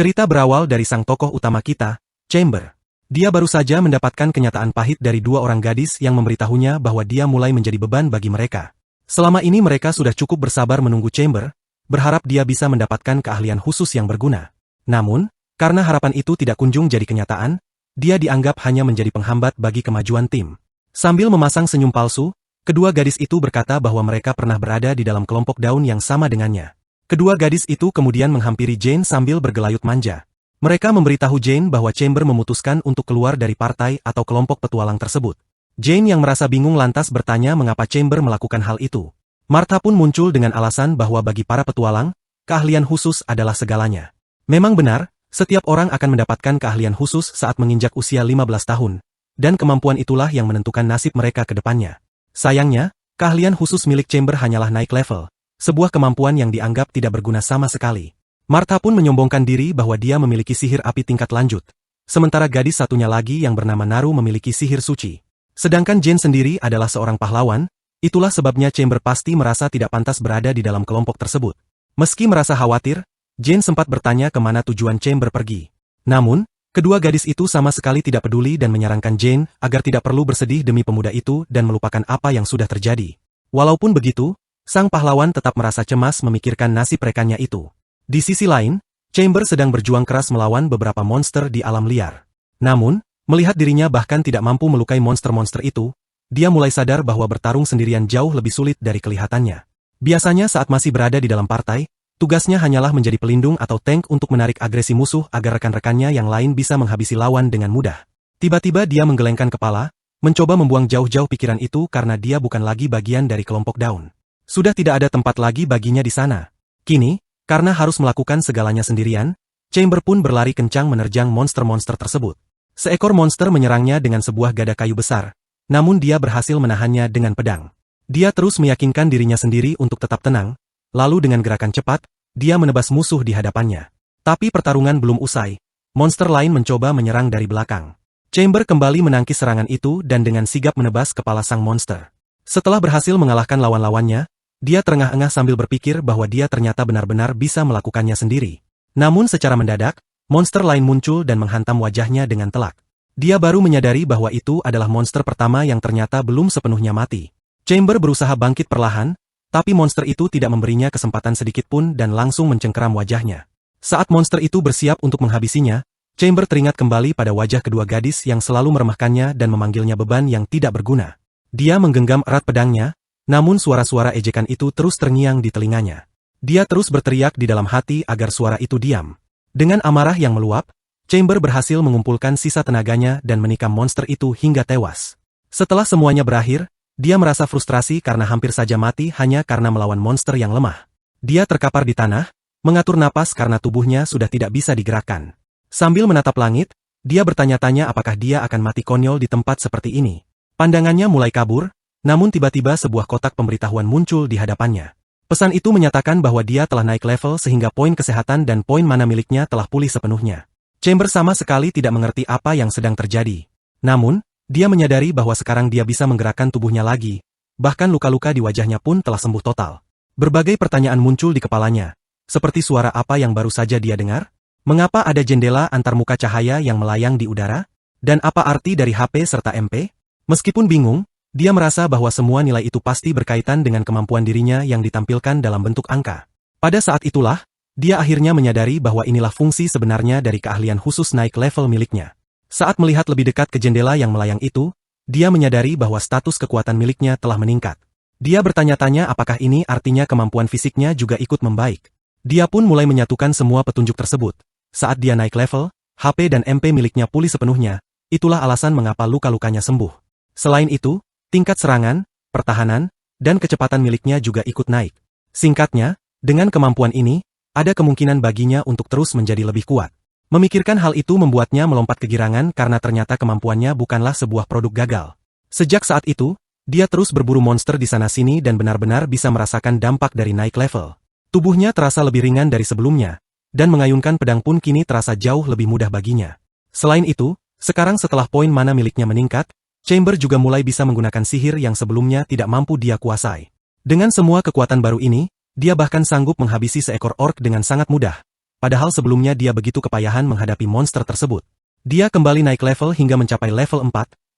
Cerita berawal dari sang tokoh utama kita, Chamber. Dia baru saja mendapatkan kenyataan pahit dari dua orang gadis yang memberitahunya bahwa dia mulai menjadi beban bagi mereka. Selama ini mereka sudah cukup bersabar menunggu Chamber, berharap dia bisa mendapatkan keahlian khusus yang berguna. Namun, karena harapan itu tidak kunjung jadi kenyataan, dia dianggap hanya menjadi penghambat bagi kemajuan tim. Sambil memasang senyum palsu, kedua gadis itu berkata bahwa mereka pernah berada di dalam kelompok daun yang sama dengannya. Kedua gadis itu kemudian menghampiri Jane sambil bergelayut manja. Mereka memberitahu Jane bahwa Chamber memutuskan untuk keluar dari partai atau kelompok petualang tersebut. Jane yang merasa bingung lantas bertanya mengapa Chamber melakukan hal itu. Martha pun muncul dengan alasan bahwa bagi para petualang, keahlian khusus adalah segalanya. Memang benar, setiap orang akan mendapatkan keahlian khusus saat menginjak usia 15 tahun, dan kemampuan itulah yang menentukan nasib mereka ke depannya. Sayangnya, keahlian khusus milik Chamber hanyalah naik level, sebuah kemampuan yang dianggap tidak berguna sama sekali. Martha pun menyombongkan diri bahwa dia memiliki sihir api tingkat lanjut, sementara gadis satunya lagi yang bernama Naru memiliki sihir suci. Sedangkan Jane sendiri adalah seorang pahlawan, itulah sebabnya Chamber pasti merasa tidak pantas berada di dalam kelompok tersebut. Meski merasa khawatir, Jane sempat bertanya kemana tujuan Chamber pergi. Namun, kedua gadis itu sama sekali tidak peduli dan menyarankan Jane agar tidak perlu bersedih demi pemuda itu dan melupakan apa yang sudah terjadi. Walaupun begitu, sang pahlawan tetap merasa cemas memikirkan nasib rekannya itu. Di sisi lain, Chamber sedang berjuang keras melawan beberapa monster di alam liar. Namun, melihat dirinya bahkan tidak mampu melukai monster-monster itu, dia mulai sadar bahwa bertarung sendirian jauh lebih sulit dari kelihatannya. Biasanya saat masih berada di dalam partai, tugasnya hanyalah menjadi pelindung atau tank untuk menarik agresi musuh agar rekan-rekannya yang lain bisa menghabisi lawan dengan mudah. Tiba-tiba dia menggelengkan kepala, mencoba membuang jauh-jauh pikiran itu karena dia bukan lagi bagian dari kelompok daun. Sudah tidak ada tempat lagi baginya di sana. Kini, karena harus melakukan segalanya sendirian, Chamber pun berlari kencang menerjang monster-monster tersebut. Seekor monster menyerangnya dengan sebuah gada kayu besar, namun dia berhasil menahannya dengan pedang. Dia terus meyakinkan dirinya sendiri untuk tetap tenang, lalu dengan gerakan cepat, dia menebas musuh di hadapannya. Tapi pertarungan belum usai, monster lain mencoba menyerang dari belakang. Chamber kembali menangkis serangan itu dan dengan sigap menebas kepala sang monster. Setelah berhasil mengalahkan lawan-lawannya, dia terengah-engah sambil berpikir bahwa dia ternyata benar-benar bisa melakukannya sendiri. Namun secara mendadak, monster lain muncul dan menghantam wajahnya dengan telak. Dia baru menyadari bahwa itu adalah monster pertama yang ternyata belum sepenuhnya mati. Chamber berusaha bangkit perlahan, tapi monster itu tidak memberinya kesempatan sedikit pun dan langsung mencengkeram wajahnya. Saat monster itu bersiap untuk menghabisinya, Chamber teringat kembali pada wajah kedua gadis yang selalu meremehkannya dan memanggilnya beban yang tidak berguna. Dia menggenggam erat pedangnya, namun suara-suara ejekan itu terus terngiang di telinganya. Dia terus berteriak di dalam hati agar suara itu diam. Dengan amarah yang meluap, Chamber berhasil mengumpulkan sisa tenaganya dan menikam monster itu hingga tewas. Setelah semuanya berakhir, dia merasa frustrasi karena hampir saja mati hanya karena melawan monster yang lemah. Dia terkapar di tanah, mengatur napas karena tubuhnya sudah tidak bisa digerakkan. Sambil menatap langit, dia bertanya-tanya apakah dia akan mati konyol di tempat seperti ini. Pandangannya mulai kabur, namun tiba-tiba sebuah kotak pemberitahuan muncul di hadapannya. Pesan itu menyatakan bahwa dia telah naik level sehingga poin kesehatan dan poin mana miliknya telah pulih sepenuhnya. Chamber sama sekali tidak mengerti apa yang sedang terjadi. Namun, dia menyadari bahwa sekarang dia bisa menggerakkan tubuhnya lagi, bahkan luka-luka di wajahnya pun telah sembuh total. Berbagai pertanyaan muncul di kepalanya, seperti suara apa yang baru saja dia dengar? Mengapa ada jendela antarmuka cahaya yang melayang di udara? Dan apa arti dari HP serta MP? Meskipun bingung, dia merasa bahwa semua nilai itu pasti berkaitan dengan kemampuan dirinya yang ditampilkan dalam bentuk angka. Pada saat itulah, dia akhirnya menyadari bahwa inilah fungsi sebenarnya dari keahlian khusus naik level miliknya. Saat melihat lebih dekat ke jendela yang melayang itu, dia menyadari bahwa status kekuatan miliknya telah meningkat. Dia bertanya-tanya apakah ini artinya kemampuan fisiknya juga ikut membaik. Dia pun mulai menyatukan semua petunjuk tersebut. Saat dia naik level, HP dan MP miliknya pulih sepenuhnya, itulah alasan mengapa luka-lukanya sembuh. Selain itu, tingkat serangan, pertahanan, dan kecepatan miliknya juga ikut naik. Singkatnya, dengan kemampuan ini, ada kemungkinan baginya untuk terus menjadi lebih kuat. Memikirkan hal itu membuatnya melompat kegirangan karena ternyata kemampuannya bukanlah sebuah produk gagal. Sejak saat itu, dia terus berburu monster di sana-sini dan benar-benar bisa merasakan dampak dari naik level. Tubuhnya terasa lebih ringan dari sebelumnya, dan mengayunkan pedang pun kini terasa jauh lebih mudah baginya. Selain itu, sekarang setelah poin mana miliknya meningkat, Chamber juga mulai bisa menggunakan sihir yang sebelumnya tidak mampu dia kuasai. Dengan semua kekuatan baru ini, dia bahkan sanggup menghabisi seekor orc dengan sangat mudah. padahal sebelumnya dia begitu kepayahan menghadapi monster tersebut. Dia kembali naik level hingga mencapai level 4,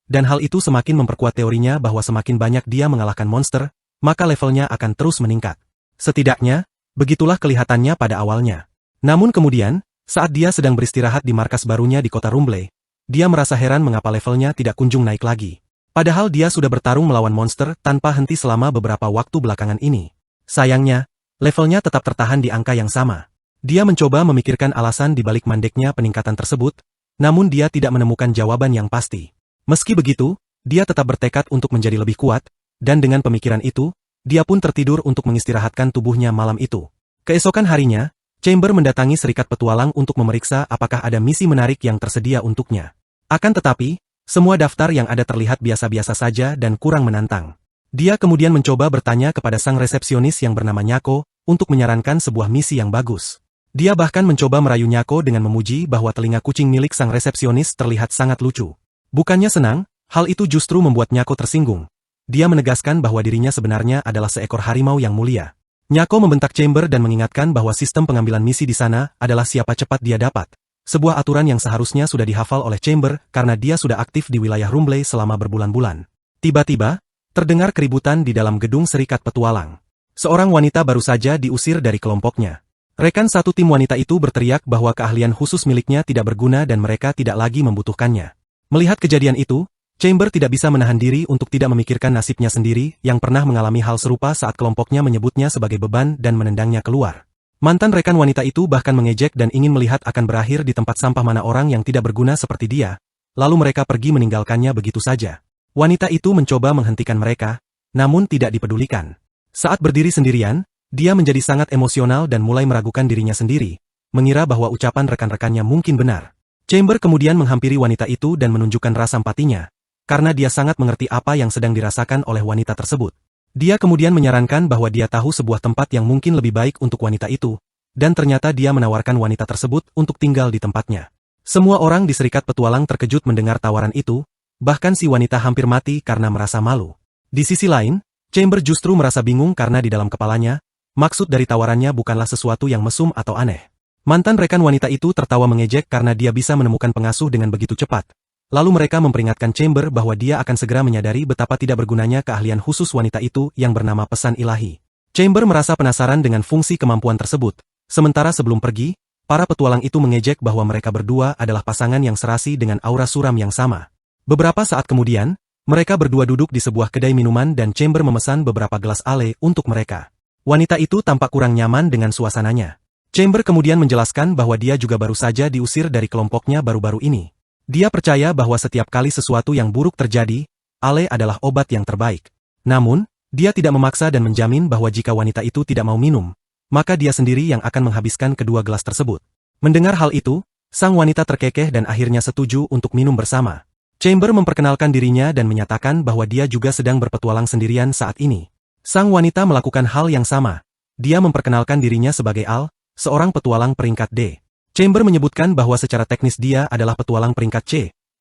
dan hal itu semakin memperkuat teorinya bahwa semakin banyak dia mengalahkan monster, maka levelnya akan terus meningkat. Setidaknya, begitulah kelihatannya pada awalnya. Namun kemudian, saat dia sedang beristirahat di markas barunya di kota Rumble, dia merasa heran mengapa levelnya tidak kunjung naik lagi. Padahal dia sudah bertarung melawan monster tanpa henti selama beberapa waktu belakangan ini. Sayangnya, levelnya tetap tertahan di angka yang sama. Dia mencoba memikirkan alasan di balik mandeknya peningkatan tersebut, namun dia tidak menemukan jawaban yang pasti. Meski begitu, dia tetap bertekad untuk menjadi lebih kuat, dan dengan pemikiran itu, dia pun tertidur untuk mengistirahatkan tubuhnya malam itu. Keesokan harinya, Chamber mendatangi Serikat Petualang untuk memeriksa apakah ada misi menarik yang tersedia untuknya. Akan tetapi, semua daftar yang ada terlihat biasa-biasa saja dan kurang menantang. Dia kemudian mencoba bertanya kepada sang resepsionis yang bernama Nyako, untuk menyarankan sebuah misi yang bagus. Dia bahkan mencoba merayu Nyako dengan memuji bahwa telinga kucing milik sang resepsionis terlihat sangat lucu. Bukannya senang, hal itu justru membuat Nyako tersinggung. Dia menegaskan bahwa dirinya sebenarnya adalah seekor harimau yang mulia. Nyako membentak Chamber dan mengingatkan bahwa sistem pengambilan misi di sana adalah siapa cepat dia dapat. Sebuah aturan yang seharusnya sudah dihafal oleh Chamber karena dia sudah aktif di wilayah Rumble selama berbulan-bulan. Tiba-tiba, terdengar keributan di dalam gedung Serikat Petualang. Seorang wanita baru saja diusir dari kelompoknya. Rekan satu tim wanita itu berteriak bahwa keahlian khusus miliknya tidak berguna dan mereka tidak lagi membutuhkannya. Melihat kejadian itu, Chamber tidak bisa menahan diri untuk tidak memikirkan nasibnya sendiri yang pernah mengalami hal serupa saat kelompoknya menyebutnya sebagai beban dan menendangnya keluar. Mantan rekan wanita itu bahkan mengejek dan ingin melihat akan berakhir di tempat sampah mana orang yang tidak berguna seperti dia, lalu mereka pergi meninggalkannya begitu saja. Wanita itu mencoba menghentikan mereka, namun tidak dipedulikan. Saat berdiri sendirian, dia menjadi sangat emosional dan mulai meragukan dirinya sendiri, mengira bahwa ucapan rekan-rekannya mungkin benar. Chamber kemudian menghampiri wanita itu dan menunjukkan rasa empatinya, karena dia sangat mengerti apa yang sedang dirasakan oleh wanita tersebut. Dia kemudian menyarankan bahwa dia tahu sebuah tempat yang mungkin lebih baik untuk wanita itu, dan ternyata dia menawarkan wanita tersebut untuk tinggal di tempatnya. Semua orang di Serikat Petualang terkejut mendengar tawaran itu, bahkan si wanita hampir mati karena merasa malu. Di sisi lain, Chamber justru merasa bingung karena di dalam kepalanya, maksud dari tawarannya bukanlah sesuatu yang mesum atau aneh. Mantan rekan wanita itu tertawa mengejek karena dia bisa menemukan pengasuh dengan begitu cepat. Lalu mereka memperingatkan Chamber bahwa dia akan segera menyadari betapa tidak bergunanya keahlian khusus wanita itu yang bernama pesan ilahi. Chamber merasa penasaran dengan fungsi kemampuan tersebut. Sementara sebelum pergi, para petualang itu mengejek bahwa mereka berdua adalah pasangan yang serasi dengan aura suram yang sama. Beberapa saat kemudian, mereka berdua duduk di sebuah kedai minuman dan Chamber memesan beberapa gelas ale untuk mereka. Wanita itu tampak kurang nyaman dengan suasananya. Chamber kemudian menjelaskan bahwa dia juga baru saja diusir dari kelompoknya baru-baru ini. Dia percaya bahwa setiap kali sesuatu yang buruk terjadi, ale adalah obat yang terbaik. Namun, dia tidak memaksa dan menjamin bahwa jika wanita itu tidak mau minum, maka dia sendiri yang akan menghabiskan kedua gelas tersebut. Mendengar hal itu, sang wanita terkekeh dan akhirnya setuju untuk minum bersama. Chamber memperkenalkan dirinya dan menyatakan bahwa dia juga sedang berpetualang sendirian saat ini. Sang wanita melakukan hal yang sama. Dia memperkenalkan dirinya sebagai Al, seorang petualang peringkat D. Chamber menyebutkan bahwa secara teknis dia adalah petualang peringkat C,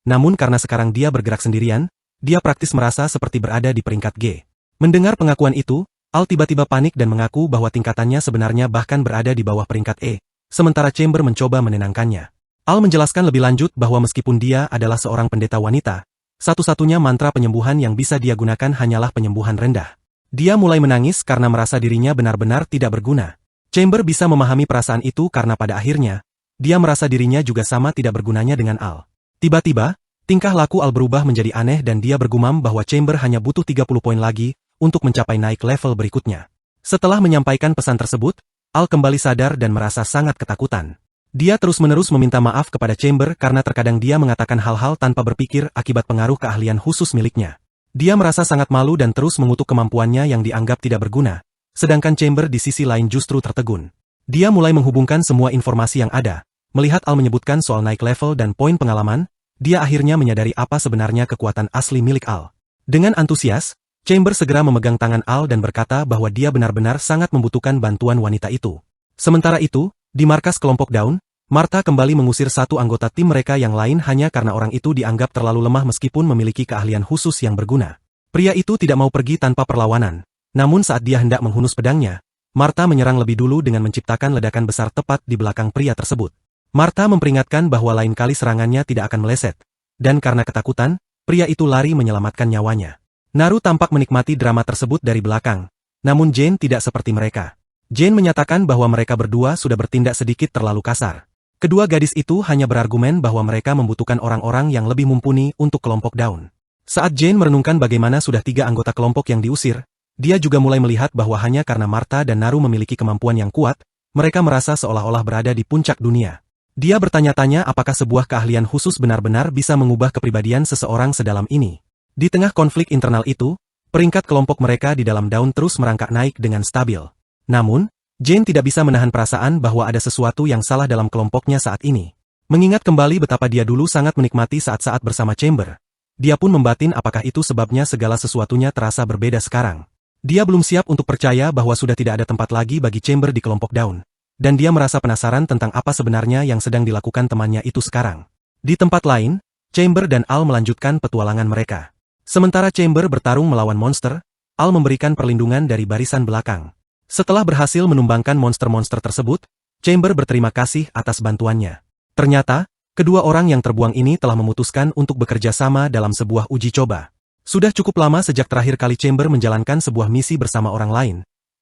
namun karena sekarang dia bergerak sendirian, dia praktis merasa seperti berada di peringkat G. Mendengar pengakuan itu, Al tiba-tiba panik dan mengaku bahwa tingkatannya sebenarnya bahkan berada di bawah peringkat E, sementara Chamber mencoba menenangkannya. Al menjelaskan lebih lanjut bahwa meskipun dia adalah seorang pendeta wanita, satu-satunya mantra penyembuhan yang bisa dia gunakan hanyalah penyembuhan rendah. Dia mulai menangis karena merasa dirinya benar-benar tidak berguna. Chamber bisa memahami perasaan itu karena pada akhirnya, dia merasa dirinya juga sama tidak bergunanya dengan Al. Tiba-tiba, tingkah laku Al berubah menjadi aneh dan dia bergumam bahwa Chamber hanya butuh 30 poin lagi untuk mencapai naik level berikutnya. Setelah menyampaikan pesan tersebut, Al kembali sadar dan merasa sangat ketakutan. Dia terus-menerus meminta maaf kepada Chamber karena terkadang dia mengatakan hal-hal tanpa berpikir akibat pengaruh keahlian khusus miliknya. Dia merasa sangat malu dan terus mengutuk kemampuannya yang dianggap tidak berguna, sedangkan Chamber di sisi lain justru tertegun. Dia mulai menghubungkan semua informasi yang ada. Melihat Al menyebutkan soal naik level dan poin pengalaman, dia akhirnya menyadari apa sebenarnya kekuatan asli milik Al. Dengan antusias, Chamber segera memegang tangan Al dan berkata bahwa dia benar-benar sangat membutuhkan bantuan wanita itu. Sementara itu, di markas kelompok Dawn, Martha kembali mengusir satu anggota tim mereka yang lain hanya karena orang itu dianggap terlalu lemah meskipun memiliki keahlian khusus yang berguna. Pria itu tidak mau pergi tanpa perlawanan, namun saat dia hendak menghunus pedangnya, Martha menyerang lebih dulu dengan menciptakan ledakan besar tepat di belakang pria tersebut. Martha memperingatkan bahwa lain kali serangannya tidak akan meleset, dan karena ketakutan, pria itu lari menyelamatkan nyawanya. Naru tampak menikmati drama tersebut dari belakang, namun Jane tidak seperti mereka. Jane menyatakan bahwa mereka berdua sudah bertindak sedikit terlalu kasar. Kedua gadis itu hanya berargumen bahwa mereka membutuhkan orang-orang yang lebih mumpuni untuk kelompok Dawn. Saat Jane merenungkan bagaimana sudah 3 anggota kelompok yang diusir, dia juga mulai melihat bahwa hanya karena Martha dan Naru memiliki kemampuan yang kuat, mereka merasa seolah-olah berada di puncak dunia. Dia bertanya-tanya apakah sebuah keahlian khusus benar-benar bisa mengubah kepribadian seseorang sedalam ini. Di tengah konflik internal itu, peringkat kelompok mereka di dalam Dawn terus merangkak naik dengan stabil. Namun, Jane tidak bisa menahan perasaan bahwa ada sesuatu yang salah dalam kelompoknya saat ini. Mengingat kembali betapa dia dulu sangat menikmati saat-saat bersama Chamber, dia pun membatin apakah itu sebabnya segala sesuatunya terasa berbeda sekarang. Dia belum siap untuk percaya bahwa sudah tidak ada tempat lagi bagi Chamber di kelompok Dawn, dan dia merasa penasaran tentang apa sebenarnya yang sedang dilakukan temannya itu sekarang. Di tempat lain, Chamber dan Al melanjutkan petualangan mereka. Sementara Chamber bertarung melawan monster, Al memberikan perlindungan dari barisan belakang. Setelah berhasil menumbangkan monster-monster tersebut, Chamber berterima kasih atas bantuannya. Ternyata, kedua orang yang terbuang ini telah memutuskan untuk bekerja sama dalam sebuah uji coba. Sudah cukup lama sejak terakhir kali Chamber menjalankan sebuah misi bersama orang lain,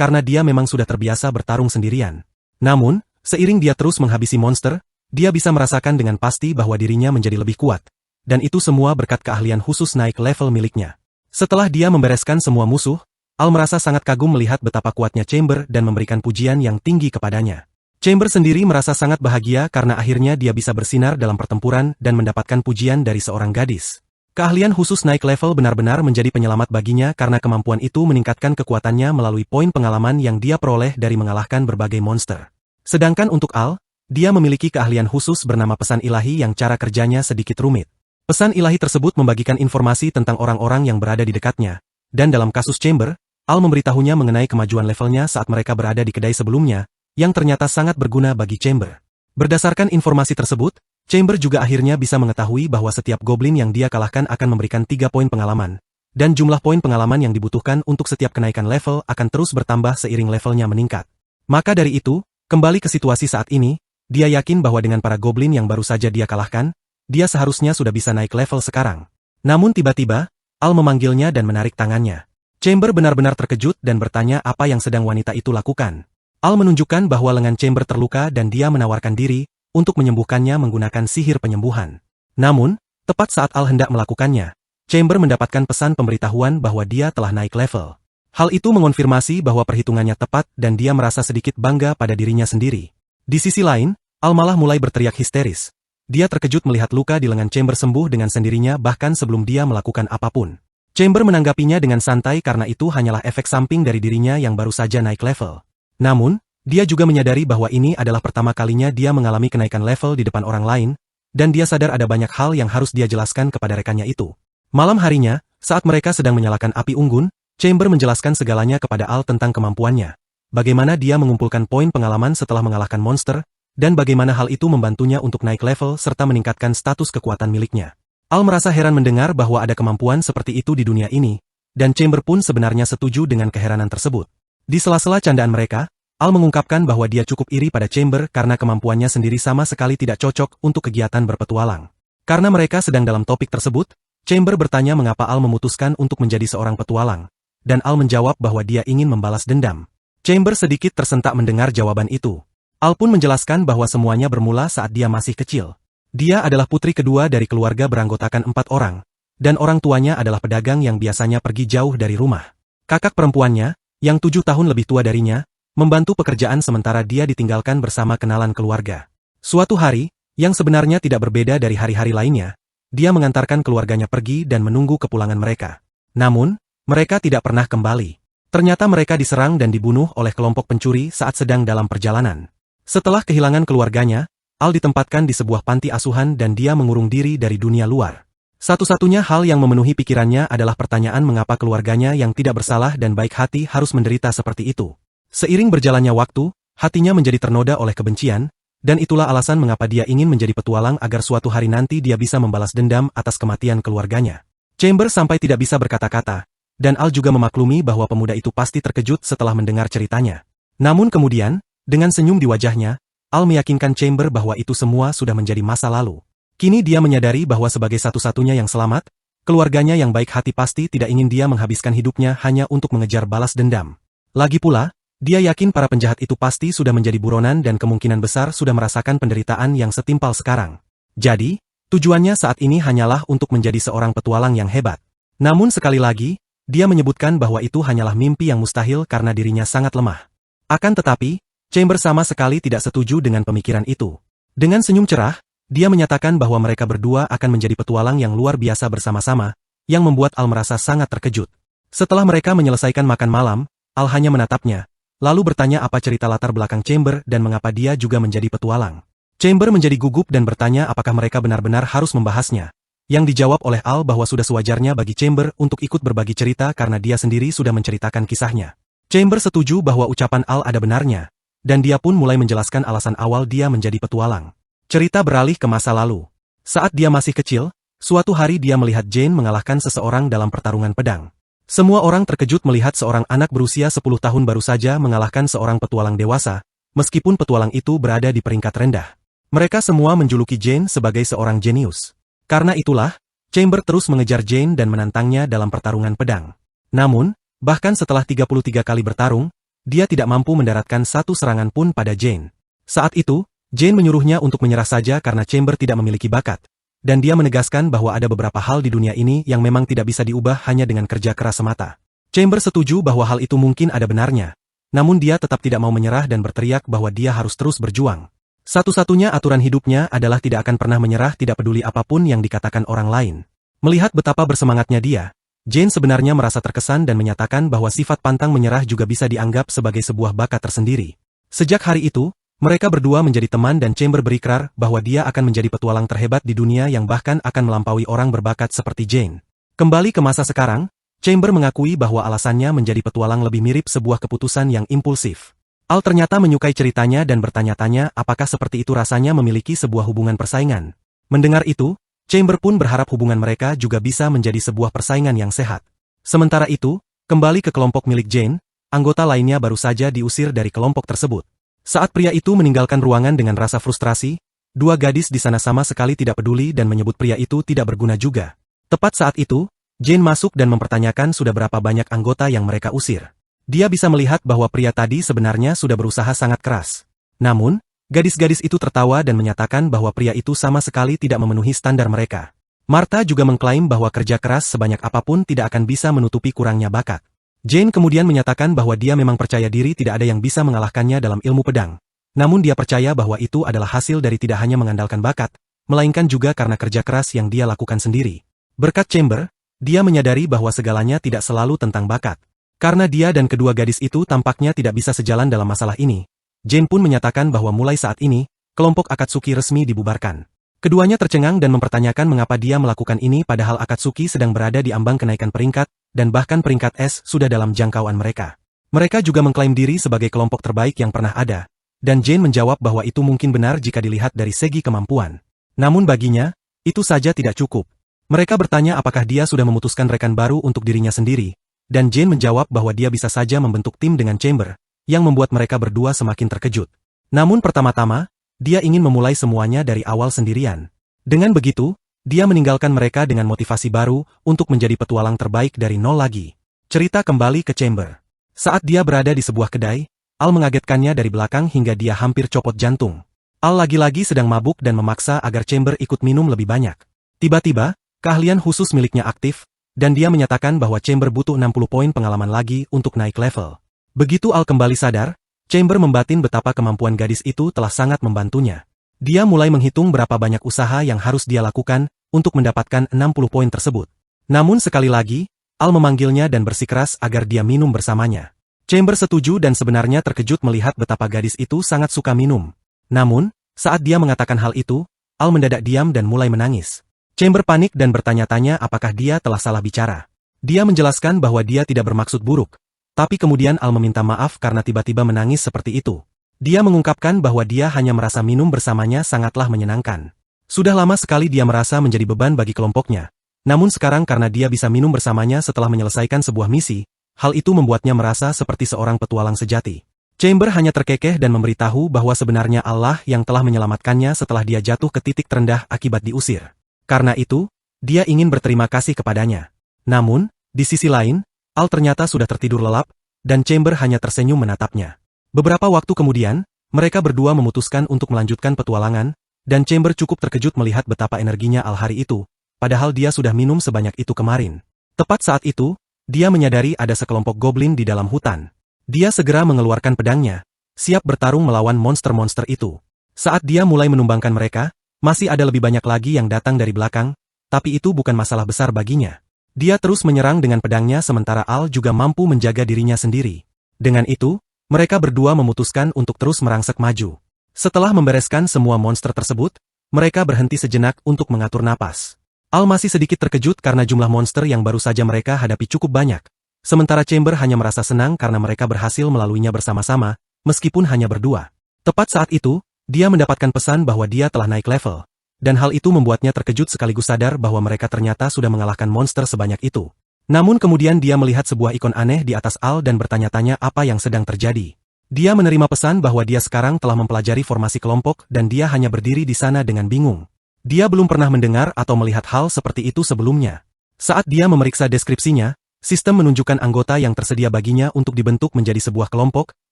karena dia memang sudah terbiasa bertarung sendirian. Namun, seiring dia terus menghabisi monster, dia bisa merasakan dengan pasti bahwa dirinya menjadi lebih kuat, dan itu semua berkat keahlian khusus naik level miliknya. Setelah dia membereskan semua musuh, Al merasa sangat kagum melihat betapa kuatnya Chamber dan memberikan pujian yang tinggi kepadanya. Chamber sendiri merasa sangat bahagia karena akhirnya dia bisa bersinar dalam pertempuran dan mendapatkan pujian dari seorang gadis. Keahlian khusus naik level benar-benar menjadi penyelamat baginya karena kemampuan itu meningkatkan kekuatannya melalui poin pengalaman yang dia peroleh dari mengalahkan berbagai monster. Sedangkan untuk Al, dia memiliki keahlian khusus bernama pesan ilahi yang cara kerjanya sedikit rumit. Pesan ilahi tersebut membagikan informasi tentang orang-orang yang berada di dekatnya, dan dalam kasus Chamber, Al memberitahunya mengenai kemajuan levelnya saat mereka berada di kedai sebelumnya, yang ternyata sangat berguna bagi Chamber. Berdasarkan informasi tersebut, Chamber juga akhirnya bisa mengetahui bahwa setiap goblin yang dia kalahkan akan memberikan 3 poin pengalaman, dan jumlah poin pengalaman yang dibutuhkan untuk setiap kenaikan level akan terus bertambah seiring levelnya meningkat. Maka dari itu, kembali ke situasi saat ini, dia yakin bahwa dengan para goblin yang baru saja dia kalahkan, dia seharusnya sudah bisa naik level sekarang. Namun tiba-tiba, Al memanggilnya dan menarik tangannya. Chamber benar-benar terkejut dan bertanya apa yang sedang wanita itu lakukan. Al menunjukkan bahwa lengan Chamber terluka dan dia menawarkan diri untuk menyembuhkannya menggunakan sihir penyembuhan. Namun, tepat saat Al hendak melakukannya, Chamber mendapatkan pesan pemberitahuan bahwa dia telah naik level. Hal itu mengonfirmasi bahwa perhitungannya tepat dan dia merasa sedikit bangga pada dirinya sendiri. Di sisi lain, Al malah mulai berteriak histeris. Dia terkejut melihat luka di lengan Chamber sembuh dengan sendirinya bahkan sebelum dia melakukan apapun. Chamber menanggapinya dengan santai karena itu hanyalah efek samping dari dirinya yang baru saja naik level. Namun, dia juga menyadari bahwa ini adalah pertama kalinya dia mengalami kenaikan level di depan orang lain, dan dia sadar ada banyak hal yang harus dia jelaskan kepada rekannya itu. Malam harinya, saat mereka sedang menyalakan api unggun, Chamber menjelaskan segalanya kepada Al tentang kemampuannya. Bagaimana dia mengumpulkan poin pengalaman setelah mengalahkan monster, dan bagaimana hal itu membantunya untuk naik level serta meningkatkan status kekuatan miliknya. Al merasa heran mendengar bahwa ada kemampuan seperti itu di dunia ini, dan Chamber pun sebenarnya setuju dengan keheranan tersebut. Di sela-sela candaan mereka, Al mengungkapkan bahwa dia cukup iri pada Chamber karena kemampuannya sendiri sama sekali tidak cocok untuk kegiatan berpetualang. Karena mereka sedang dalam topik tersebut, Chamber bertanya mengapa Al memutuskan untuk menjadi seorang petualang, dan Al menjawab bahwa dia ingin membalas dendam. Chamber sedikit tersentak mendengar jawaban itu. Al pun menjelaskan bahwa semuanya bermula saat dia masih kecil. Dia adalah putri kedua dari keluarga beranggotakan 4 orang, dan orang tuanya adalah pedagang yang biasanya pergi jauh dari rumah. Kakak perempuannya, yang 7 tahun lebih tua darinya, membantu pekerjaan sementara dia ditinggalkan bersama kenalan keluarga. Suatu hari, yang sebenarnya tidak berbeda dari hari-hari lainnya, dia mengantarkan keluarganya pergi dan menunggu kepulangan mereka. Namun, mereka tidak pernah kembali. Ternyata mereka diserang dan dibunuh oleh kelompok pencuri saat sedang dalam perjalanan. Setelah kehilangan keluarganya, Al ditempatkan di sebuah panti asuhan dan dia mengurung diri dari dunia luar. Satu-satunya hal yang memenuhi pikirannya adalah pertanyaan mengapa keluarganya yang tidak bersalah dan baik hati harus menderita seperti itu. Seiring berjalannya waktu, hatinya menjadi ternoda oleh kebencian, dan itulah alasan mengapa dia ingin menjadi petualang agar suatu hari nanti dia bisa membalas dendam atas kematian keluarganya. Chamber sampai tidak bisa berkata-kata, dan Al juga memaklumi bahwa pemuda itu pasti terkejut setelah mendengar ceritanya. Namun kemudian, dengan senyum di wajahnya, Al meyakinkan Chamber bahwa itu semua sudah menjadi masa lalu. Kini dia menyadari bahwa sebagai satu-satunya yang selamat, keluarganya yang baik hati pasti tidak ingin dia menghabiskan hidupnya hanya untuk mengejar balas dendam. Lagi pula, dia yakin para penjahat itu pasti sudah menjadi buronan dan kemungkinan besar sudah merasakan penderitaan yang setimpal sekarang. Jadi, tujuannya saat ini hanyalah untuk menjadi seorang petualang yang hebat. Namun sekali lagi, dia menyebutkan bahwa itu hanyalah mimpi yang mustahil karena dirinya sangat lemah. Akan tetapi, Chamber sama sekali tidak setuju dengan pemikiran itu. Dengan senyum cerah, dia menyatakan bahwa mereka berdua akan menjadi petualang yang luar biasa bersama-sama, yang membuat Al merasa sangat terkejut. Setelah mereka menyelesaikan makan malam, Al hanya menatapnya, lalu bertanya apa cerita latar belakang Chamber dan mengapa dia juga menjadi petualang. Chamber menjadi gugup dan bertanya apakah mereka benar-benar harus membahasnya. Yang dijawab oleh Al bahwa sudah sewajarnya bagi Chamber untuk ikut berbagi cerita karena dia sendiri sudah menceritakan kisahnya. Chamber setuju bahwa ucapan Al ada benarnya, dan dia pun mulai menjelaskan alasan awal dia menjadi petualang. Cerita beralih ke masa lalu. Saat dia masih kecil, suatu hari dia melihat Jane mengalahkan seseorang dalam pertarungan pedang. Semua orang terkejut melihat seorang anak berusia 10 tahun baru saja mengalahkan seorang petualang dewasa, meskipun petualang itu berada di peringkat rendah. Mereka semua menjuluki Jane sebagai seorang jenius. Karena itulah, Chamber terus mengejar Jane dan menantangnya dalam pertarungan pedang. Namun, bahkan setelah 33 kali bertarung, dia tidak mampu mendaratkan satu serangan pun pada Jane. Saat itu, Jane menyuruhnya untuk menyerah saja karena Chamber tidak memiliki bakat, dan dia menegaskan bahwa ada beberapa hal di dunia ini yang memang tidak bisa diubah hanya dengan kerja keras semata. Chamber setuju bahwa hal itu mungkin ada benarnya, namun dia tetap tidak mau menyerah dan berteriak bahwa dia harus terus berjuang. Satu-satunya aturan hidupnya adalah tidak akan pernah menyerah tidak peduli apapun yang dikatakan orang lain. Melihat betapa bersemangatnya dia, Jane sebenarnya merasa terkesan dan menyatakan bahwa sifat pantang menyerah juga bisa dianggap sebagai sebuah bakat tersendiri. Sejak hari itu, mereka berdua menjadi teman dan Chamber berikrar bahwa dia akan menjadi petualang terhebat di dunia yang bahkan akan melampaui orang berbakat seperti Jane. Kembali ke masa sekarang, Chamber mengakui bahwa alasannya menjadi petualang lebih mirip sebuah keputusan yang impulsif. Al ternyata menyukai ceritanya dan bertanya-tanya apakah seperti itu rasanya memiliki sebuah hubungan persaingan. Mendengar itu, Chamber pun berharap hubungan mereka juga bisa menjadi sebuah persaingan yang sehat. Sementara itu, kembali ke kelompok milik Jane, anggota lainnya baru saja diusir dari kelompok tersebut. Saat pria itu meninggalkan ruangan dengan rasa frustrasi, dua gadis di sana sama sekali tidak peduli dan menyebut pria itu tidak berguna juga. Tepat saat itu, Jane masuk dan mempertanyakan sudah berapa banyak anggota yang mereka usir. Dia bisa melihat bahwa pria tadi sebenarnya sudah berusaha sangat keras. Namun, gadis-gadis itu tertawa dan menyatakan bahwa pria itu sama sekali tidak memenuhi standar mereka. Martha juga mengklaim bahwa kerja keras sebanyak apapun tidak akan bisa menutupi kurangnya bakat. Jane kemudian menyatakan bahwa dia memang percaya diri tidak ada yang bisa mengalahkannya dalam ilmu pedang. Namun dia percaya bahwa itu adalah hasil dari tidak hanya mengandalkan bakat, melainkan juga karena kerja keras yang dia lakukan sendiri. Berkat Chamber, dia menyadari bahwa segalanya tidak selalu tentang bakat. Karena dia dan kedua gadis itu tampaknya tidak bisa sejalan dalam masalah ini, Jane pun menyatakan bahwa mulai saat ini, kelompok Akatsuki resmi dibubarkan. Keduanya tercengang dan mempertanyakan mengapa dia melakukan ini padahal Akatsuki sedang berada di ambang kenaikan peringkat, dan bahkan peringkat S sudah dalam jangkauan mereka. Mereka juga mengklaim diri sebagai kelompok terbaik yang pernah ada, dan Jane menjawab bahwa itu mungkin benar jika dilihat dari segi kemampuan. Namun baginya, itu saja tidak cukup. Mereka bertanya apakah dia sudah memutuskan rekan baru untuk dirinya sendiri, dan Jane menjawab bahwa dia bisa saja membentuk tim dengan Chamber, yang membuat mereka berdua semakin terkejut. Namun pertama-tama, dia ingin memulai semuanya dari awal sendirian. Dengan begitu, dia meninggalkan mereka dengan motivasi baru untuk menjadi petualang terbaik dari nol lagi. Cerita kembali ke Chamber. Saat dia berada di sebuah kedai, Al mengagetkannya dari belakang hingga dia hampir copot jantung. Al lagi-lagi sedang mabuk dan memaksa agar Chamber ikut minum lebih banyak. Tiba-tiba, keahlian khusus miliknya aktif, dan dia menyatakan bahwa Chamber butuh 60 poin pengalaman lagi untuk naik level. Begitu Al kembali sadar, Chamber membatin betapa kemampuan gadis itu telah sangat membantunya. Dia mulai menghitung berapa banyak usaha yang harus dia lakukan untuk mendapatkan 60 poin tersebut. Namun sekali lagi, Al memanggilnya dan bersikeras agar dia minum bersamanya. Chamber setuju dan sebenarnya terkejut melihat betapa gadis itu sangat suka minum. Namun, saat dia mengatakan hal itu, Al mendadak diam dan mulai menangis. Chamber panik dan bertanya-tanya apakah dia telah salah bicara. Dia menjelaskan bahwa dia tidak bermaksud buruk. Tapi kemudian Al meminta maaf karena tiba-tiba menangis seperti itu. Dia mengungkapkan bahwa dia hanya merasa minum bersamanya sangatlah menyenangkan. Sudah lama sekali dia merasa menjadi beban bagi kelompoknya. Namun sekarang karena dia bisa minum bersamanya setelah menyelesaikan sebuah misi, hal itu membuatnya merasa seperti seorang petualang sejati. Chamber hanya terkekeh dan memberitahu bahwa sebenarnya Allah yang telah menyelamatkannya setelah dia jatuh ke titik terendah akibat diusir. Karena itu, dia ingin berterima kasih kepadanya. Namun, di sisi lain, Al ternyata sudah tertidur lelap, dan Chamber hanya tersenyum menatapnya. Beberapa waktu kemudian, mereka berdua memutuskan untuk melanjutkan petualangan, dan Chamber cukup terkejut melihat betapa energinya Al hari itu, padahal dia sudah minum sebanyak itu kemarin. Tepat saat itu, dia menyadari ada sekelompok goblin di dalam hutan. Dia segera mengeluarkan pedangnya, siap bertarung melawan monster-monster itu. Saat dia mulai menumbangkan mereka, masih ada lebih banyak lagi yang datang dari belakang, tapi itu bukan masalah besar baginya. Dia terus menyerang dengan pedangnya sementara Al juga mampu menjaga dirinya sendiri. Dengan itu, mereka berdua memutuskan untuk terus merangsek maju. Setelah membereskan semua monster tersebut, mereka berhenti sejenak untuk mengatur napas. Al masih sedikit terkejut karena jumlah monster yang baru saja mereka hadapi cukup banyak. Sementara Chamber hanya merasa senang karena mereka berhasil melaluinya bersama-sama, meskipun hanya berdua. Tepat saat itu, dia mendapatkan pesan bahwa dia telah naik level. Dan hal itu membuatnya terkejut sekaligus sadar bahwa mereka ternyata sudah mengalahkan monster sebanyak itu. Namun kemudian dia melihat sebuah ikon aneh di atas Al dan bertanya-tanya apa yang sedang terjadi. Dia menerima pesan bahwa dia sekarang telah mempelajari formasi kelompok dan dia hanya berdiri di sana dengan bingung. Dia belum pernah mendengar atau melihat hal seperti itu sebelumnya. Saat dia memeriksa deskripsinya, sistem menunjukkan anggota yang tersedia baginya untuk dibentuk menjadi sebuah kelompok,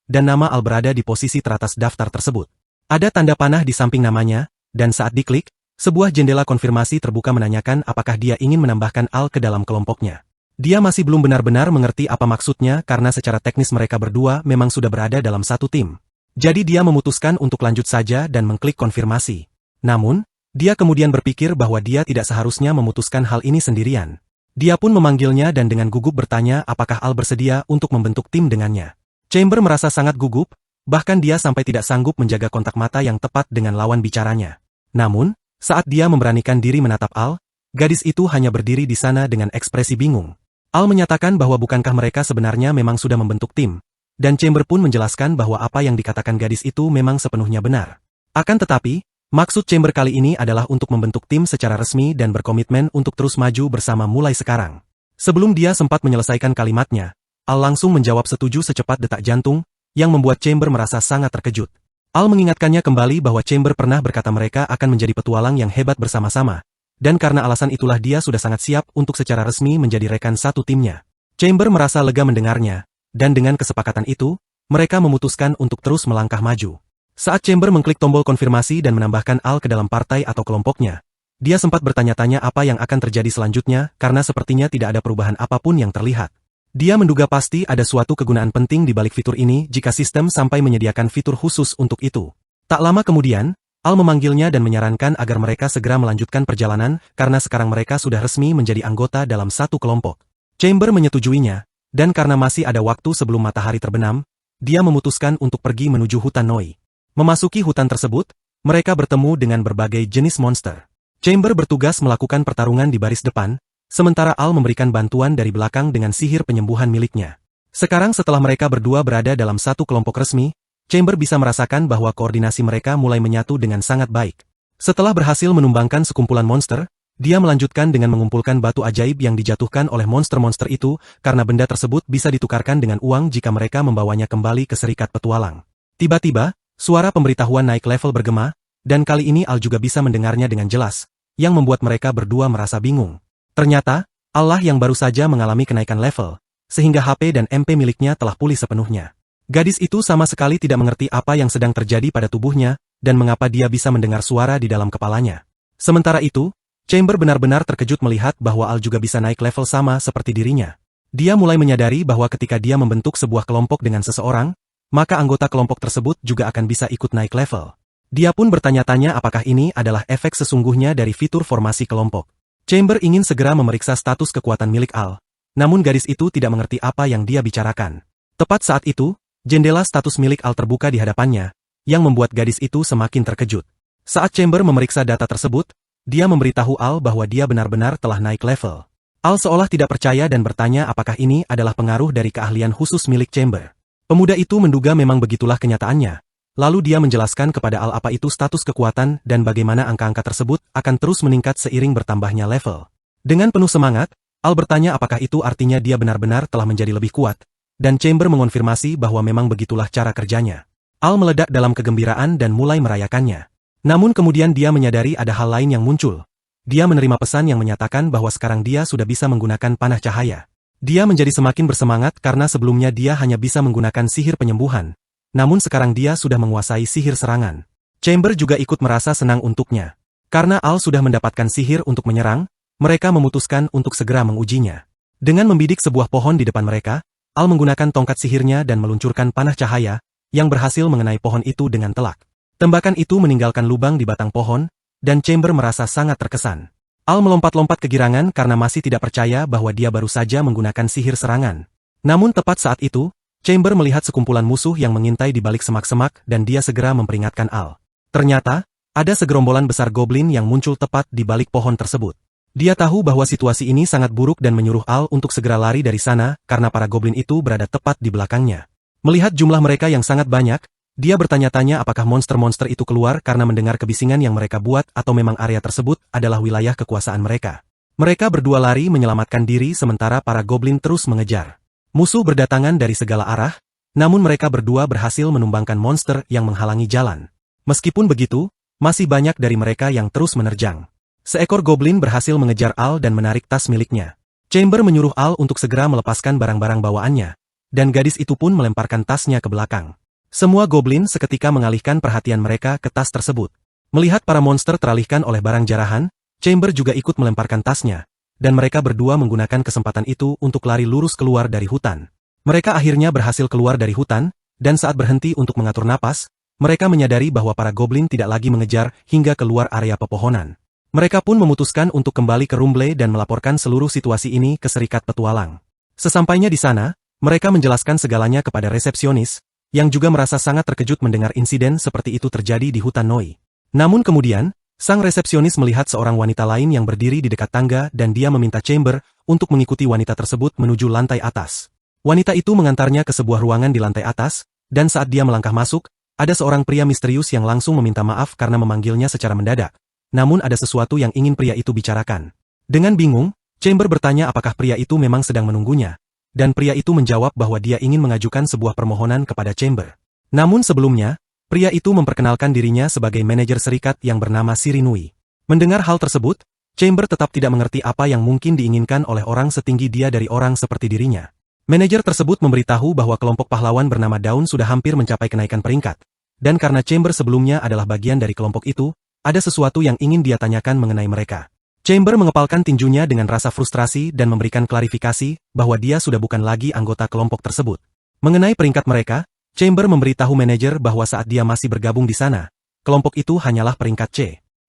dan nama Al berada di posisi teratas daftar tersebut. Ada tanda panah di samping namanya, dan saat diklik, sebuah jendela konfirmasi terbuka menanyakan apakah dia ingin menambahkan Al ke dalam kelompoknya. Dia masih belum benar-benar mengerti apa maksudnya karena secara teknis mereka berdua memang sudah berada dalam satu tim. Jadi dia memutuskan untuk lanjut saja dan mengklik konfirmasi. Namun, dia kemudian berpikir bahwa dia tidak seharusnya memutuskan hal ini sendirian. Dia pun memanggilnya dan dengan gugup bertanya apakah Al bersedia untuk membentuk tim dengannya. Chamber merasa sangat gugup, bahkan dia sampai tidak sanggup menjaga kontak mata yang tepat dengan lawan bicaranya. Namun, saat dia memberanikan diri menatap Al, gadis itu hanya berdiri di sana dengan ekspresi bingung. Al menyatakan bahwa bukankah mereka sebenarnya memang sudah membentuk tim, dan Chamber pun menjelaskan bahwa apa yang dikatakan gadis itu memang sepenuhnya benar. Akan tetapi, maksud Chamber kali ini adalah untuk membentuk tim secara resmi dan berkomitmen untuk terus maju bersama mulai sekarang. Sebelum dia sempat menyelesaikan kalimatnya, Al langsung menjawab setuju secepat detak jantung, yang membuat Chamber merasa sangat terkejut. Al mengingatkannya kembali bahwa Chamber pernah berkata mereka akan menjadi petualang yang hebat bersama-sama, dan karena alasan itulah dia sudah sangat siap untuk secara resmi menjadi rekan satu timnya. Chamber merasa lega mendengarnya, dan dengan kesepakatan itu, mereka memutuskan untuk terus melangkah maju. Saat Chamber mengklik tombol konfirmasi dan menambahkan Al ke dalam partai atau kelompoknya, dia sempat bertanya-tanya apa yang akan terjadi selanjutnya karena sepertinya tidak ada perubahan apapun yang terlihat. Dia menduga pasti ada suatu kegunaan penting di balik fitur ini jika sistem sampai menyediakan fitur khusus untuk itu. Tak lama kemudian, Al memanggilnya dan menyarankan agar mereka segera melanjutkan perjalanan karena sekarang mereka sudah resmi menjadi anggota dalam satu kelompok. Chamber menyetujuinya, dan karena masih ada waktu sebelum matahari terbenam, dia memutuskan untuk pergi menuju hutan Noi. Memasuki hutan tersebut, mereka bertemu dengan berbagai jenis monster. Chamber bertugas melakukan pertarungan di baris depan, sementara Al memberikan bantuan dari belakang dengan sihir penyembuhan miliknya. Sekarang setelah mereka berdua berada dalam satu kelompok resmi, Chamber bisa merasakan bahwa koordinasi mereka mulai menyatu dengan sangat baik. Setelah berhasil menumbangkan sekumpulan monster, dia melanjutkan dengan mengumpulkan batu ajaib yang dijatuhkan oleh monster-monster itu, karena benda tersebut bisa ditukarkan dengan uang jika mereka membawanya kembali ke serikat petualang. Tiba-tiba, suara pemberitahuan naik level bergema, dan kali ini Al juga bisa mendengarnya dengan jelas, yang membuat mereka berdua merasa bingung. Ternyata, Allah yang baru saja mengalami kenaikan level, sehingga HP dan MP miliknya telah pulih sepenuhnya. Gadis itu sama sekali tidak mengerti apa yang sedang terjadi pada tubuhnya, dan mengapa dia bisa mendengar suara di dalam kepalanya. Sementara itu, Chamber benar-benar terkejut melihat bahwa Al juga bisa naik level sama seperti dirinya. Dia mulai menyadari bahwa ketika dia membentuk sebuah kelompok dengan seseorang, maka anggota kelompok tersebut juga akan bisa ikut naik level. Dia pun bertanya-tanya apakah ini adalah efek sesungguhnya dari fitur formasi kelompok. Chamber ingin segera memeriksa status kekuatan milik Al, namun gadis itu tidak mengerti apa yang dia bicarakan. Tepat saat itu, jendela status milik Al terbuka di hadapannya, yang membuat gadis itu semakin terkejut. Saat Chamber memeriksa data tersebut, dia memberitahu Al bahwa dia benar-benar telah naik level. Al seolah tidak percaya dan bertanya apakah ini adalah pengaruh dari keahlian khusus milik Chamber. Pemuda itu menduga memang begitulah kenyataannya. Lalu dia menjelaskan kepada Al apa itu status kekuatan dan bagaimana angka-angka tersebut akan terus meningkat seiring bertambahnya level. Dengan penuh semangat, Al bertanya apakah itu artinya dia benar-benar telah menjadi lebih kuat. dan Chamber mengonfirmasi bahwa memang begitulah cara kerjanya. Al meledak dalam kegembiraan dan mulai merayakannya. Namun kemudian dia menyadari ada hal lain yang muncul. Dia menerima pesan yang menyatakan bahwa sekarang dia sudah bisa menggunakan panah cahaya. Dia menjadi semakin bersemangat karena sebelumnya dia hanya bisa menggunakan sihir penyembuhan. Namun sekarang dia sudah menguasai sihir serangan. Chamber juga ikut merasa senang untuknya. Karena Al sudah mendapatkan sihir untuk menyerang, mereka memutuskan untuk segera mengujinya. Dengan membidik sebuah pohon di depan mereka, Al menggunakan tongkat sihirnya dan meluncurkan panah cahaya, yang berhasil mengenai pohon itu dengan telak. Tembakan itu meninggalkan lubang di batang pohon, dan Chamber merasa sangat terkesan. Al melompat-lompat kegirangan karena masih tidak percaya bahwa dia baru saja menggunakan sihir serangan. Namun tepat saat itu, Chamber melihat sekumpulan musuh yang mengintai di balik semak-semak dan dia segera memperingatkan Al. Ternyata, ada segerombolan besar goblin yang muncul tepat di balik pohon tersebut. Dia tahu bahwa situasi ini sangat buruk dan menyuruh Al untuk segera lari dari sana karena para goblin itu berada tepat di belakangnya. Melihat jumlah mereka yang sangat banyak, dia bertanya-tanya apakah monster-monster itu keluar karena mendengar kebisingan yang mereka buat atau memang area tersebut adalah wilayah kekuasaan mereka. Mereka berdua lari menyelamatkan diri sementara para goblin terus mengejar. Musuh berdatangan dari segala arah, namun mereka berdua berhasil menumbangkan monster yang menghalangi jalan. Meskipun begitu, masih banyak dari mereka yang terus menerjang. Seekor goblin berhasil mengejar Al dan menarik tas miliknya. Chamber menyuruh Al untuk segera melepaskan barang-barang bawaannya, dan gadis itu pun melemparkan tasnya ke belakang. Semua goblin seketika mengalihkan perhatian mereka ke tas tersebut. Melihat para monster teralihkan oleh barang jarahan, Chamber juga ikut melemparkan tasnya, dan mereka berdua menggunakan kesempatan itu untuk lari lurus keluar dari hutan. Mereka akhirnya berhasil keluar dari hutan, dan saat berhenti untuk mengatur napas, mereka menyadari bahwa para goblin tidak lagi mengejar hingga keluar area pepohonan. Mereka pun memutuskan untuk kembali ke Rumble dan melaporkan seluruh situasi ini ke Serikat Petualang. Sesampainya di sana, mereka menjelaskan segalanya kepada resepsionis, yang juga merasa sangat terkejut mendengar insiden seperti itu terjadi di hutan Noi. Namun kemudian, sang resepsionis melihat seorang wanita lain yang berdiri di dekat tangga dan dia meminta Chamber untuk mengikuti wanita tersebut menuju lantai atas. Wanita itu mengantarnya ke sebuah ruangan di lantai atas, dan saat dia melangkah masuk, ada seorang pria misterius yang langsung meminta maaf karena memanggilnya secara mendadak. Namun ada sesuatu yang ingin pria itu bicarakan. Dengan bingung, Chamber bertanya apakah pria itu memang sedang menunggunya. Dan pria itu menjawab bahwa dia ingin mengajukan sebuah permohonan kepada Chamber. Namun sebelumnya, pria itu memperkenalkan dirinya sebagai manajer serikat yang bernama Shirinui. Mendengar hal tersebut, Chamber tetap tidak mengerti apa yang mungkin diinginkan oleh orang setinggi dia dari orang seperti dirinya. Manajer tersebut memberitahu bahwa kelompok pahlawan bernama Daun sudah hampir mencapai kenaikan peringkat. Dan karena Chamber sebelumnya adalah bagian dari kelompok itu, ada sesuatu yang ingin dia tanyakan mengenai mereka. Chamber mengepalkan tinjunya dengan rasa frustrasi dan memberikan klarifikasi bahwa dia sudah bukan lagi anggota kelompok tersebut. Mengenai peringkat mereka, Chamber memberitahu manajer bahwa saat dia masih bergabung di sana, kelompok itu hanyalah peringkat C.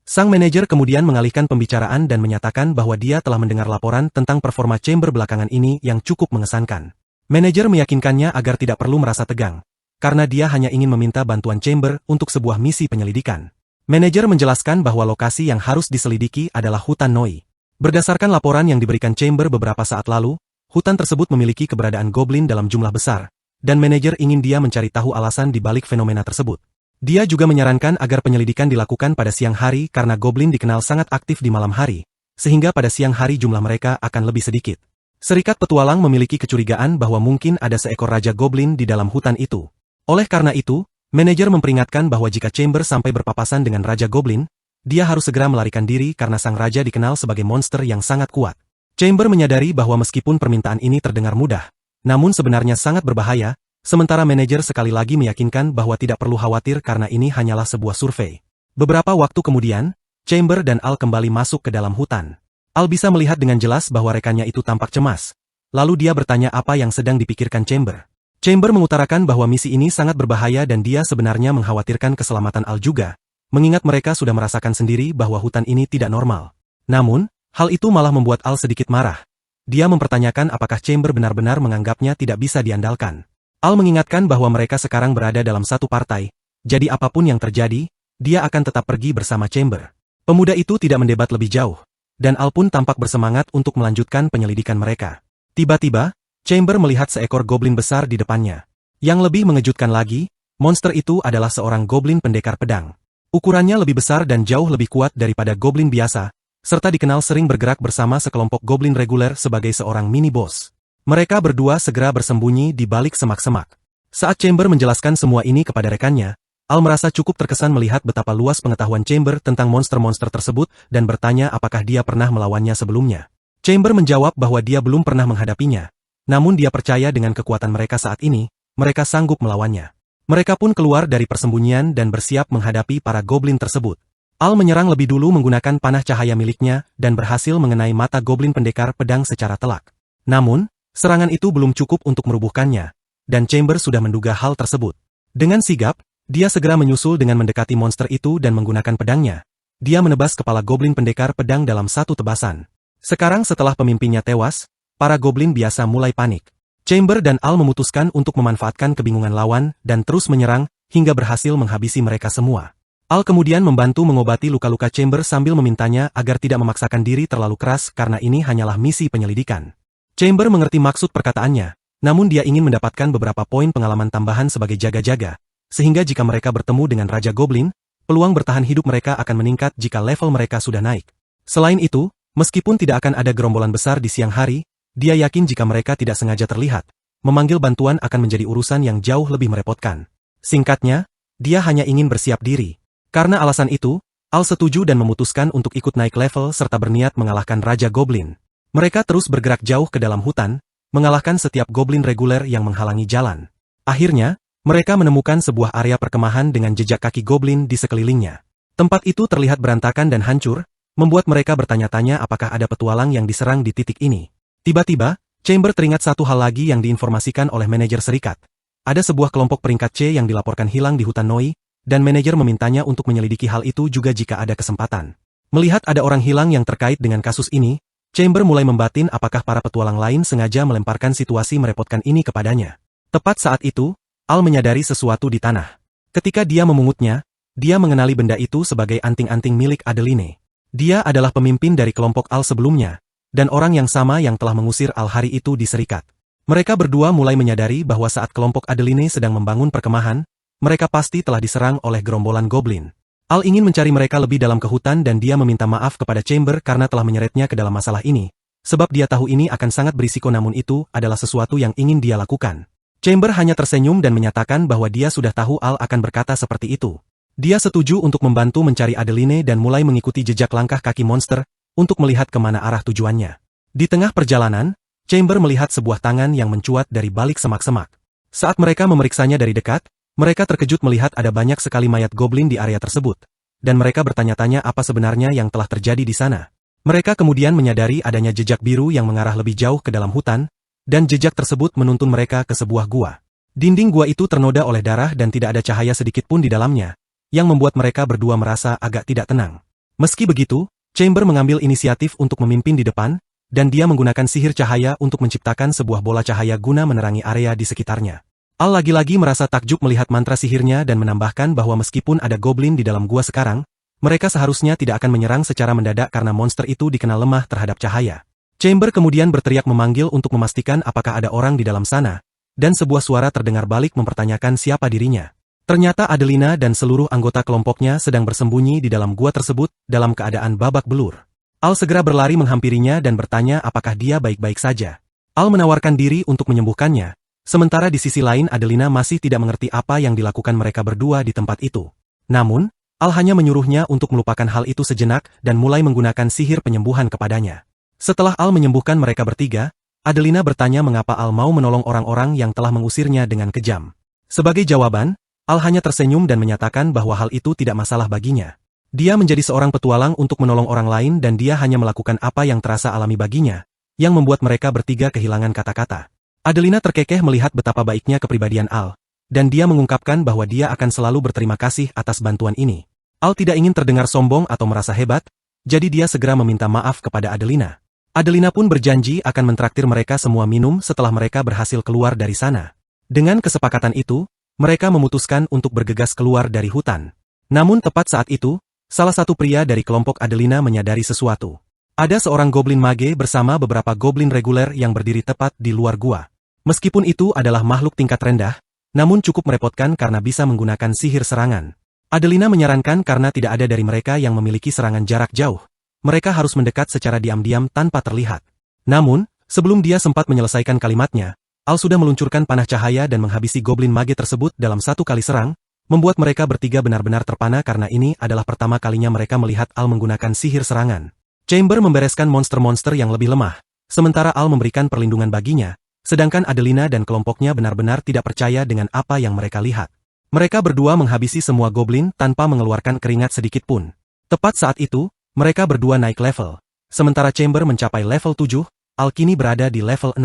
Sang manajer kemudian mengalihkan pembicaraan dan menyatakan bahwa dia telah mendengar laporan tentang performa Chamber belakangan ini yang cukup mengesankan. Manajer meyakinkannya agar tidak perlu merasa tegang, karena dia hanya ingin meminta bantuan Chamber untuk sebuah misi penyelidikan. Manajer menjelaskan bahwa lokasi yang harus diselidiki adalah hutan Noi. Berdasarkan laporan yang diberikan Chamber beberapa saat lalu, hutan tersebut memiliki keberadaan goblin dalam jumlah besar, dan manajer ingin dia mencari tahu alasan di balik fenomena tersebut. Dia juga menyarankan agar penyelidikan dilakukan pada siang hari karena goblin dikenal sangat aktif di malam hari, sehingga pada siang hari jumlah mereka akan lebih sedikit. Serikat Petualang memiliki kecurigaan bahwa mungkin ada seekor raja goblin di dalam hutan itu. Oleh karena itu, manajer memperingatkan bahwa jika Chamber sampai berpapasan dengan Raja Goblin, dia harus segera melarikan diri karena sang raja dikenal sebagai monster yang sangat kuat. Chamber menyadari bahwa meskipun permintaan ini terdengar mudah, namun sebenarnya sangat berbahaya, sementara manajer sekali lagi meyakinkan bahwa tidak perlu khawatir karena ini hanyalah sebuah survei. Beberapa waktu kemudian, Chamber dan Al kembali masuk ke dalam hutan. Al bisa melihat dengan jelas bahwa rekannya itu tampak cemas. Lalu dia bertanya apa yang sedang dipikirkan Chamber. Chamber mengutarakan bahwa misi ini sangat berbahaya dan dia sebenarnya mengkhawatirkan keselamatan Al juga, mengingat mereka sudah merasakan sendiri bahwa hutan ini tidak normal. Namun, hal itu malah membuat Al sedikit marah. Dia mempertanyakan apakah Chamber benar-benar menganggapnya tidak bisa diandalkan. Al mengingatkan bahwa mereka sekarang berada dalam satu partai, jadi apapun yang terjadi, dia akan tetap pergi bersama Chamber. Pemuda itu tidak mendebat lebih jauh, dan Al pun tampak bersemangat untuk melanjutkan penyelidikan mereka. Tiba-tiba, Chamber melihat seekor goblin besar di depannya. Yang lebih mengejutkan lagi, monster itu adalah seorang goblin pendekar pedang. Ukurannya lebih besar dan jauh lebih kuat daripada goblin biasa, serta dikenal sering bergerak bersama sekelompok goblin reguler sebagai seorang mini-boss. Mereka berdua segera bersembunyi di balik semak-semak. Saat Chamber menjelaskan semua ini kepada rekannya, Al merasa cukup terkesan melihat betapa luas pengetahuan Chamber tentang monster-monster tersebut dan bertanya apakah dia pernah melawannya sebelumnya. Chamber menjawab bahwa dia belum pernah menghadapinya, namun dia percaya dengan kekuatan mereka saat ini, mereka sanggup melawannya. Mereka pun keluar dari persembunyian dan bersiap menghadapi para goblin tersebut. Al menyerang lebih dulu menggunakan panah cahaya miliknya dan berhasil mengenai mata goblin pendekar pedang secara telak. Namun, serangan itu belum cukup untuk merubuhkannya, dan Chamber sudah menduga hal tersebut. Dengan sigap, dia segera menyusul dengan mendekati monster itu dan menggunakan pedangnya. Dia menebas kepala goblin pendekar pedang dalam satu tebasan. Sekarang setelah pemimpinnya tewas, para goblin biasa mulai panik. Chamber dan Al memutuskan untuk memanfaatkan kebingungan lawan dan terus menyerang hingga berhasil menghabisi mereka semua. Al kemudian membantu mengobati luka-luka Chamber sambil memintanya agar tidak memaksakan diri terlalu keras karena ini hanyalah misi penyelidikan. Chamber mengerti maksud perkataannya, namun dia ingin mendapatkan beberapa poin pengalaman tambahan sebagai jaga-jaga. Sehingga jika mereka bertemu dengan Raja Goblin, peluang bertahan hidup mereka akan meningkat jika level mereka sudah naik. Selain itu, meskipun tidak akan ada gerombolan besar di siang hari, dia yakin jika mereka tidak sengaja terlihat, memanggil bantuan akan menjadi urusan yang jauh lebih merepotkan. Singkatnya, dia hanya ingin bersiap diri. Karena alasan itu, Al setuju dan memutuskan untuk ikut naik level serta berniat mengalahkan Raja Goblin. Mereka terus bergerak jauh ke dalam hutan, mengalahkan setiap goblin reguler yang menghalangi jalan. Akhirnya, mereka menemukan sebuah area perkemahan dengan jejak kaki goblin di sekelilingnya. Tempat itu terlihat berantakan dan hancur, membuat mereka bertanya-tanya apakah ada petualang yang diserang di titik ini. Tiba-tiba, Chamber teringat satu hal lagi yang diinformasikan oleh manajer serikat. Ada sebuah kelompok peringkat C yang dilaporkan hilang di hutan Noi, dan manajer memintanya untuk menyelidiki hal itu juga jika ada kesempatan. Melihat ada orang hilang yang terkait dengan kasus ini, Chamber mulai membatin apakah para petualang lain sengaja melemparkan situasi merepotkan ini kepadanya. Tepat saat itu, Al menyadari sesuatu di tanah. Ketika dia memungutnya, dia mengenali benda itu sebagai anting-anting milik Adeline. Dia adalah pemimpin dari kelompok Al sebelumnya, dan orang yang sama yang telah mengusir Al hari itu di serikat. Mereka berdua mulai menyadari bahwa saat kelompok Adeline sedang membangun perkemahan, mereka pasti telah diserang oleh gerombolan goblin. Al ingin mencari mereka lebih dalam ke hutan dan dia meminta maaf kepada Chamber karena telah menyeretnya ke dalam masalah ini, sebab dia tahu ini akan sangat berisiko namun itu adalah sesuatu yang ingin dia lakukan. Chamber hanya tersenyum dan menyatakan bahwa dia sudah tahu Al akan berkata seperti itu. Dia setuju untuk membantu mencari Adeline dan mulai mengikuti jejak langkah kaki monster untuk melihat kemana arah tujuannya. Di tengah perjalanan, Chamber melihat sebuah tangan yang mencuat dari balik semak-semak. Saat mereka memeriksanya dari dekat, mereka terkejut melihat ada banyak sekali mayat goblin di area tersebut, dan mereka bertanya-tanya apa sebenarnya yang telah terjadi di sana. Mereka kemudian menyadari adanya jejak biru yang mengarah lebih jauh ke dalam hutan, dan jejak tersebut menuntun mereka ke sebuah gua. Dinding gua itu ternoda oleh darah dan tidak ada cahaya sedikit pun di dalamnya, yang membuat mereka berdua merasa agak tidak tenang. Meski begitu, Chamber mengambil inisiatif untuk memimpin di depan, dan dia menggunakan sihir cahaya untuk menciptakan sebuah bola cahaya guna menerangi area di sekitarnya. Al lagi-lagi merasa takjub melihat mantra sihirnya dan menambahkan bahwa meskipun ada goblin di dalam gua sekarang, mereka seharusnya tidak akan menyerang secara mendadak karena monster itu dikenal lemah terhadap cahaya. Chamber kemudian berteriak memanggil untuk memastikan apakah ada orang di dalam sana, dan sebuah suara terdengar balik mempertanyakan siapa dirinya. Ternyata Adelina dan seluruh anggota kelompoknya sedang bersembunyi di dalam gua tersebut dalam keadaan babak belur. Al segera berlari menghampirinya dan bertanya apakah dia baik-baik saja. Al menawarkan diri untuk menyembuhkannya, sementara di sisi lain Adelina masih tidak mengerti apa yang dilakukan mereka berdua di tempat itu. Namun, Al hanya menyuruhnya untuk melupakan hal itu sejenak dan mulai menggunakan sihir penyembuhan kepadanya. Setelah Al menyembuhkan mereka bertiga, Adelina bertanya mengapa Al mau menolong orang-orang yang telah mengusirnya dengan kejam. Sebagai jawaban, Al hanya tersenyum dan menyatakan bahwa hal itu tidak masalah baginya. Dia menjadi seorang petualang untuk menolong orang lain dan dia hanya melakukan apa yang terasa alami baginya, yang membuat mereka bertiga kehilangan kata-kata. Adelina terkekeh melihat betapa baiknya kepribadian Al, dan dia mengungkapkan bahwa dia akan selalu berterima kasih atas bantuan ini. Al tidak ingin terdengar sombong atau merasa hebat, jadi dia segera meminta maaf kepada Adelina. Adelina pun berjanji akan mentraktir mereka semua minum setelah mereka berhasil keluar dari sana. Dengan kesepakatan itu, mereka memutuskan untuk bergegas keluar dari hutan. Namun tepat saat itu, salah satu pria dari kelompok Adelina menyadari sesuatu. Ada seorang goblin mage bersama beberapa goblin reguler yang berdiri tepat di luar gua. Meskipun itu adalah makhluk tingkat rendah, namun cukup merepotkan karena bisa menggunakan sihir serangan. Adelina menyarankan karena tidak ada dari mereka yang memiliki serangan jarak jauh. Mereka harus mendekat secara diam-diam tanpa terlihat. Namun, Sebelum dia sempat menyelesaikan kalimatnya, Al sudah meluncurkan panah cahaya dan menghabisi goblin mage tersebut dalam satu kali serang, membuat mereka bertiga benar-benar terpana karena ini adalah pertama kalinya mereka melihat Al menggunakan sihir serangan. Chamber membereskan monster-monster yang lebih lemah, sementara Al memberikan perlindungan baginya, sedangkan Adelina dan kelompoknya benar-benar tidak percaya dengan apa yang mereka lihat. Mereka berdua menghabisi semua goblin tanpa mengeluarkan keringat sedikit pun. Tepat saat itu, mereka berdua naik level. Sementara Chamber mencapai level 7, Al kini berada di level 6.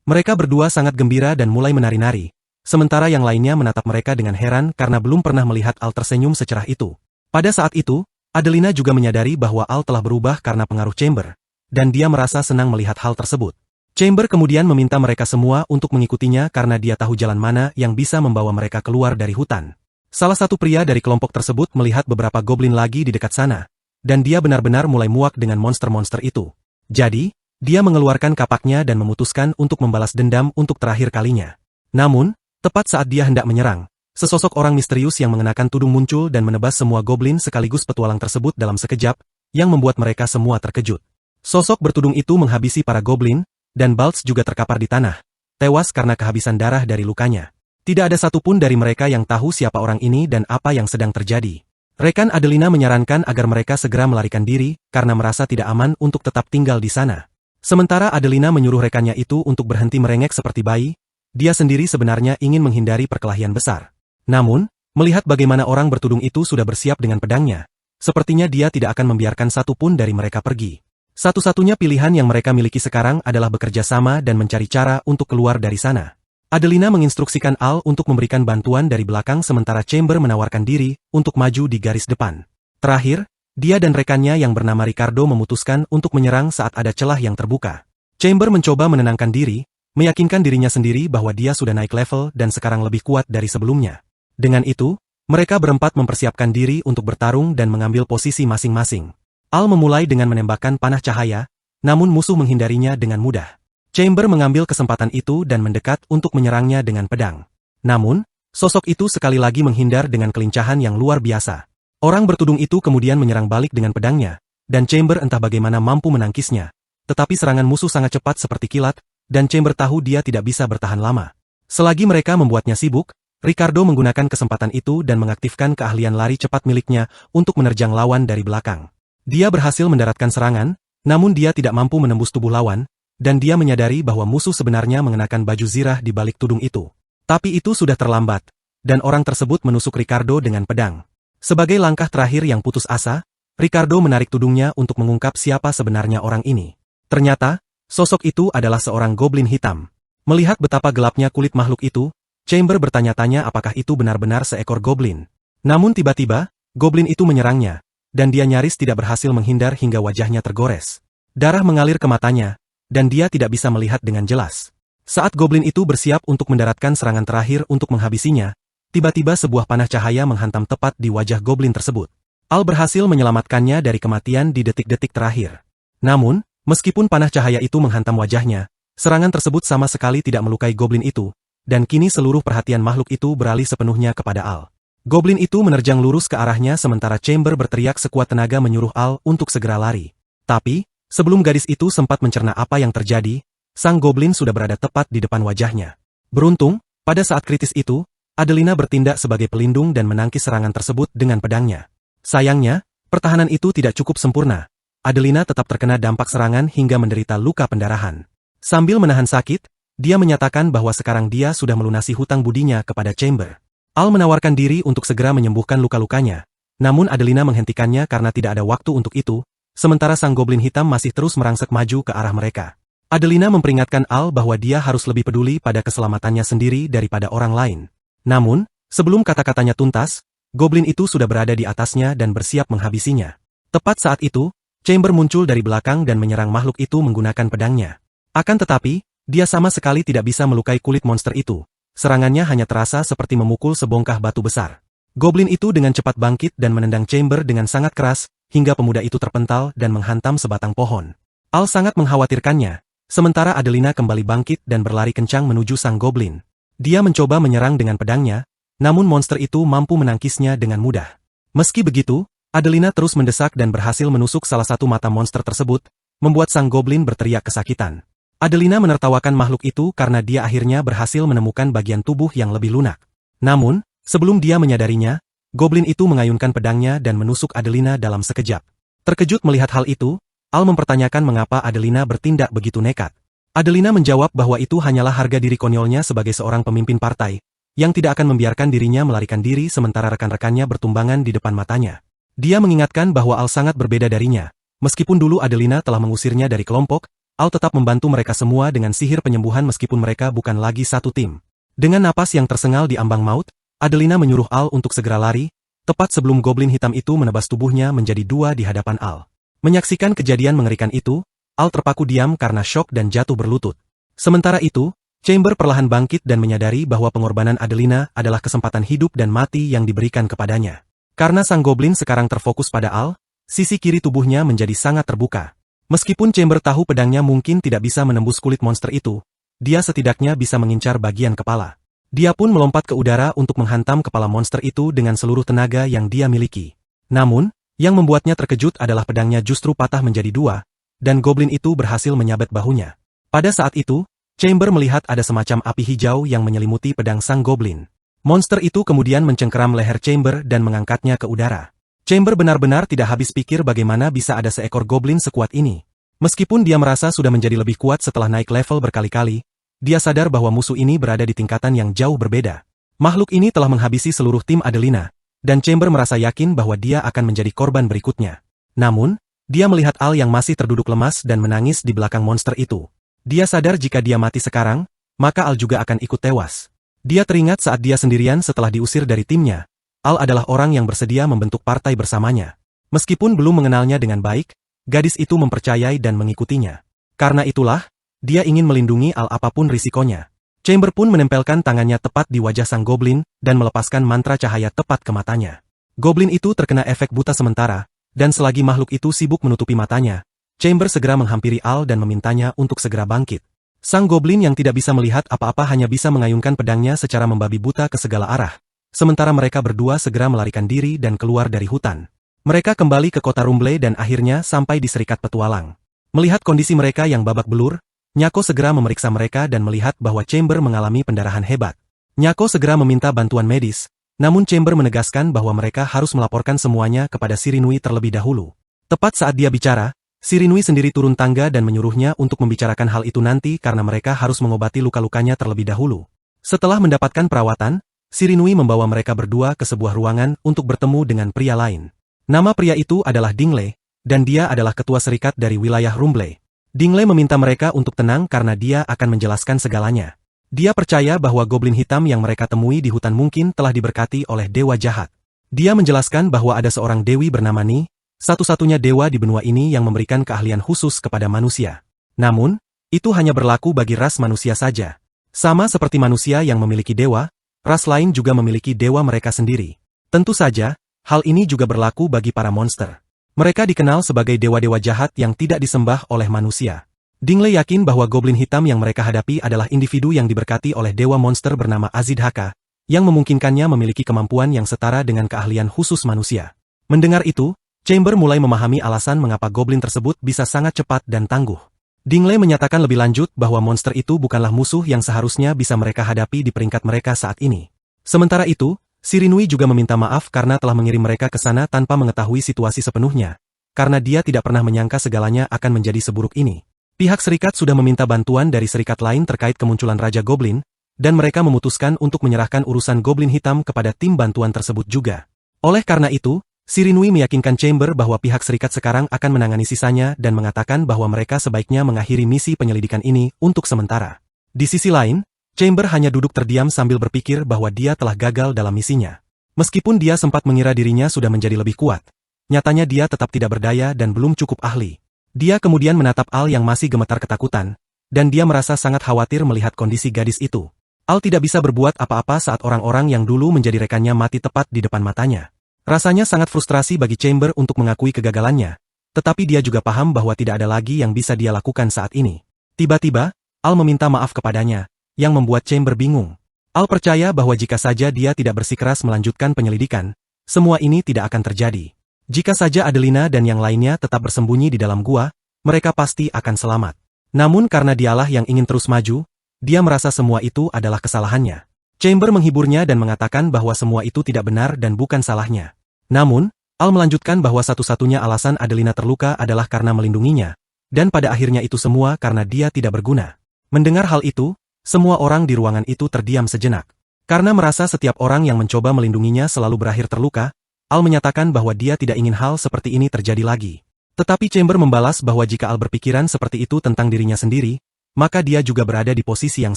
Mereka berdua sangat gembira dan mulai menari-nari, sementara yang lainnya menatap mereka dengan heran karena belum pernah melihat Al tersenyum secerah itu. Pada saat itu, Adelina juga menyadari bahwa Al telah berubah karena pengaruh Chamber, dan dia merasa senang melihat hal tersebut. Chamber kemudian meminta mereka semua untuk mengikutinya karena dia tahu jalan mana yang bisa membawa mereka keluar dari hutan. Salah satu pria dari kelompok tersebut melihat beberapa goblin lagi di dekat sana, dan dia benar-benar mulai muak dengan monster-monster itu. Jadi, dia mengeluarkan kapaknya dan memutuskan untuk membalas dendam untuk terakhir kalinya. Namun, tepat saat dia hendak menyerang, sesosok orang misterius yang mengenakan tudung muncul dan menebas semua goblin sekaligus petualang tersebut dalam sekejap, yang membuat mereka semua terkejut. Sosok bertudung itu menghabisi para goblin, dan Baltz juga terkapar di tanah, tewas karena kehabisan darah dari lukanya. Tidak ada satupun dari mereka yang tahu siapa orang ini dan apa yang sedang terjadi. Rekan Adelina menyarankan agar mereka segera melarikan diri, karena merasa tidak aman untuk tetap tinggal di sana. Sementara Adelina menyuruh rekannya itu untuk berhenti merengek seperti bayi, dia sendiri sebenarnya ingin menghindari perkelahian besar. Namun, melihat bagaimana orang bertudung itu sudah bersiap dengan pedangnya, sepertinya dia tidak akan membiarkan satupun dari mereka pergi. Satu-satunya pilihan yang mereka miliki sekarang adalah bekerja sama dan mencari cara untuk keluar dari sana. Adelina menginstruksikan Al untuk memberikan bantuan dari belakang sementara Chamber menawarkan diri untuk maju di garis depan. Terakhir, dia dan rekannya yang bernama Ricardo memutuskan untuk menyerang saat ada celah yang terbuka. Chamber mencoba menenangkan diri, meyakinkan dirinya sendiri bahwa dia sudah naik level dan sekarang lebih kuat dari sebelumnya. Dengan itu, mereka berempat mempersiapkan diri untuk bertarung dan mengambil posisi masing-masing. Al memulai dengan menembakkan panah cahaya, namun musuh menghindarinya dengan mudah. Chamber mengambil kesempatan itu dan mendekat untuk menyerangnya dengan pedang. Namun, sosok itu sekali lagi menghindar dengan kelincahan yang luar biasa. Orang bertudung itu kemudian menyerang balik dengan pedangnya, dan Chamber entah bagaimana mampu menangkisnya. Tetapi serangan musuh sangat cepat seperti kilat, dan Chamber tahu dia tidak bisa bertahan lama. Selagi mereka membuatnya sibuk, Ricardo menggunakan kesempatan itu dan mengaktifkan keahlian lari cepat miliknya untuk menerjang lawan dari belakang. Dia berhasil mendaratkan serangan, namun dia tidak mampu menembus tubuh lawan, dan dia menyadari bahwa musuh sebenarnya mengenakan baju zirah di balik tudung itu. Tapi itu sudah terlambat, dan orang tersebut menusuk Ricardo dengan pedang. Sebagai langkah terakhir yang putus asa, Ricardo menarik tudungnya untuk mengungkap siapa sebenarnya orang ini. Ternyata, sosok itu adalah seorang goblin hitam. Melihat betapa gelapnya kulit makhluk itu, Chamber bertanya-tanya apakah itu benar-benar seekor goblin. Namun tiba-tiba, goblin itu menyerangnya, dan dia nyaris tidak berhasil menghindar hingga wajahnya tergores. Darah mengalir ke matanya, dan dia tidak bisa melihat dengan jelas. Saat goblin itu bersiap untuk mendaratkan serangan terakhir untuk menghabisinya, tiba-tiba sebuah panah cahaya menghantam tepat di wajah goblin tersebut. Al berhasil menyelamatkannya dari kematian di detik-detik terakhir. Namun, meskipun panah cahaya itu menghantam wajahnya, serangan tersebut sama sekali tidak melukai goblin itu, dan kini seluruh perhatian makhluk itu beralih sepenuhnya kepada Al. Goblin itu menerjang lurus ke arahnya sementara Chamber berteriak sekuat tenaga menyuruh Al untuk segera lari. Tapi, sebelum gadis itu sempat mencerna apa yang terjadi, sang goblin sudah berada tepat di depan wajahnya. Beruntung, pada saat kritis itu, Adelina bertindak sebagai pelindung dan menangkis serangan tersebut dengan pedangnya. Sayangnya, pertahanan itu tidak cukup sempurna. Adelina tetap terkena dampak serangan hingga menderita luka pendarahan. Sambil menahan sakit, dia menyatakan bahwa sekarang dia sudah melunasi hutang budinya kepada Chamber. Al menawarkan diri untuk segera menyembuhkan luka-lukanya, namun Adelina menghentikannya karena tidak ada waktu untuk itu, sementara sang goblin hitam masih terus merangsek maju ke arah mereka. Adelina memperingatkan Al bahwa dia harus lebih peduli pada keselamatannya sendiri daripada orang lain. Namun, sebelum kata-katanya tuntas, goblin itu sudah berada di atasnya dan bersiap menghabisinya. Tepat saat itu, Chamber muncul dari belakang dan menyerang makhluk itu menggunakan pedangnya. Akan tetapi, dia sama sekali tidak bisa melukai kulit monster itu. Serangannya hanya terasa seperti memukul sebongkah batu besar. Goblin itu dengan cepat bangkit dan menendang Chamber dengan sangat keras, hingga pemuda itu terpental dan menghantam sebatang pohon. Al sangat mengkhawatirkannya, sementara Adelina kembali bangkit dan berlari kencang menuju sang goblin. Dia mencoba menyerang dengan pedangnya, namun monster itu mampu menangkisnya dengan mudah. Meski begitu, Adelina terus mendesak dan berhasil menusuk salah satu mata monster tersebut, membuat sang goblin berteriak kesakitan. Adelina menertawakan makhluk itu karena dia akhirnya berhasil menemukan bagian tubuh yang lebih lunak. Namun, sebelum dia menyadarinya, goblin itu mengayunkan pedangnya dan menusuk Adelina dalam sekejap. Terkejut melihat hal itu, Al mempertanyakan mengapa Adelina bertindak begitu nekat. Adelina menjawab bahwa itu hanyalah harga diri konyolnya sebagai seorang pemimpin partai, yang tidak akan membiarkan dirinya melarikan diri sementara rekan-rekannya bertumbangan di depan matanya. Dia mengingatkan bahwa Al sangat berbeda darinya. Meskipun dulu Adelina telah mengusirnya dari kelompok, Al tetap membantu mereka semua dengan sihir penyembuhan meskipun mereka bukan lagi satu tim. Dengan napas yang tersengal di ambang maut, Adelina menyuruh Al untuk segera lari, tepat sebelum goblin hitam itu menebas tubuhnya menjadi dua di hadapan Al. Menyaksikan kejadian mengerikan itu, Al terpaku diam karena syok dan jatuh berlutut. Sementara itu, Chamber perlahan bangkit dan menyadari bahwa pengorbanan Adelina adalah kesempatan hidup dan mati yang diberikan kepadanya. Karena sang goblin sekarang terfokus pada Al, sisi kiri tubuhnya menjadi sangat terbuka. Meskipun Chamber tahu pedangnya mungkin tidak bisa menembus kulit monster itu, dia setidaknya bisa mengincar bagian kepala. Dia pun melompat ke udara untuk menghantam kepala monster itu dengan seluruh tenaga yang dia miliki. Namun, yang membuatnya terkejut adalah pedangnya justru patah menjadi dua, dan goblin itu berhasil menyabet bahunya. Pada saat itu, Chamber melihat ada semacam api hijau yang menyelimuti pedang sang goblin. Monster itu kemudian mencengkeram leher Chamber dan mengangkatnya ke udara. Chamber benar-benar tidak habis pikir bagaimana bisa ada seekor goblin sekuat ini. Meskipun dia merasa sudah menjadi lebih kuat setelah naik level berkali-kali, dia sadar bahwa musuh ini berada di tingkatan yang jauh berbeda. Makhluk ini telah menghabisi seluruh tim Adelina, dan Chamber merasa yakin bahwa dia akan menjadi korban berikutnya. Namun, dia melihat Al yang masih terduduk lemas dan menangis di belakang monster itu. Dia sadar jika dia mati sekarang, maka Al juga akan ikut tewas. Dia teringat saat dia sendirian setelah diusir dari timnya. Al adalah orang yang bersedia membentuk partai bersamanya. Meskipun belum mengenalnya dengan baik, gadis itu mempercayai dan mengikutinya. Karena itulah, dia ingin melindungi Al apapun risikonya. Chamber pun menempelkan tangannya tepat di wajah sang goblin dan melepaskan mantra cahaya tepat ke matanya. Goblin itu terkena efek buta sementara, dan selagi makhluk itu sibuk menutupi matanya, Chamber segera menghampiri Al dan memintanya untuk segera bangkit. Sang goblin yang tidak bisa melihat apa-apa hanya bisa mengayunkan pedangnya secara membabi buta ke segala arah. Sementara mereka berdua segera melarikan diri dan keluar dari hutan. Mereka kembali ke kota Rumble dan akhirnya sampai di Serikat Petualang. Melihat kondisi mereka yang babak belur, Nyako segera memeriksa mereka dan melihat bahwa Chamber mengalami pendarahan hebat. Nyako segera meminta bantuan medis, namun Chamber menegaskan bahwa mereka harus melaporkan semuanya kepada Shirinui terlebih dahulu. Tepat saat dia bicara, Shirinui sendiri turun tangga dan menyuruhnya untuk membicarakan hal itu nanti karena mereka harus mengobati luka-lukanya terlebih dahulu. Setelah mendapatkan perawatan, Shirinui membawa mereka berdua ke sebuah ruangan untuk bertemu dengan pria lain. Nama pria itu adalah Dingle, dan dia adalah ketua serikat dari wilayah Rumble. Dingle meminta mereka untuk tenang karena dia akan menjelaskan segalanya. Dia percaya bahwa goblin hitam yang mereka temui di hutan mungkin telah diberkati oleh dewa jahat. Dia menjelaskan bahwa ada seorang dewi bernama Ni, satu-satunya dewa di benua ini yang memberikan keahlian khusus kepada manusia. Namun, itu hanya berlaku bagi ras manusia saja. Sama seperti manusia yang memiliki dewa, ras lain juga memiliki dewa mereka sendiri. Tentu saja, hal ini juga berlaku bagi para monster. Mereka dikenal sebagai dewa-dewa jahat yang tidak disembah oleh manusia. Dingle yakin bahwa goblin hitam yang mereka hadapi adalah individu yang diberkati oleh dewa monster bernama Azidhaka, yang memungkinkannya memiliki kemampuan yang setara dengan keahlian khusus manusia. Mendengar itu, Chamber mulai memahami alasan mengapa goblin tersebut bisa sangat cepat dan tangguh. Dingle menyatakan lebih lanjut bahwa monster itu bukanlah musuh yang seharusnya bisa mereka hadapi di peringkat mereka saat ini. Sementara itu, Shirinui juga meminta maaf karena telah mengirim mereka ke sana tanpa mengetahui situasi sepenuhnya, karena dia tidak pernah menyangka segalanya akan menjadi seburuk ini. Pihak serikat sudah meminta bantuan dari serikat lain terkait kemunculan Raja Goblin, dan mereka memutuskan untuk menyerahkan urusan goblin hitam kepada tim bantuan tersebut juga. Oleh karena itu, Shirinui meyakinkan Chamber bahwa pihak serikat sekarang akan menangani sisanya dan mengatakan bahwa mereka sebaiknya mengakhiri misi penyelidikan ini untuk sementara. Di sisi lain, Chamber hanya duduk terdiam sambil berpikir bahwa dia telah gagal dalam misinya. Meskipun dia sempat mengira dirinya sudah menjadi lebih kuat, nyatanya dia tetap tidak berdaya dan belum cukup ahli. Dia kemudian menatap Al yang masih gemetar ketakutan, dan dia merasa sangat khawatir melihat kondisi gadis itu. Al tidak bisa berbuat apa-apa saat orang-orang yang dulu menjadi rekannya mati tepat di depan matanya. Rasanya sangat frustrasi bagi Chamber untuk mengakui kegagalannya, tetapi dia juga paham bahwa tidak ada lagi yang bisa dia lakukan saat ini. Tiba-tiba, Al meminta maaf kepadanya, yang membuat Chamber bingung. Al percaya bahwa jika saja dia tidak bersikeras melanjutkan penyelidikan, semua ini tidak akan terjadi. Jika saja Adelina dan yang lainnya tetap bersembunyi di dalam gua, mereka pasti akan selamat. Namun karena dialah yang ingin terus maju, dia merasa semua itu adalah kesalahannya. Chamber menghiburnya dan mengatakan bahwa semua itu tidak benar dan bukan salahnya. Namun, Al melanjutkan bahwa satu-satunya alasan Adelina terluka adalah karena melindunginya, dan pada akhirnya itu semua karena dia tidak berguna. Mendengar hal itu, semua orang di ruangan itu terdiam sejenak. Karena merasa setiap orang yang mencoba melindunginya selalu berakhir terluka, Al menyatakan bahwa dia tidak ingin hal seperti ini terjadi lagi. Tetapi Chamber membalas bahwa jika Al berpikiran seperti itu tentang dirinya sendiri, maka dia juga berada di posisi yang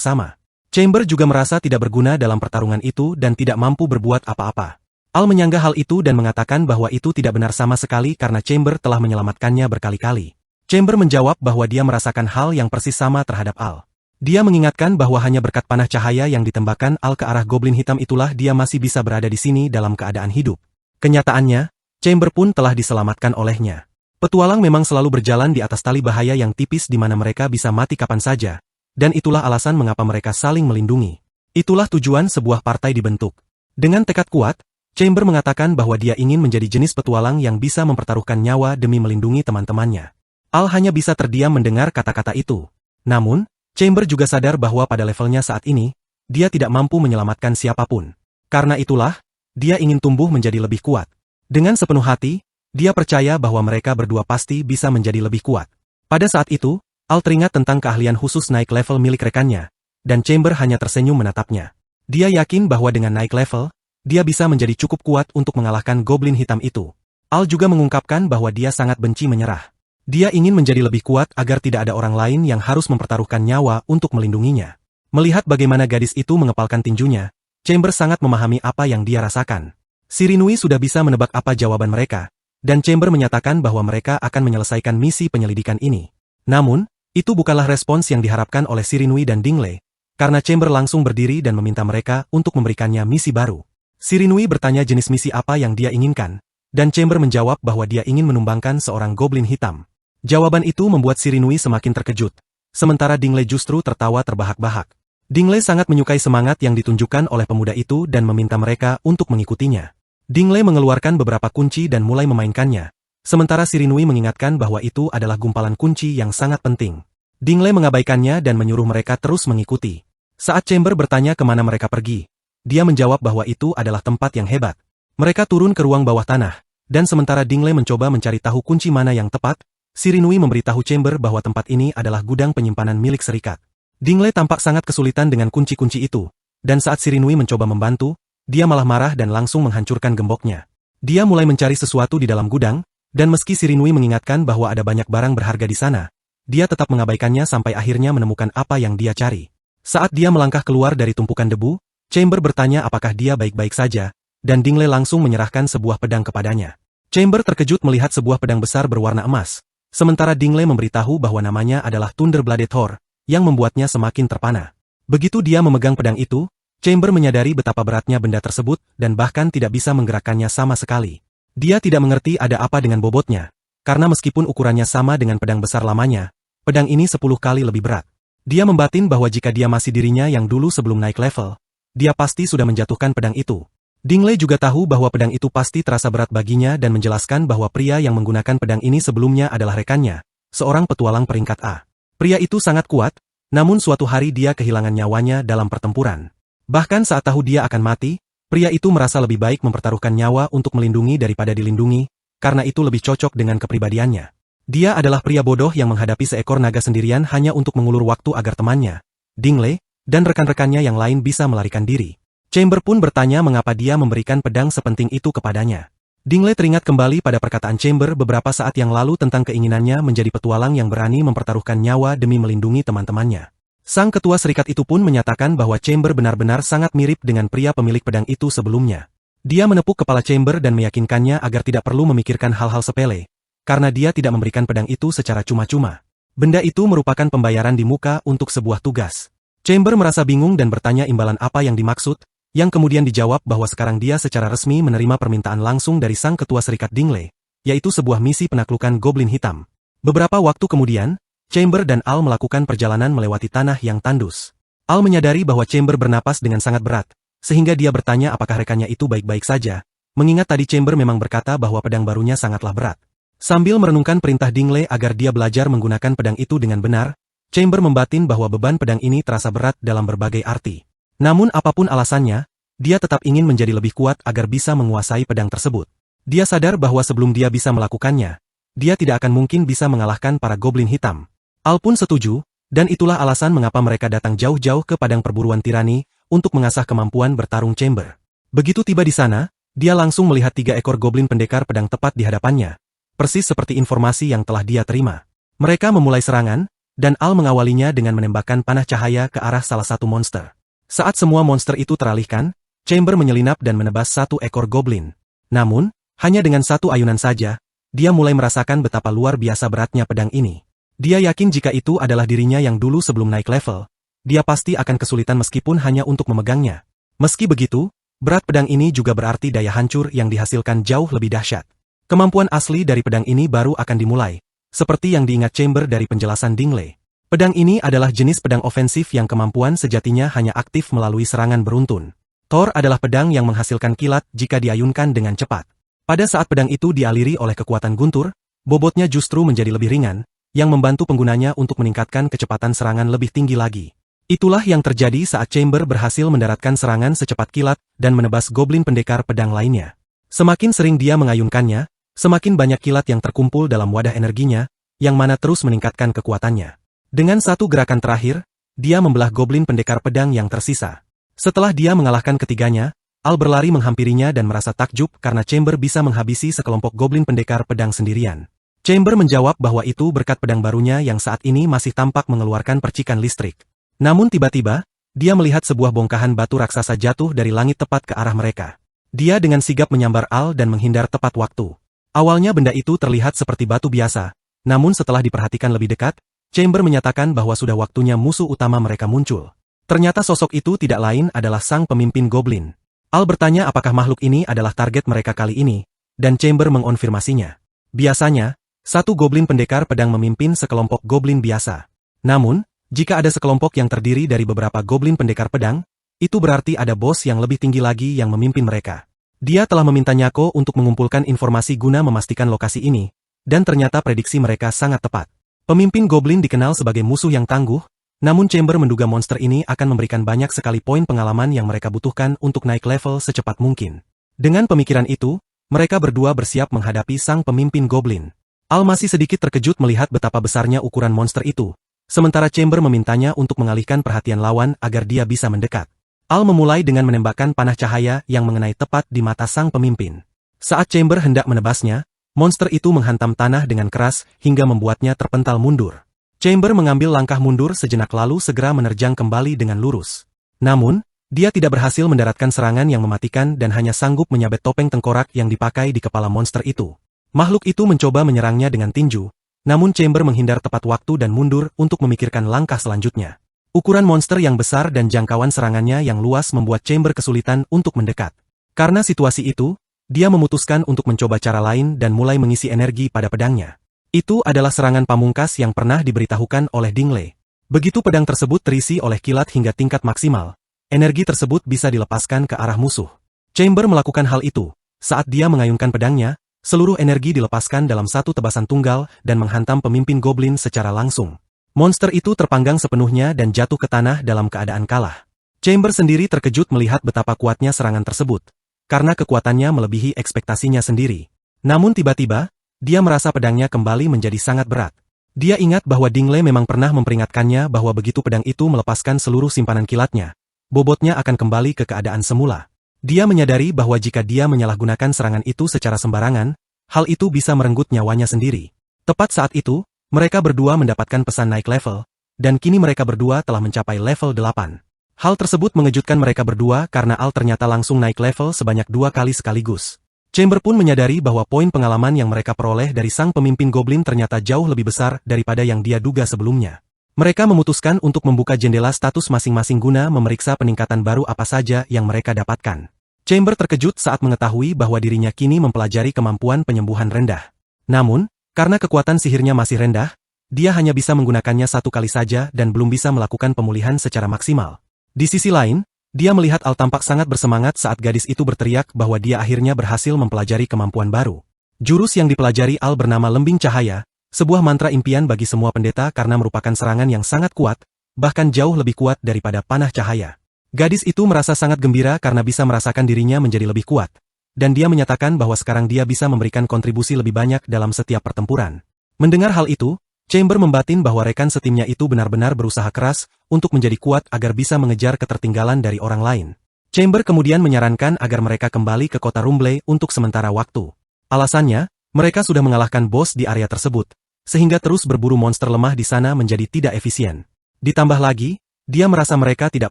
sama. Chamber juga merasa tidak berguna dalam pertarungan itu dan tidak mampu berbuat apa-apa. Al menyanggah hal itu dan mengatakan bahwa itu tidak benar sama sekali karena Chamber telah menyelamatkannya berkali-kali. Chamber menjawab bahwa dia merasakan hal yang persis sama terhadap Al. Dia mengingatkan bahwa hanya berkat panah cahaya yang ditembakkan Al ke arah goblin hitam itulah dia masih bisa berada di sini dalam keadaan hidup. Kenyataannya, Chamber pun telah diselamatkan olehnya. Petualang memang selalu berjalan di atas tali bahaya yang tipis di mana mereka bisa mati kapan saja, dan itulah alasan mengapa mereka saling melindungi. Itulah tujuan sebuah partai dibentuk. Dengan tekad kuat, Chamber mengatakan bahwa dia ingin menjadi jenis petualang yang bisa mempertaruhkan nyawa demi melindungi teman-temannya. Al hanya bisa terdiam mendengar kata-kata itu. Namun, Chamber juga sadar bahwa pada levelnya saat ini, dia tidak mampu menyelamatkan siapapun. Karena itulah, dia ingin tumbuh menjadi lebih kuat. Dengan sepenuh hati, dia percaya bahwa mereka berdua pasti bisa menjadi lebih kuat. Pada saat itu, Al teringat tentang keahlian khusus naik level milik rekannya, dan Chamber hanya tersenyum menatapnya. Dia yakin bahwa dengan naik level, dia bisa menjadi cukup kuat untuk mengalahkan goblin hitam itu. Al juga mengungkapkan bahwa dia sangat benci menyerah. Dia ingin menjadi lebih kuat agar tidak ada orang lain yang harus mempertaruhkan nyawa untuk melindunginya. Melihat bagaimana gadis itu mengepalkan tinjunya, Chamber sangat memahami apa yang dia rasakan. Shirinui sudah bisa menebak apa jawaban mereka, dan Chamber menyatakan bahwa mereka akan menyelesaikan misi penyelidikan ini. Namun, itu bukanlah respons yang diharapkan oleh Shirinui dan Dingle, karena Chamber langsung berdiri dan meminta mereka untuk memberikannya misi baru. Shirinui bertanya jenis misi apa yang dia inginkan, dan Chamber menjawab bahwa dia ingin menumbangkan seorang goblin hitam. Jawaban itu membuat Shirinui semakin terkejut, sementara Dingle justru tertawa terbahak-bahak. Dingle sangat menyukai semangat yang ditunjukkan oleh pemuda itu dan meminta mereka untuk mengikutinya. Dingle mengeluarkan beberapa kunci dan mulai memainkannya, sementara Shirinui mengingatkan bahwa itu adalah gumpalan kunci yang sangat penting. Dingle mengabaikannya dan menyuruh mereka terus mengikuti. Saat Chamber bertanya kemana mereka pergi, dia menjawab bahwa itu adalah tempat yang hebat. Mereka turun ke ruang bawah tanah, dan sementara Dingle mencoba mencari tahu kunci mana yang tepat, Shirinui memberitahu Chamber bahwa tempat ini adalah gudang penyimpanan milik serikat. Dingle tampak sangat kesulitan dengan kunci-kunci itu, dan saat Shirinui mencoba membantu, dia malah marah dan langsung menghancurkan gemboknya. Dia mulai mencari sesuatu di dalam gudang, dan meski Shirinui mengingatkan bahwa ada banyak barang berharga di sana, dia tetap mengabaikannya sampai akhirnya menemukan apa yang dia cari. Saat dia melangkah keluar dari tumpukan debu, Chamber bertanya apakah dia baik-baik saja, dan Dingle langsung menyerahkan sebuah pedang kepadanya. Chamber terkejut melihat sebuah pedang besar berwarna emas, sementara Dingle memberitahu bahwa namanya adalah Thunderbladed Thor, yang membuatnya semakin terpana. Begitu dia memegang pedang itu, Chamber menyadari betapa beratnya benda tersebut dan bahkan tidak bisa menggerakkannya sama sekali. Dia tidak mengerti ada apa dengan bobotnya, karena meskipun ukurannya sama dengan pedang besar lamanya, pedang ini 10 kali lebih berat. Dia membatin bahwa jika dia masih dirinya yang dulu sebelum naik level, dia pasti sudah menjatuhkan pedang itu. Dingle juga tahu bahwa pedang itu pasti terasa berat baginya dan menjelaskan bahwa pria yang menggunakan pedang ini sebelumnya adalah rekannya, seorang petualang peringkat A. Pria itu sangat kuat, namun suatu hari dia kehilangan nyawanya dalam pertempuran. Bahkan saat tahu dia akan mati, pria itu merasa lebih baik mempertaruhkan nyawa untuk melindungi daripada dilindungi, karena itu lebih cocok dengan kepribadiannya. Dia adalah pria bodoh yang menghadapi seekor naga sendirian hanya untuk mengulur waktu agar temannya, Dingle, dan rekan-rekannya yang lain bisa melarikan diri. Chamber pun bertanya mengapa dia memberikan pedang sepenting itu kepadanya. Dingle teringat kembali pada perkataan Chamber beberapa saat yang lalu tentang keinginannya menjadi petualang yang berani mempertaruhkan nyawa demi melindungi teman-temannya. Sang ketua serikat itu pun menyatakan bahwa Chamber benar-benar sangat mirip dengan pria pemilik pedang itu sebelumnya. Dia menepuk kepala Chamber dan meyakinkannya agar tidak perlu memikirkan hal-hal sepele, karena dia tidak memberikan pedang itu secara cuma-cuma. Benda itu merupakan pembayaran di muka untuk sebuah tugas. Chamber merasa bingung dan bertanya imbalan apa yang dimaksud, yang kemudian dijawab bahwa sekarang dia secara resmi menerima permintaan langsung dari sang ketua serikat Dingle, yaitu sebuah misi penaklukan goblin hitam. Beberapa waktu kemudian, Chamber dan Al melakukan perjalanan melewati tanah yang tandus. Al menyadari bahwa Chamber bernapas dengan sangat berat, sehingga dia bertanya apakah rekannya itu baik-baik saja, mengingat tadi Chamber memang berkata bahwa pedang barunya sangatlah berat. Sambil merenungkan perintah Dingle agar dia belajar menggunakan pedang itu dengan benar, Chamber membatin bahwa beban pedang ini terasa berat dalam berbagai arti. Namun apapun alasannya, dia tetap ingin menjadi lebih kuat agar bisa menguasai pedang tersebut. Dia sadar bahwa sebelum dia bisa melakukannya, dia tidak akan mungkin bisa mengalahkan para goblin hitam. Al pun setuju, dan itulah alasan mengapa mereka datang jauh-jauh ke padang perburuan tirani untuk mengasah kemampuan bertarung Chamber. Begitu tiba di sana, dia langsung melihat 3 ekor goblin pendekar pedang tepat di hadapannya. Persis seperti informasi yang telah dia terima. Mereka memulai serangan, dan Al mengawalinya dengan menembakkan panah cahaya ke arah salah satu monster. Saat semua monster itu teralihkan, Chamber menyelinap dan menebas 1 ekor goblin. Namun, hanya dengan 1 ayunan saja, dia mulai merasakan betapa luar biasa beratnya pedang ini. Dia yakin jika itu adalah dirinya yang dulu sebelum naik level, dia pasti akan kesulitan meskipun hanya untuk memegangnya. Meski begitu, berat pedang ini juga berarti daya hancur yang dihasilkan jauh lebih dahsyat. Kemampuan asli dari pedang ini baru akan dimulai, seperti yang diingat Chamber dari penjelasan Dingley. Pedang ini adalah jenis pedang ofensif yang kemampuan sejatinya hanya aktif melalui serangan beruntun. Thor adalah pedang yang menghasilkan kilat jika diayunkan dengan cepat. Pada saat pedang itu dialiri oleh kekuatan guntur, bobotnya justru menjadi lebih ringan, yang membantu penggunanya untuk meningkatkan kecepatan serangan lebih tinggi lagi. Itulah yang terjadi saat Chamber berhasil mendaratkan serangan secepat kilat dan menebas goblin pendekar pedang lainnya. Semakin sering dia mengayunkannya, semakin banyak kilat yang terkumpul dalam wadah energinya, yang mana terus meningkatkan kekuatannya. Dengan satu gerakan terakhir, dia membelah goblin pendekar pedang yang tersisa. Setelah dia mengalahkan ketiganya, Al berlari menghampirinya dan merasa takjub karena Chamber bisa menghabisi sekelompok goblin pendekar pedang sendirian. Chamber menjawab bahwa itu berkat pedang barunya yang saat ini masih tampak mengeluarkan percikan listrik. Namun tiba-tiba, dia melihat sebuah bongkahan batu raksasa jatuh dari langit tepat ke arah mereka. Dia dengan sigap menyambar Al dan menghindar tepat waktu. Awalnya benda itu terlihat seperti batu biasa, namun setelah diperhatikan lebih dekat, Chamber menyatakan bahwa sudah waktunya musuh utama mereka muncul. Ternyata sosok itu tidak lain adalah sang pemimpin goblin. Al bertanya apakah makhluk ini adalah target mereka kali ini, dan Chamber mengonfirmasinya. Biasanya, satu goblin pendekar pedang memimpin sekelompok goblin biasa. Namun, jika ada sekelompok yang terdiri dari beberapa goblin pendekar pedang, itu berarti ada bos yang lebih tinggi lagi yang memimpin mereka. Dia telah meminta Nyako untuk mengumpulkan informasi guna memastikan lokasi ini, dan ternyata prediksi mereka sangat tepat. Pemimpin goblin dikenal sebagai musuh yang tangguh, namun Chamber menduga monster ini akan memberikan banyak sekali poin pengalaman yang mereka butuhkan untuk naik level secepat mungkin. Dengan pemikiran itu, mereka berdua bersiap menghadapi sang pemimpin goblin. Al masih sedikit terkejut melihat betapa besarnya ukuran monster itu, sementara Chamber memintanya untuk mengalihkan perhatian lawan agar dia bisa mendekat. Al memulai dengan menembakkan panah cahaya yang mengenai tepat di mata sang pemimpin. Saat Chamber hendak menebasnya, monster itu menghantam tanah dengan keras hingga membuatnya terpental mundur. Chamber mengambil langkah mundur sejenak lalu segera menerjang kembali dengan lurus. Namun, dia tidak berhasil mendaratkan serangan yang mematikan dan hanya sanggup menyabet topeng tengkorak yang dipakai di kepala monster itu. Makhluk itu mencoba menyerangnya dengan tinju, namun Chamber menghindar tepat waktu dan mundur untuk memikirkan langkah selanjutnya. Ukuran monster yang besar dan jangkauan serangannya yang luas membuat Chamber kesulitan untuk mendekat. Karena situasi itu, dia memutuskan untuk mencoba cara lain dan mulai mengisi energi pada pedangnya. Itu adalah serangan pamungkas yang pernah diberitahukan oleh Dingley. Begitu pedang tersebut terisi oleh kilat hingga tingkat maksimal, energi tersebut bisa dilepaskan ke arah musuh. Chamber melakukan hal itu. Saat dia mengayunkan pedangnya, seluruh energi dilepaskan dalam satu tebasan tunggal dan menghantam pemimpin goblin secara langsung. Monster itu terpanggang sepenuhnya dan jatuh ke tanah dalam keadaan kalah. Chamber sendiri terkejut melihat betapa kuatnya serangan tersebut, karena kekuatannya melebihi ekspektasinya sendiri. Namun tiba-tiba, dia merasa pedangnya kembali menjadi sangat berat. Dia ingat bahwa Dingley memang pernah memperingatkannya bahwa begitu pedang itu melepaskan seluruh simpanan kilatnya, bobotnya akan kembali ke keadaan semula. Dia menyadari bahwa jika dia menyalahgunakan serangan itu secara sembarangan, hal itu bisa merenggut nyawanya sendiri. Tepat saat itu, mereka berdua mendapatkan pesan naik level, dan kini mereka berdua telah mencapai level 8. Hal tersebut mengejutkan mereka berdua karena Al ternyata langsung naik level sebanyak 2 kali sekaligus. Chamber pun menyadari bahwa poin pengalaman yang mereka peroleh dari sang pemimpin goblin ternyata jauh lebih besar daripada yang dia duga sebelumnya. Mereka memutuskan untuk membuka jendela status masing-masing guna memeriksa peningkatan baru apa saja yang mereka dapatkan. Chamber terkejut saat mengetahui bahwa dirinya kini mempelajari kemampuan penyembuhan rendah. Namun, karena kekuatan sihirnya masih rendah, dia hanya bisa menggunakannya 1 kali saja dan belum bisa melakukan pemulihan secara maksimal. Di sisi lain, dia melihat Al tampak sangat bersemangat saat gadis itu berteriak bahwa dia akhirnya berhasil mempelajari kemampuan baru. Jurus yang dipelajari Al bernama Lembing Cahaya, Sebuah mantra impian bagi semua pendeta karena merupakan serangan yang sangat kuat, bahkan jauh lebih kuat daripada panah cahaya. Gadis itu merasa sangat gembira karena bisa merasakan dirinya menjadi lebih kuat. Dan dia menyatakan bahwa sekarang dia bisa memberikan kontribusi lebih banyak dalam setiap pertempuran. Mendengar hal itu, Chamber membatin bahwa rekan setimnya itu benar-benar berusaha keras untuk menjadi kuat agar bisa mengejar ketertinggalan dari orang lain. Chamber kemudian menyarankan agar mereka kembali ke kota Rumble untuk sementara waktu. Alasannya, mereka sudah mengalahkan bos di area tersebut, sehingga terus berburu monster lemah di sana menjadi tidak efisien. Ditambah lagi, dia merasa mereka tidak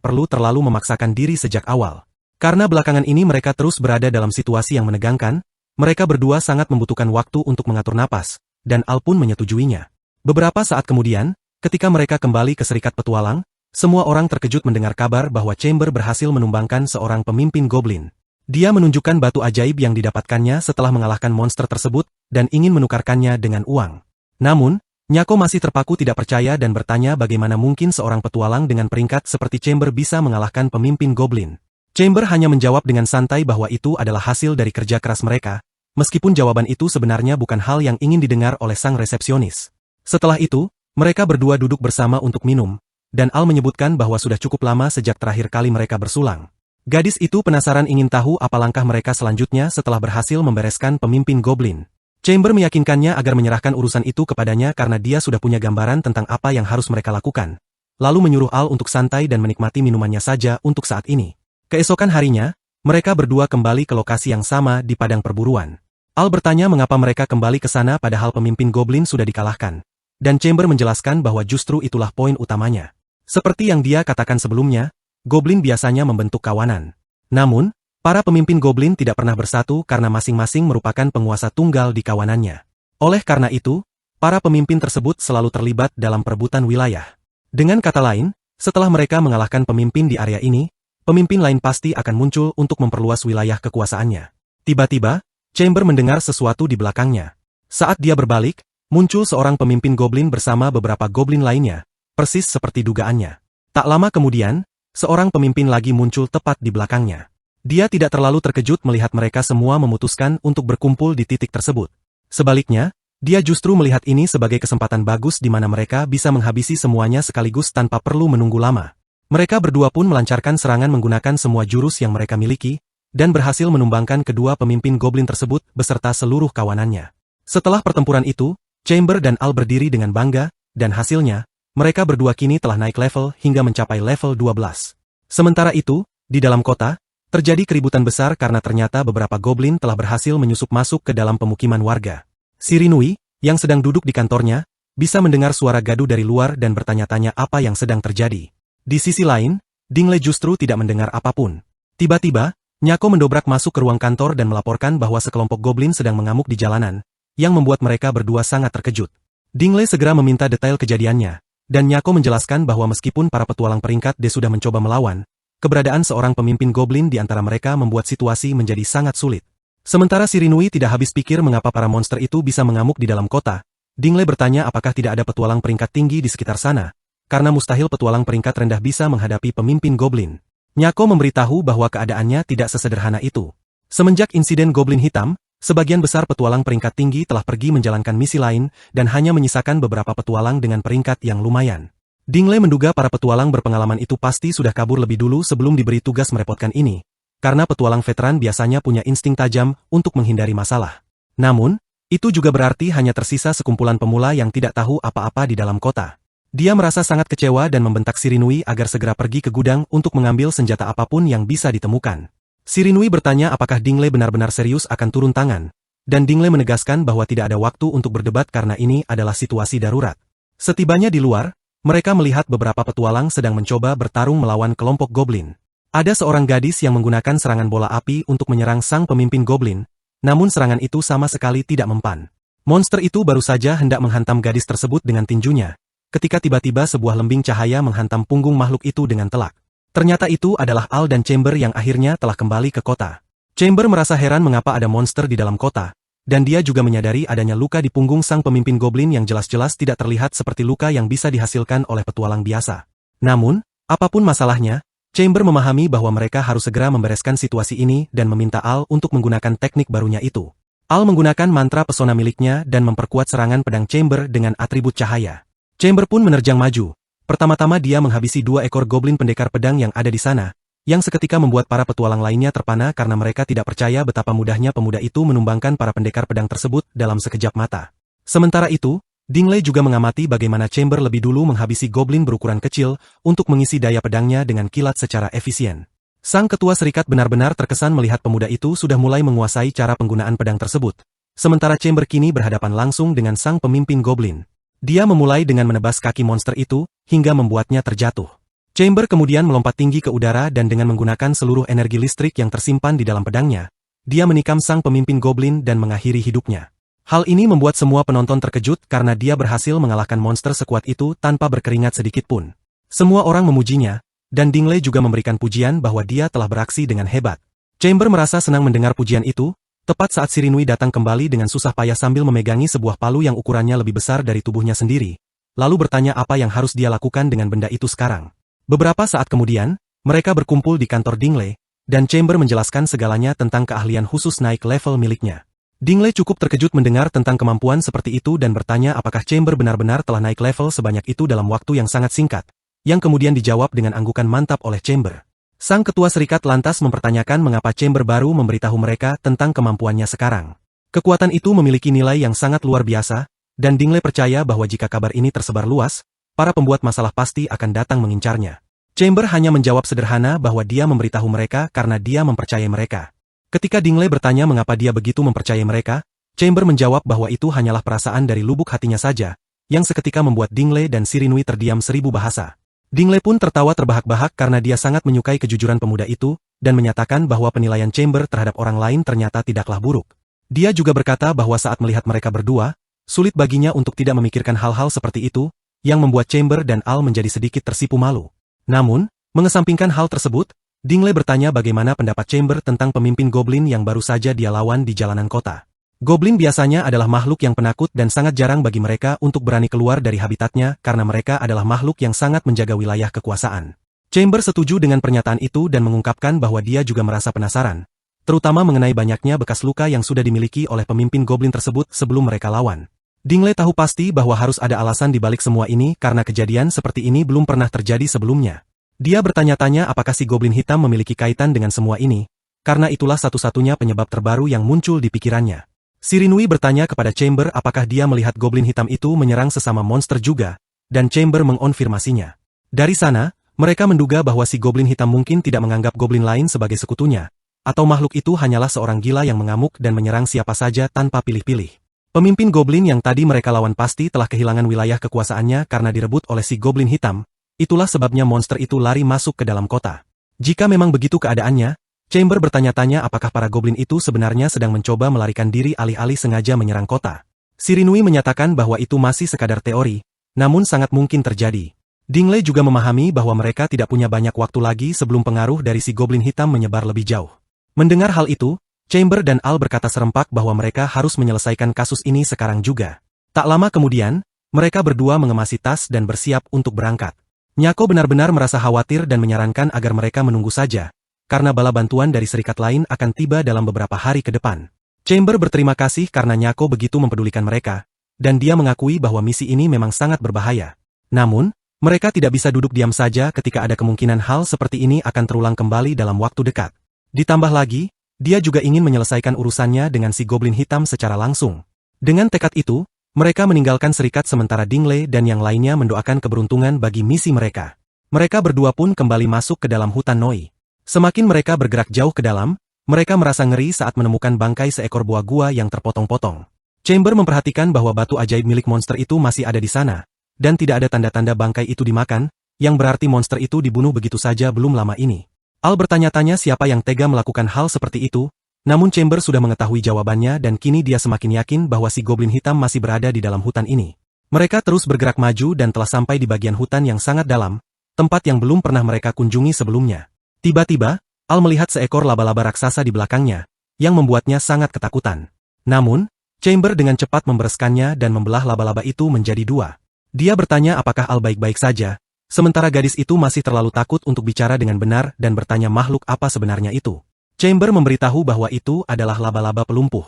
perlu terlalu memaksakan diri sejak awal. Karena belakangan ini mereka terus berada dalam situasi yang menegangkan, mereka berdua sangat membutuhkan waktu untuk mengatur napas, dan Al pun menyetujuinya. Beberapa saat kemudian, ketika mereka kembali ke Serikat Petualang, semua orang terkejut mendengar kabar bahwa Chamber berhasil menumbangkan seorang pemimpin goblin. Dia menunjukkan batu ajaib yang didapatkannya setelah mengalahkan monster tersebut dan ingin menukarkannya dengan uang. Namun, Nyako masih terpaku tidak percaya dan bertanya bagaimana mungkin seorang petualang dengan peringkat seperti Chamber bisa mengalahkan pemimpin goblin. Chamber hanya menjawab dengan santai bahwa itu adalah hasil dari kerja keras mereka, meskipun jawaban itu sebenarnya bukan hal yang ingin didengar oleh sang resepsionis. Setelah itu, mereka berdua duduk bersama untuk minum, dan Al menyebutkan bahwa sudah cukup lama sejak terakhir kali mereka bersulang. Gadis itu penasaran ingin tahu apa langkah mereka selanjutnya setelah berhasil membereskan pemimpin goblin. Chamber meyakinkannya agar menyerahkan urusan itu kepadanya karena dia sudah punya gambaran tentang apa yang harus mereka lakukan. Lalu menyuruh Al untuk santai dan menikmati minumannya saja untuk saat ini. Keesokan harinya, mereka berdua kembali ke lokasi yang sama di padang perburuan. Al bertanya mengapa mereka kembali ke sana padahal pemimpin goblin sudah dikalahkan. Dan Chamber menjelaskan bahwa justru itulah poin utamanya. Seperti yang dia katakan sebelumnya, goblin biasanya membentuk kawanan. Namun, para pemimpin goblin tidak pernah bersatu karena masing-masing merupakan penguasa tunggal di kawanannya. Oleh karena itu, para pemimpin tersebut selalu terlibat dalam perebutan wilayah. Dengan kata lain, setelah mereka mengalahkan pemimpin di area ini, pemimpin lain pasti akan muncul untuk memperluas wilayah kekuasaannya. Tiba-tiba, Chamber mendengar sesuatu di belakangnya. Saat dia berbalik, muncul seorang pemimpin goblin bersama beberapa goblin lainnya, persis seperti dugaannya. Tak lama kemudian, seorang pemimpin lagi muncul tepat di belakangnya. Dia tidak terlalu terkejut melihat mereka semua memutuskan untuk berkumpul di titik tersebut. Sebaliknya, dia justru melihat ini sebagai kesempatan bagus di mana mereka bisa menghabisi semuanya sekaligus tanpa perlu menunggu lama. Mereka berdua pun melancarkan serangan menggunakan semua jurus yang mereka miliki, dan berhasil menumbangkan kedua pemimpin goblin tersebut beserta seluruh kawanannya. Setelah pertempuran itu, Chamber dan Al berdiri dengan bangga, dan hasilnya, mereka berdua kini telah naik level hingga mencapai level 12. Sementara itu, di dalam kota, terjadi keributan besar karena ternyata beberapa goblin telah berhasil menyusup masuk ke dalam pemukiman warga. Shirinui, yang sedang duduk di kantornya, bisa mendengar suara gaduh dari luar dan bertanya-tanya apa yang sedang terjadi. Di sisi lain, Dingle justru tidak mendengar apapun. Tiba-tiba, Nyako mendobrak masuk ke ruang kantor dan melaporkan bahwa sekelompok goblin sedang mengamuk di jalanan, yang membuat mereka berdua sangat terkejut. Dingle segera meminta detail kejadiannya, dan Nyako menjelaskan bahwa meskipun para petualang peringkat D sudah mencoba melawan, keberadaan seorang pemimpin goblin di antara mereka membuat situasi menjadi sangat sulit. Sementara Shirinui tidak habis pikir mengapa para monster itu bisa mengamuk di dalam kota, Dingle bertanya apakah tidak ada petualang peringkat tinggi di sekitar sana, karena mustahil petualang peringkat rendah bisa menghadapi pemimpin goblin. Nyako memberitahu bahwa keadaannya tidak sesederhana itu. Semenjak insiden goblin hitam, sebagian besar petualang peringkat tinggi telah pergi menjalankan misi lain dan hanya menyisakan beberapa petualang dengan peringkat yang lumayan. Dingle menduga para petualang berpengalaman itu pasti sudah kabur lebih dulu sebelum diberi tugas merepotkan ini, karena petualang veteran biasanya punya insting tajam untuk menghindari masalah. Namun, itu juga berarti hanya tersisa sekumpulan pemula yang tidak tahu apa-apa di dalam kota. Dia merasa sangat kecewa dan membentak Shirinui agar segera pergi ke gudang untuk mengambil senjata apapun yang bisa ditemukan. Shirinui bertanya apakah Dingle benar-benar serius akan turun tangan, dan Dingle menegaskan bahwa tidak ada waktu untuk berdebat karena ini adalah situasi darurat. Setibanya di luar, mereka melihat beberapa petualang sedang mencoba bertarung melawan kelompok goblin. Ada seorang gadis yang menggunakan serangan bola api untuk menyerang sang pemimpin goblin, namun serangan itu sama sekali tidak mempan. Monster itu baru saja hendak menghantam gadis tersebut dengan tinjunya, ketika tiba-tiba sebuah lembing cahaya menghantam punggung makhluk itu dengan telak. Ternyata itu adalah Al dan Chamber yang akhirnya telah kembali ke kota. Chamber merasa heran mengapa ada monster di dalam kota, dan dia juga menyadari adanya luka di punggung sang pemimpin goblin yang jelas-jelas tidak terlihat seperti luka yang bisa dihasilkan oleh petualang biasa. Namun, apapun masalahnya, Chamber memahami bahwa mereka harus segera membereskan situasi ini dan meminta Al untuk menggunakan teknik barunya itu. Al menggunakan mantra pesona miliknya dan memperkuat serangan pedang Chamber dengan atribut cahaya. Chamber pun menerjang maju. Pertama-tama dia menghabisi 2 ekor goblin pendekar pedang yang ada di sana, yang seketika membuat para petualang lainnya terpana karena mereka tidak percaya betapa mudahnya pemuda itu menumbangkan para pendekar pedang tersebut dalam sekejap mata. Sementara itu, Dingley juga mengamati bagaimana Chamber lebih dulu menghabisi goblin berukuran kecil untuk mengisi daya pedangnya dengan kilat secara efisien. Sang ketua serikat benar-benar terkesan melihat pemuda itu sudah mulai menguasai cara penggunaan pedang tersebut. Sementara Chamber kini berhadapan langsung dengan sang pemimpin goblin. Dia memulai dengan menebas kaki monster itu, hingga membuatnya terjatuh. Chamber kemudian melompat tinggi ke udara dan dengan menggunakan seluruh energi listrik yang tersimpan di dalam pedangnya, dia menikam sang pemimpin goblin dan mengakhiri hidupnya. Hal ini membuat semua penonton terkejut karena dia berhasil mengalahkan monster sekuat itu tanpa berkeringat sedikit pun. Semua orang memujinya, dan Dingley juga memberikan pujian bahwa dia telah beraksi dengan hebat. Chamber merasa senang mendengar pujian itu, tepat saat Shirinui datang kembali dengan susah payah sambil memegangi sebuah palu yang ukurannya lebih besar dari tubuhnya sendiri, lalu bertanya apa yang harus dia lakukan dengan benda itu sekarang. Beberapa saat kemudian, mereka berkumpul di kantor Dingley, dan Chamber menjelaskan segalanya tentang keahlian khusus naik level miliknya. Dingley cukup terkejut mendengar tentang kemampuan seperti itu dan bertanya apakah Chamber benar-benar telah naik level sebanyak itu dalam waktu yang sangat singkat, yang kemudian dijawab dengan anggukan mantap oleh Chamber. Sang ketua serikat lantas mempertanyakan mengapa Chamber baru memberitahu mereka tentang kemampuannya sekarang. Kekuatan itu memiliki nilai yang sangat luar biasa, dan Dingley percaya bahwa jika kabar ini tersebar luas, para pembuat masalah pasti akan datang mengincarnya. Chamber hanya menjawab sederhana bahwa dia memberitahu mereka karena dia mempercayai mereka. Ketika Dingley bertanya mengapa dia begitu mempercayai mereka, Chamber menjawab bahwa itu hanyalah perasaan dari lubuk hatinya saja, yang seketika membuat Dingley dan Shirinui terdiam 1000 bahasa. Dingley pun tertawa terbahak-bahak karena dia sangat menyukai kejujuran pemuda itu, dan menyatakan bahwa penilaian Chamber terhadap orang lain ternyata tidaklah buruk. Dia juga berkata bahwa saat melihat mereka berdua, sulit baginya untuk tidak memikirkan hal-hal seperti itu, yang membuat Chamber dan Al menjadi sedikit tersipu malu. Namun, mengesampingkan hal tersebut, Dingley bertanya bagaimana pendapat Chamber tentang pemimpin goblin yang baru saja dia lawan di jalanan kota. Goblin biasanya adalah makhluk yang penakut dan sangat jarang bagi mereka untuk berani keluar dari habitatnya karena mereka adalah makhluk yang sangat menjaga wilayah kekuasaan. Chamber setuju dengan pernyataan itu dan mengungkapkan bahwa dia juga merasa penasaran, terutama mengenai banyaknya bekas luka yang sudah dimiliki oleh pemimpin goblin tersebut sebelum mereka lawan. Dingley tahu pasti bahwa harus ada alasan di balik semua ini karena kejadian seperti ini belum pernah terjadi sebelumnya. Dia bertanya-tanya apakah si goblin hitam memiliki kaitan dengan semua ini, karena itulah satu-satunya penyebab terbaru yang muncul di pikirannya. Shirinui bertanya kepada Chamber apakah dia melihat goblin hitam itu menyerang sesama monster juga, dan Chamber mengonfirmasinya. Dari sana, mereka menduga bahwa si goblin hitam mungkin tidak menganggap goblin lain sebagai sekutunya, atau makhluk itu hanyalah seorang gila yang mengamuk dan menyerang siapa saja tanpa pilih-pilih. Pemimpin goblin yang tadi mereka lawan pasti telah kehilangan wilayah kekuasaannya karena direbut oleh si goblin hitam, itulah sebabnya monster itu lari masuk ke dalam kota. Jika memang begitu keadaannya, Chamber bertanya-tanya apakah para goblin itu sebenarnya sedang mencoba melarikan diri alih-alih sengaja menyerang kota. Shirinui menyatakan bahwa itu masih sekadar teori, namun sangat mungkin terjadi. Dingley juga memahami bahwa mereka tidak punya banyak waktu lagi sebelum pengaruh dari si goblin hitam menyebar lebih jauh. Mendengar hal itu, Chamber dan Al berkata serempak bahwa mereka harus menyelesaikan kasus ini sekarang juga. Tak lama kemudian, mereka berdua mengemasi tas dan bersiap untuk berangkat. Nyako benar-benar merasa khawatir dan menyarankan agar mereka menunggu saja, karena bala bantuan dari serikat lain akan tiba dalam beberapa hari ke depan. Chamber berterima kasih karena Nyako begitu mempedulikan mereka, dan dia mengakui bahwa misi ini memang sangat berbahaya. Namun, mereka tidak bisa duduk diam saja ketika ada kemungkinan hal seperti ini akan terulang kembali dalam waktu dekat. Ditambah lagi, dia juga ingin menyelesaikan urusannya dengan si goblin hitam secara langsung. Dengan tekad itu, mereka meninggalkan serikat sementara Dingley dan yang lainnya mendoakan keberuntungan bagi misi mereka. Mereka berdua pun kembali masuk ke dalam hutan Noi. Semakin mereka bergerak jauh ke dalam, mereka merasa ngeri saat menemukan bangkai seekor buah gua yang terpotong-potong. Chamber memperhatikan bahwa batu ajaib milik monster itu masih ada di sana, dan tidak ada tanda-tanda bangkai itu dimakan, yang berarti monster itu dibunuh begitu saja belum lama ini. Al bertanya-tanya siapa yang tega melakukan hal seperti itu, namun Chamber sudah mengetahui jawabannya dan kini dia semakin yakin bahwa si goblin hitam masih berada di dalam hutan ini. Mereka terus bergerak maju dan telah sampai di bagian hutan yang sangat dalam, tempat yang belum pernah mereka kunjungi sebelumnya. Tiba-tiba, Al melihat seekor laba-laba raksasa di belakangnya, yang membuatnya sangat ketakutan. Namun, Chamber dengan cepat membereskannya dan membelah laba-laba itu menjadi dua. Dia bertanya apakah Al baik-baik saja, sementara gadis itu masih terlalu takut untuk bicara dengan benar dan bertanya makhluk apa sebenarnya itu. Chamber memberitahu bahwa itu adalah laba-laba pelumpuh.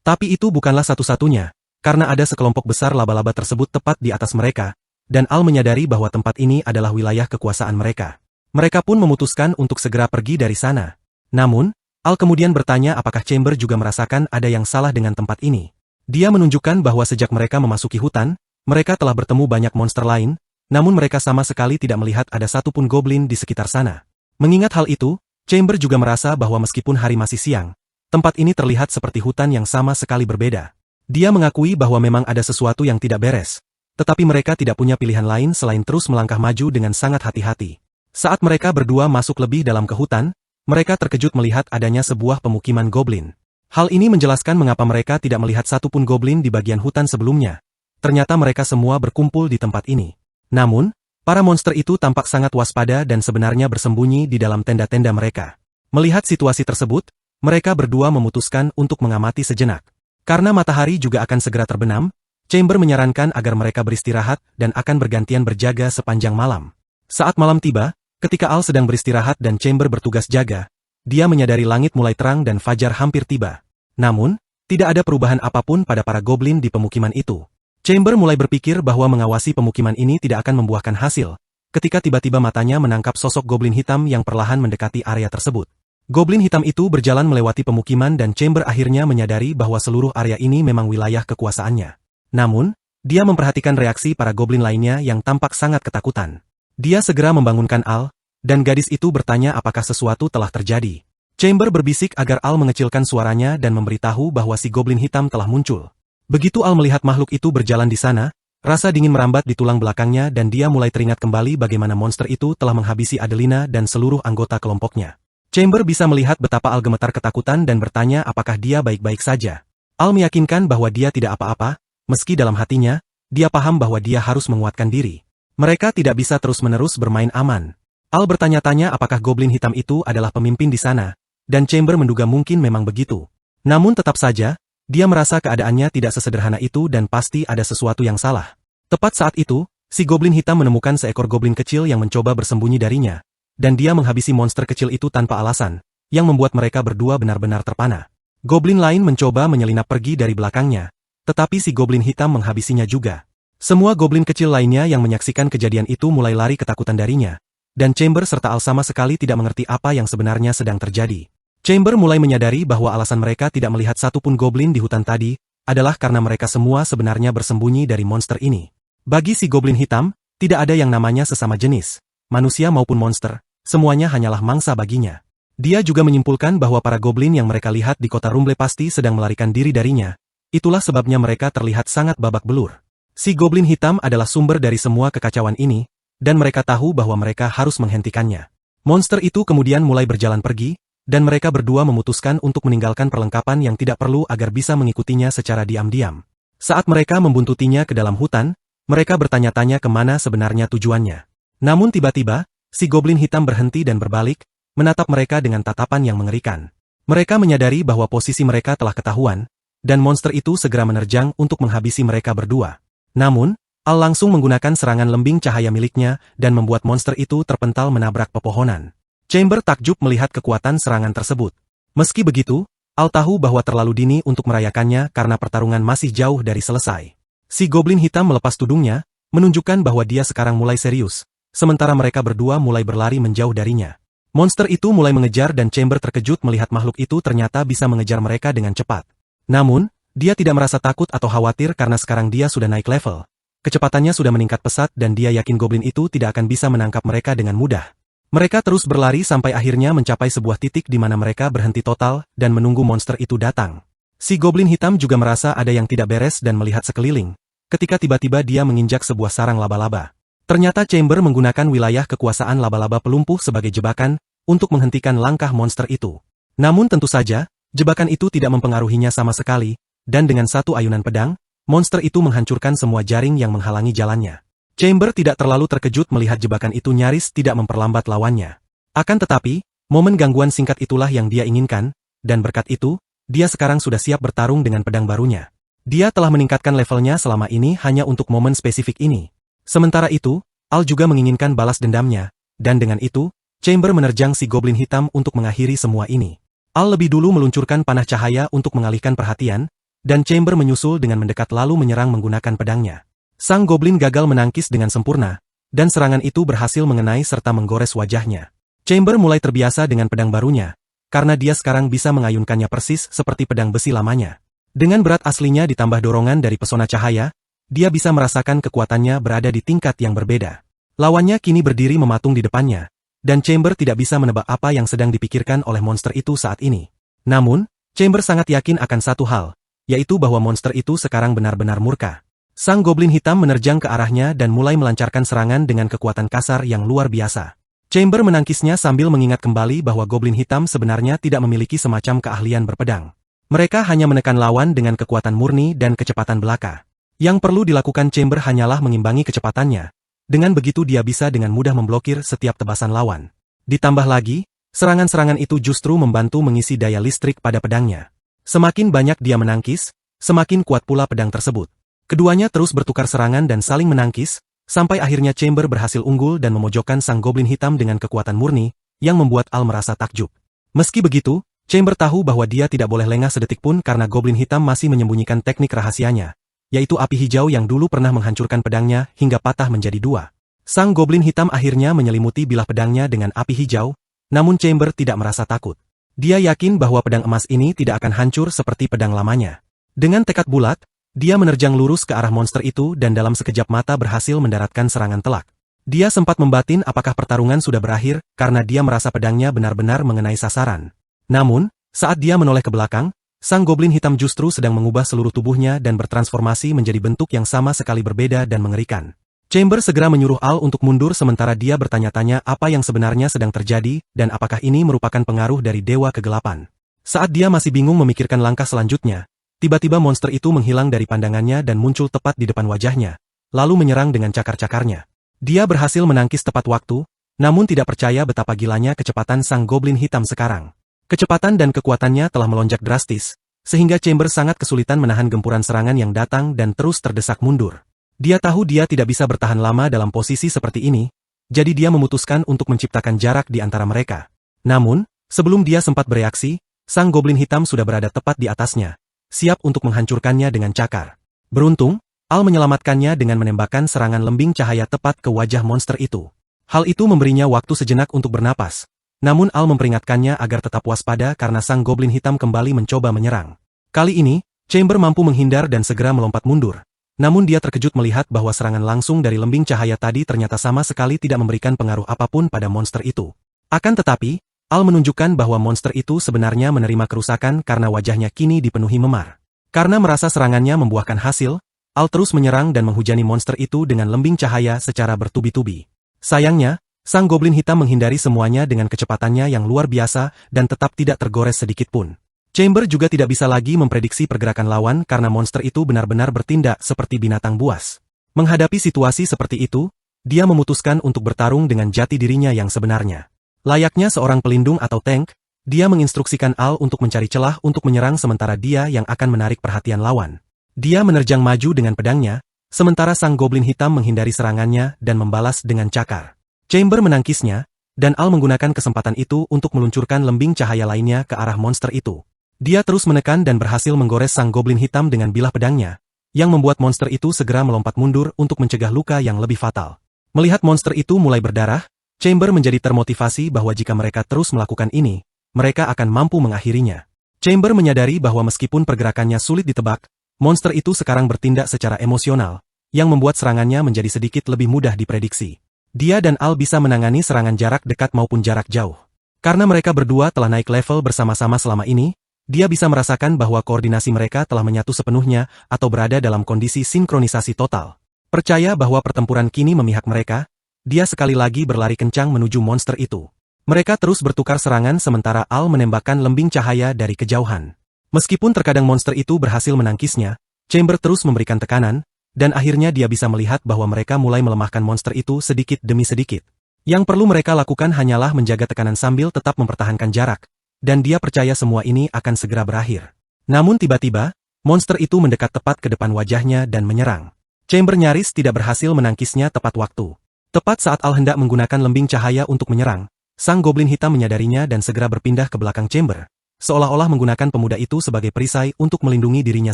Tapi itu bukanlah satu-satunya, karena ada sekelompok besar laba-laba tersebut tepat di atas mereka, dan Al menyadari bahwa tempat ini adalah wilayah kekuasaan mereka. Mereka pun memutuskan untuk segera pergi dari sana. Namun, Al kemudian bertanya apakah Chamber juga merasakan ada yang salah dengan tempat ini. Dia menunjukkan bahwa sejak mereka memasuki hutan, mereka telah bertemu banyak monster lain, namun mereka sama sekali tidak melihat ada satupun goblin di sekitar sana. Mengingat hal itu, Chamber juga merasa bahwa meskipun hari masih siang, tempat ini terlihat seperti hutan yang sama sekali berbeda. Dia mengakui bahwa memang ada sesuatu yang tidak beres, tetapi mereka tidak punya pilihan lain selain terus melangkah maju dengan sangat hati-hati. Saat mereka berdua masuk lebih dalam ke hutan, mereka terkejut melihat adanya sebuah pemukiman goblin. Hal ini menjelaskan mengapa mereka tidak melihat satupun goblin di bagian hutan sebelumnya. Ternyata mereka semua berkumpul di tempat ini. Namun, para monster itu tampak sangat waspada dan sebenarnya bersembunyi di dalam tenda-tenda mereka. Melihat situasi tersebut, mereka berdua memutuskan untuk mengamati sejenak. Karena matahari juga akan segera terbenam, Chamber menyarankan agar mereka beristirahat dan akan bergantian berjaga sepanjang malam. Saat malam tiba, ketika Al sedang beristirahat dan Chamber bertugas jaga, dia menyadari langit mulai terang dan fajar hampir tiba. Namun, tidak ada perubahan apapun pada para goblin di pemukiman itu. Chamber mulai berpikir bahwa mengawasi pemukiman ini tidak akan membuahkan hasil, ketika tiba-tiba matanya menangkap sosok goblin hitam yang perlahan mendekati area tersebut. Goblin hitam itu berjalan melewati pemukiman dan Chamber akhirnya menyadari bahwa seluruh area ini memang wilayah kekuasaannya. Namun, dia memperhatikan reaksi para goblin lainnya yang tampak sangat ketakutan. Dia segera membangunkan Al, dan gadis itu bertanya apakah sesuatu telah terjadi. Chamber berbisik agar Al mengecilkan suaranya dan memberitahu bahwa si goblin hitam telah muncul. Begitu Al melihat makhluk itu berjalan di sana, rasa dingin merambat di tulang belakangnya dan dia mulai teringat kembali bagaimana monster itu telah menghabisi Adelina dan seluruh anggota kelompoknya. Chamber bisa melihat betapa Al gemetar ketakutan dan bertanya apakah dia baik-baik saja. Al meyakinkan bahwa dia tidak apa-apa, meski dalam hatinya, dia paham bahwa dia harus menguatkan diri. Mereka tidak bisa terus-menerus bermain aman. Al bertanya-tanya apakah goblin hitam itu adalah pemimpin di sana, dan Chamber menduga mungkin memang begitu. Namun tetap saja, dia merasa keadaannya tidak sesederhana itu dan pasti ada sesuatu yang salah. Tepat saat itu, si goblin hitam menemukan seekor goblin kecil yang mencoba bersembunyi darinya, dan dia menghabisi monster kecil itu tanpa alasan, yang membuat mereka berdua benar-benar terpana. Goblin lain mencoba menyelinap pergi dari belakangnya, tetapi si goblin hitam menghabisinya juga. Semua goblin kecil lainnya yang menyaksikan kejadian itu mulai lari ketakutan darinya, dan Chamber serta Al sama sekali tidak mengerti apa yang sebenarnya sedang terjadi. Chamber mulai menyadari bahwa alasan mereka tidak melihat satupun goblin di hutan tadi, adalah karena mereka semua sebenarnya bersembunyi dari monster ini. Bagi si goblin hitam, tidak ada yang namanya sesama jenis, manusia maupun monster, semuanya hanyalah mangsa baginya. Dia juga menyimpulkan bahwa para goblin yang mereka lihat di kota Rumble pasti sedang melarikan diri darinya, itulah sebabnya mereka terlihat sangat babak belur. Si goblin hitam adalah sumber dari semua kekacauan ini, dan mereka tahu bahwa mereka harus menghentikannya. Monster itu kemudian mulai berjalan pergi, dan mereka berdua memutuskan untuk meninggalkan perlengkapan yang tidak perlu agar bisa mengikutinya secara diam-diam. Saat mereka membuntutinya ke dalam hutan, mereka bertanya-tanya kemana sebenarnya tujuannya. Namun tiba-tiba, si goblin hitam berhenti dan berbalik, menatap mereka dengan tatapan yang mengerikan. Mereka menyadari bahwa posisi mereka telah ketahuan, dan monster itu segera menerjang untuk menghabisi mereka berdua. Namun, Al langsung menggunakan serangan lembing cahaya miliknya dan membuat monster itu terpental menabrak pepohonan. Chamber takjub melihat kekuatan serangan tersebut. Meski begitu, Al tahu bahwa terlalu dini untuk merayakannya karena pertarungan masih jauh dari selesai. Si goblin hitam melepas tudungnya, menunjukkan bahwa dia sekarang mulai serius, sementara mereka berdua mulai berlari menjauh darinya. Monster itu mulai mengejar dan Chamber terkejut melihat makhluk itu ternyata bisa mengejar mereka dengan cepat. Namun, dia tidak merasa takut atau khawatir karena sekarang dia sudah naik level. Kecepatannya sudah meningkat pesat dan dia yakin goblin itu tidak akan bisa menangkap mereka dengan mudah. Mereka terus berlari sampai akhirnya mencapai sebuah titik di mana mereka berhenti total dan menunggu monster itu datang. Si goblin hitam juga merasa ada yang tidak beres dan melihat sekeliling, ketika tiba-tiba dia menginjak sebuah sarang laba-laba. Ternyata Chamber menggunakan wilayah kekuasaan laba-laba pelumpuh sebagai jebakan untuk menghentikan langkah monster itu. Namun tentu saja, jebakan itu tidak mempengaruhinya sama sekali, dan dengan satu ayunan pedang, monster itu menghancurkan semua jaring yang menghalangi jalannya. Chamber tidak terlalu terkejut melihat jebakan itu nyaris tidak memperlambat lawannya. Akan tetapi, momen gangguan singkat itulah yang dia inginkan, dan berkat itu, dia sekarang sudah siap bertarung dengan pedang barunya. Dia telah meningkatkan levelnya selama ini hanya untuk momen spesifik ini. Sementara itu, Al juga menginginkan balas dendamnya, dan dengan itu, Chamber menerjang si goblin hitam untuk mengakhiri semua ini. Al lebih dulu meluncurkan panah cahaya untuk mengalihkan perhatian, dan Chamber menyusul dengan mendekat lalu menyerang menggunakan pedangnya. Sang goblin gagal menangkis dengan sempurna, dan serangan itu berhasil mengenai serta menggores wajahnya. Chamber mulai terbiasa dengan pedang barunya, karena dia sekarang bisa mengayunkannya persis seperti pedang besi lamanya. Dengan berat aslinya ditambah dorongan dari pesona cahaya, dia bisa merasakan kekuatannya berada di tingkat yang berbeda. Lawannya kini berdiri mematung di depannya, dan Chamber tidak bisa menebak apa yang sedang dipikirkan oleh monster itu saat ini. Namun, Chamber sangat yakin akan satu hal, yaitu bahwa monster itu sekarang benar-benar murka. Sang goblin hitam menerjang ke arahnya dan mulai melancarkan serangan dengan kekuatan kasar yang luar biasa. Chamber menangkisnya sambil mengingat kembali bahwa goblin hitam sebenarnya tidak memiliki semacam keahlian berpedang. Mereka hanya menekan lawan dengan kekuatan murni dan kecepatan belaka. Yang perlu dilakukan Chamber hanyalah mengimbangi kecepatannya. Dengan begitu dia bisa dengan mudah memblokir setiap tebasan lawan. Ditambah lagi, serangan-serangan itu justru membantu mengisi daya listrik pada pedangnya. Semakin banyak dia menangkis, semakin kuat pula pedang tersebut. Keduanya terus bertukar serangan dan saling menangkis, sampai akhirnya Chamber berhasil unggul dan memojokkan sang goblin hitam dengan kekuatan murni, yang membuat Al merasa takjub. Meski begitu, Chamber tahu bahwa dia tidak boleh lengah sedetik pun karena goblin hitam masih menyembunyikan teknik rahasianya, yaitu api hijau yang dulu pernah menghancurkan pedangnya hingga patah menjadi dua. Sang goblin hitam akhirnya menyelimuti bilah pedangnya dengan api hijau, namun Chamber tidak merasa takut. Dia yakin bahwa pedang emas ini tidak akan hancur seperti pedang lamanya. Dengan tekad bulat, dia menerjang lurus ke arah monster itu dan dalam sekejap mata berhasil mendaratkan serangan telak. Dia sempat membatin apakah pertarungan sudah berakhir karena dia merasa pedangnya benar-benar mengenai sasaran. Namun, saat dia menoleh ke belakang, sang goblin hitam justru sedang mengubah seluruh tubuhnya dan bertransformasi menjadi bentuk yang sama sekali berbeda dan mengerikan. Chamber segera menyuruh Al untuk mundur sementara dia bertanya-tanya apa yang sebenarnya sedang terjadi dan apakah ini merupakan pengaruh dari Dewa Kegelapan. Saat dia masih bingung memikirkan langkah selanjutnya, tiba-tiba monster itu menghilang dari pandangannya dan muncul tepat di depan wajahnya, lalu menyerang dengan cakar-cakarnya. Dia berhasil menangkis tepat waktu, namun tidak percaya betapa gilanya kecepatan sang goblin hitam sekarang. Kecepatan dan kekuatannya telah melonjak drastis, sehingga Chamber sangat kesulitan menahan gempuran serangan yang datang dan terus terdesak mundur. Dia tahu dia tidak bisa bertahan lama dalam posisi seperti ini, jadi dia memutuskan untuk menciptakan jarak di antara mereka. Namun, sebelum dia sempat bereaksi, sang goblin hitam sudah berada tepat di atasnya, siap untuk menghancurkannya dengan cakar. Beruntung, Al menyelamatkannya dengan menembakkan serangan lembing cahaya tepat ke wajah monster itu. Hal itu memberinya waktu sejenak untuk bernapas, namun Al memperingatkannya agar tetap waspada karena sang goblin hitam kembali mencoba menyerang. Kali ini, Chamber mampu menghindar dan segera melompat mundur. Namun dia terkejut melihat bahwa serangan langsung dari lembing cahaya tadi ternyata sama sekali tidak memberikan pengaruh apapun pada monster itu. Akan tetapi, Al menunjukkan bahwa monster itu sebenarnya menerima kerusakan karena wajahnya kini dipenuhi memar. Karena merasa serangannya membuahkan hasil, Al terus menyerang dan menghujani monster itu dengan lembing cahaya secara bertubi-tubi. Sayangnya, sang goblin hitam menghindari semuanya dengan kecepatannya yang luar biasa dan tetap tidak tergores sedikit pun. Chamber juga tidak bisa lagi memprediksi pergerakan lawan karena monster itu benar-benar bertindak seperti binatang buas. Menghadapi situasi seperti itu, dia memutuskan untuk bertarung dengan jati dirinya yang sebenarnya. Layaknya seorang pelindung atau tank, dia menginstruksikan Al untuk mencari celah untuk menyerang sementara dia yang akan menarik perhatian lawan. Dia menerjang maju dengan pedangnya, sementara sang goblin hitam menghindari serangannya dan membalas dengan cakar. Chamber menangkisnya, dan Al menggunakan kesempatan itu untuk meluncurkan lembing cahaya lainnya ke arah monster itu. Dia terus menekan dan berhasil menggores sang goblin hitam dengan bilah pedangnya, yang membuat monster itu segera melompat mundur untuk mencegah luka yang lebih fatal. Melihat monster itu mulai berdarah, Chamber menjadi termotivasi bahwa jika mereka terus melakukan ini, mereka akan mampu mengakhirinya. Chamber menyadari bahwa meskipun pergerakannya sulit ditebak, monster itu sekarang bertindak secara emosional, yang membuat serangannya menjadi sedikit lebih mudah diprediksi. Dia dan Al bisa menangani serangan jarak dekat maupun jarak jauh. Karena mereka berdua telah naik level bersama-sama selama ini, dia bisa merasakan bahwa koordinasi mereka telah menyatu sepenuhnya atau berada dalam kondisi sinkronisasi total. Percaya bahwa pertempuran kini memihak mereka, dia sekali lagi berlari kencang menuju monster itu. Mereka terus bertukar serangan sementara Al menembakkan lembing cahaya dari kejauhan. Meskipun terkadang monster itu berhasil menangkisnya, Chamber terus memberikan tekanan, dan akhirnya dia bisa melihat bahwa mereka mulai melemahkan monster itu sedikit demi sedikit. Yang perlu mereka lakukan hanyalah menjaga tekanan sambil tetap mempertahankan jarak, dan dia percaya semua ini akan segera berakhir. Namun tiba-tiba, monster itu mendekat tepat ke depan wajahnya dan menyerang. Chamber nyaris tidak berhasil menangkisnya tepat waktu. Tepat saat Al hendak menggunakan lembing cahaya untuk menyerang, sang goblin hitam menyadarinya dan segera berpindah ke belakang Chamber, seolah-olah menggunakan pemuda itu sebagai perisai untuk melindungi dirinya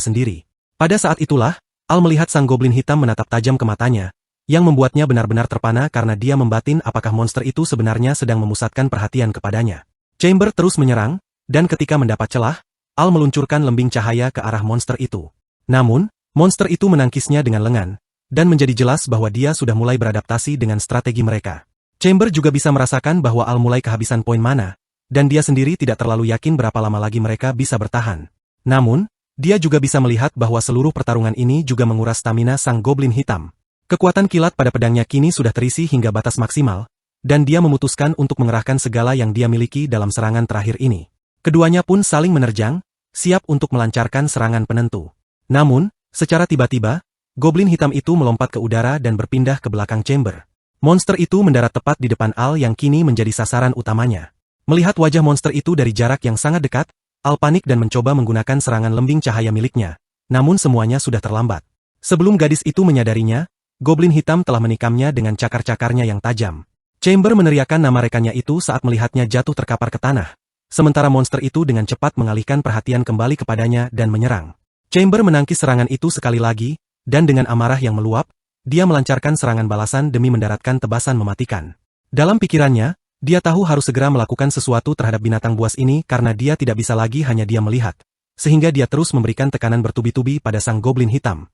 sendiri. Pada saat itulah, Al melihat sang goblin hitam menatap tajam ke matanya, yang membuatnya benar-benar terpana karena dia membatin apakah monster itu sebenarnya sedang memusatkan perhatian kepadanya. Chamber terus menyerang, dan ketika mendapat celah, Al meluncurkan lembing cahaya ke arah monster itu. Namun, monster itu menangkisnya dengan lengan, dan menjadi jelas bahwa dia sudah mulai beradaptasi dengan strategi mereka. Chamber juga bisa merasakan bahwa Al mulai kehabisan poin mana, dan dia sendiri tidak terlalu yakin berapa lama lagi mereka bisa bertahan. Namun, dia juga bisa melihat bahwa seluruh pertarungan ini juga menguras stamina sang goblin hitam. Kekuatan kilat pada pedangnya kini sudah terisi hingga batas maksimal, dan dia memutuskan untuk mengerahkan segala yang dia miliki dalam serangan terakhir ini. Keduanya pun saling menerjang, siap untuk melancarkan serangan penentu. Namun, secara tiba-tiba, goblin hitam itu melompat ke udara dan berpindah ke belakang chamber. Monster itu mendarat tepat di depan Al yang kini menjadi sasaran utamanya. Melihat wajah monster itu dari jarak yang sangat dekat, Al panik dan mencoba menggunakan serangan lembing cahaya miliknya. Namun semuanya sudah terlambat. Sebelum gadis itu menyadarinya, goblin hitam telah menikamnya dengan cakar-cakarnya yang tajam. Chamber meneriakkan nama rekannya itu saat melihatnya jatuh terkapar ke tanah. Sementara monster itu dengan cepat mengalihkan perhatian kembali kepadanya dan menyerang. Chamber menangkis serangan itu sekali lagi, dan dengan amarah yang meluap, dia melancarkan serangan balasan demi mendaratkan tebasan mematikan. Dalam pikirannya, dia tahu harus segera melakukan sesuatu terhadap binatang buas ini karena dia tidak bisa lagi hanya diam melihat, sehingga dia terus memberikan tekanan bertubi-tubi pada sang goblin hitam.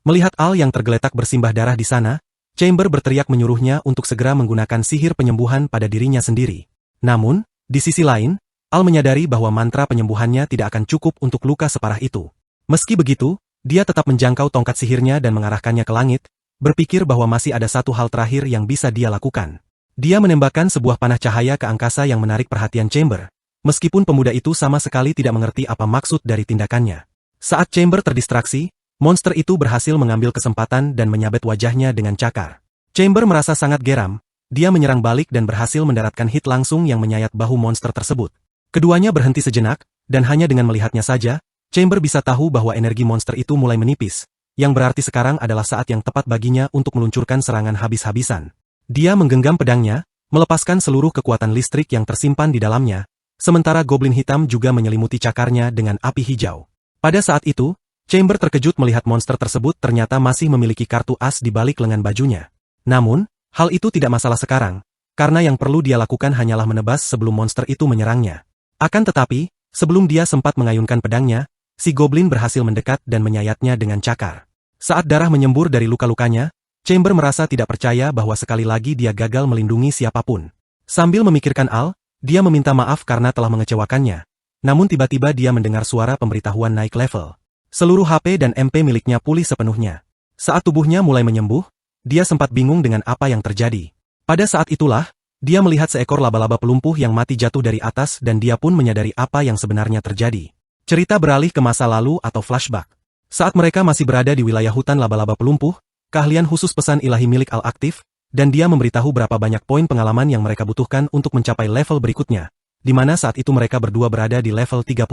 Melihat Al yang tergeletak bersimbah darah di sana, Chamber berteriak menyuruhnya untuk segera menggunakan sihir penyembuhan pada dirinya sendiri. Namun, di sisi lain, Al menyadari bahwa mantra penyembuhannya tidak akan cukup untuk luka separah itu. Meski begitu, dia tetap menjangkau tongkat sihirnya dan mengarahkannya ke langit, berpikir bahwa masih ada satu hal terakhir yang bisa dia lakukan. Dia menembakkan sebuah panah cahaya ke angkasa yang menarik perhatian Chamber, meskipun pemuda itu sama sekali tidak mengerti apa maksud dari tindakannya. Saat Chamber terdistraksi, monster itu berhasil mengambil kesempatan dan menyabet wajahnya dengan cakar. Chamber merasa sangat geram, dia menyerang balik dan berhasil mendaratkan hit langsung yang menyayat bahu monster tersebut. Keduanya berhenti sejenak, dan hanya dengan melihatnya saja, Chamber bisa tahu bahwa energi monster itu mulai menipis, yang berarti sekarang adalah saat yang tepat baginya untuk meluncurkan serangan habis-habisan. Dia menggenggam pedangnya, melepaskan seluruh kekuatan listrik yang tersimpan di dalamnya, sementara goblin hitam juga menyelimuti cakarnya dengan api hijau. Pada saat itu, Chamber terkejut melihat monster tersebut ternyata masih memiliki kartu as di balik lengan bajunya. Namun, hal itu tidak masalah sekarang, karena yang perlu dia lakukan hanyalah menebas sebelum monster itu menyerangnya. Akan tetapi, sebelum dia sempat mengayunkan pedangnya, si goblin berhasil mendekat dan menyayatnya dengan cakar. Saat darah menyembur dari luka-lukanya, Chamber merasa tidak percaya bahwa sekali lagi dia gagal melindungi siapapun. Sambil memikirkan Al, dia meminta maaf karena telah mengecewakannya. Namun tiba-tiba dia mendengar suara pemberitahuan naik level. Seluruh HP dan MP miliknya pulih sepenuhnya. Saat tubuhnya mulai menyembuh, dia sempat bingung dengan apa yang terjadi. Pada saat itulah, dia melihat seekor laba-laba pelumpuh yang mati jatuh dari atas dan dia pun menyadari apa yang sebenarnya terjadi. Cerita beralih ke masa lalu atau flashback. Saat mereka masih berada di wilayah hutan laba-laba pelumpuh, keahlian khusus pesan ilahi milik Al aktif, dan dia memberitahu berapa banyak poin pengalaman yang mereka butuhkan untuk mencapai level berikutnya, di mana saat itu mereka berdua berada di level 30.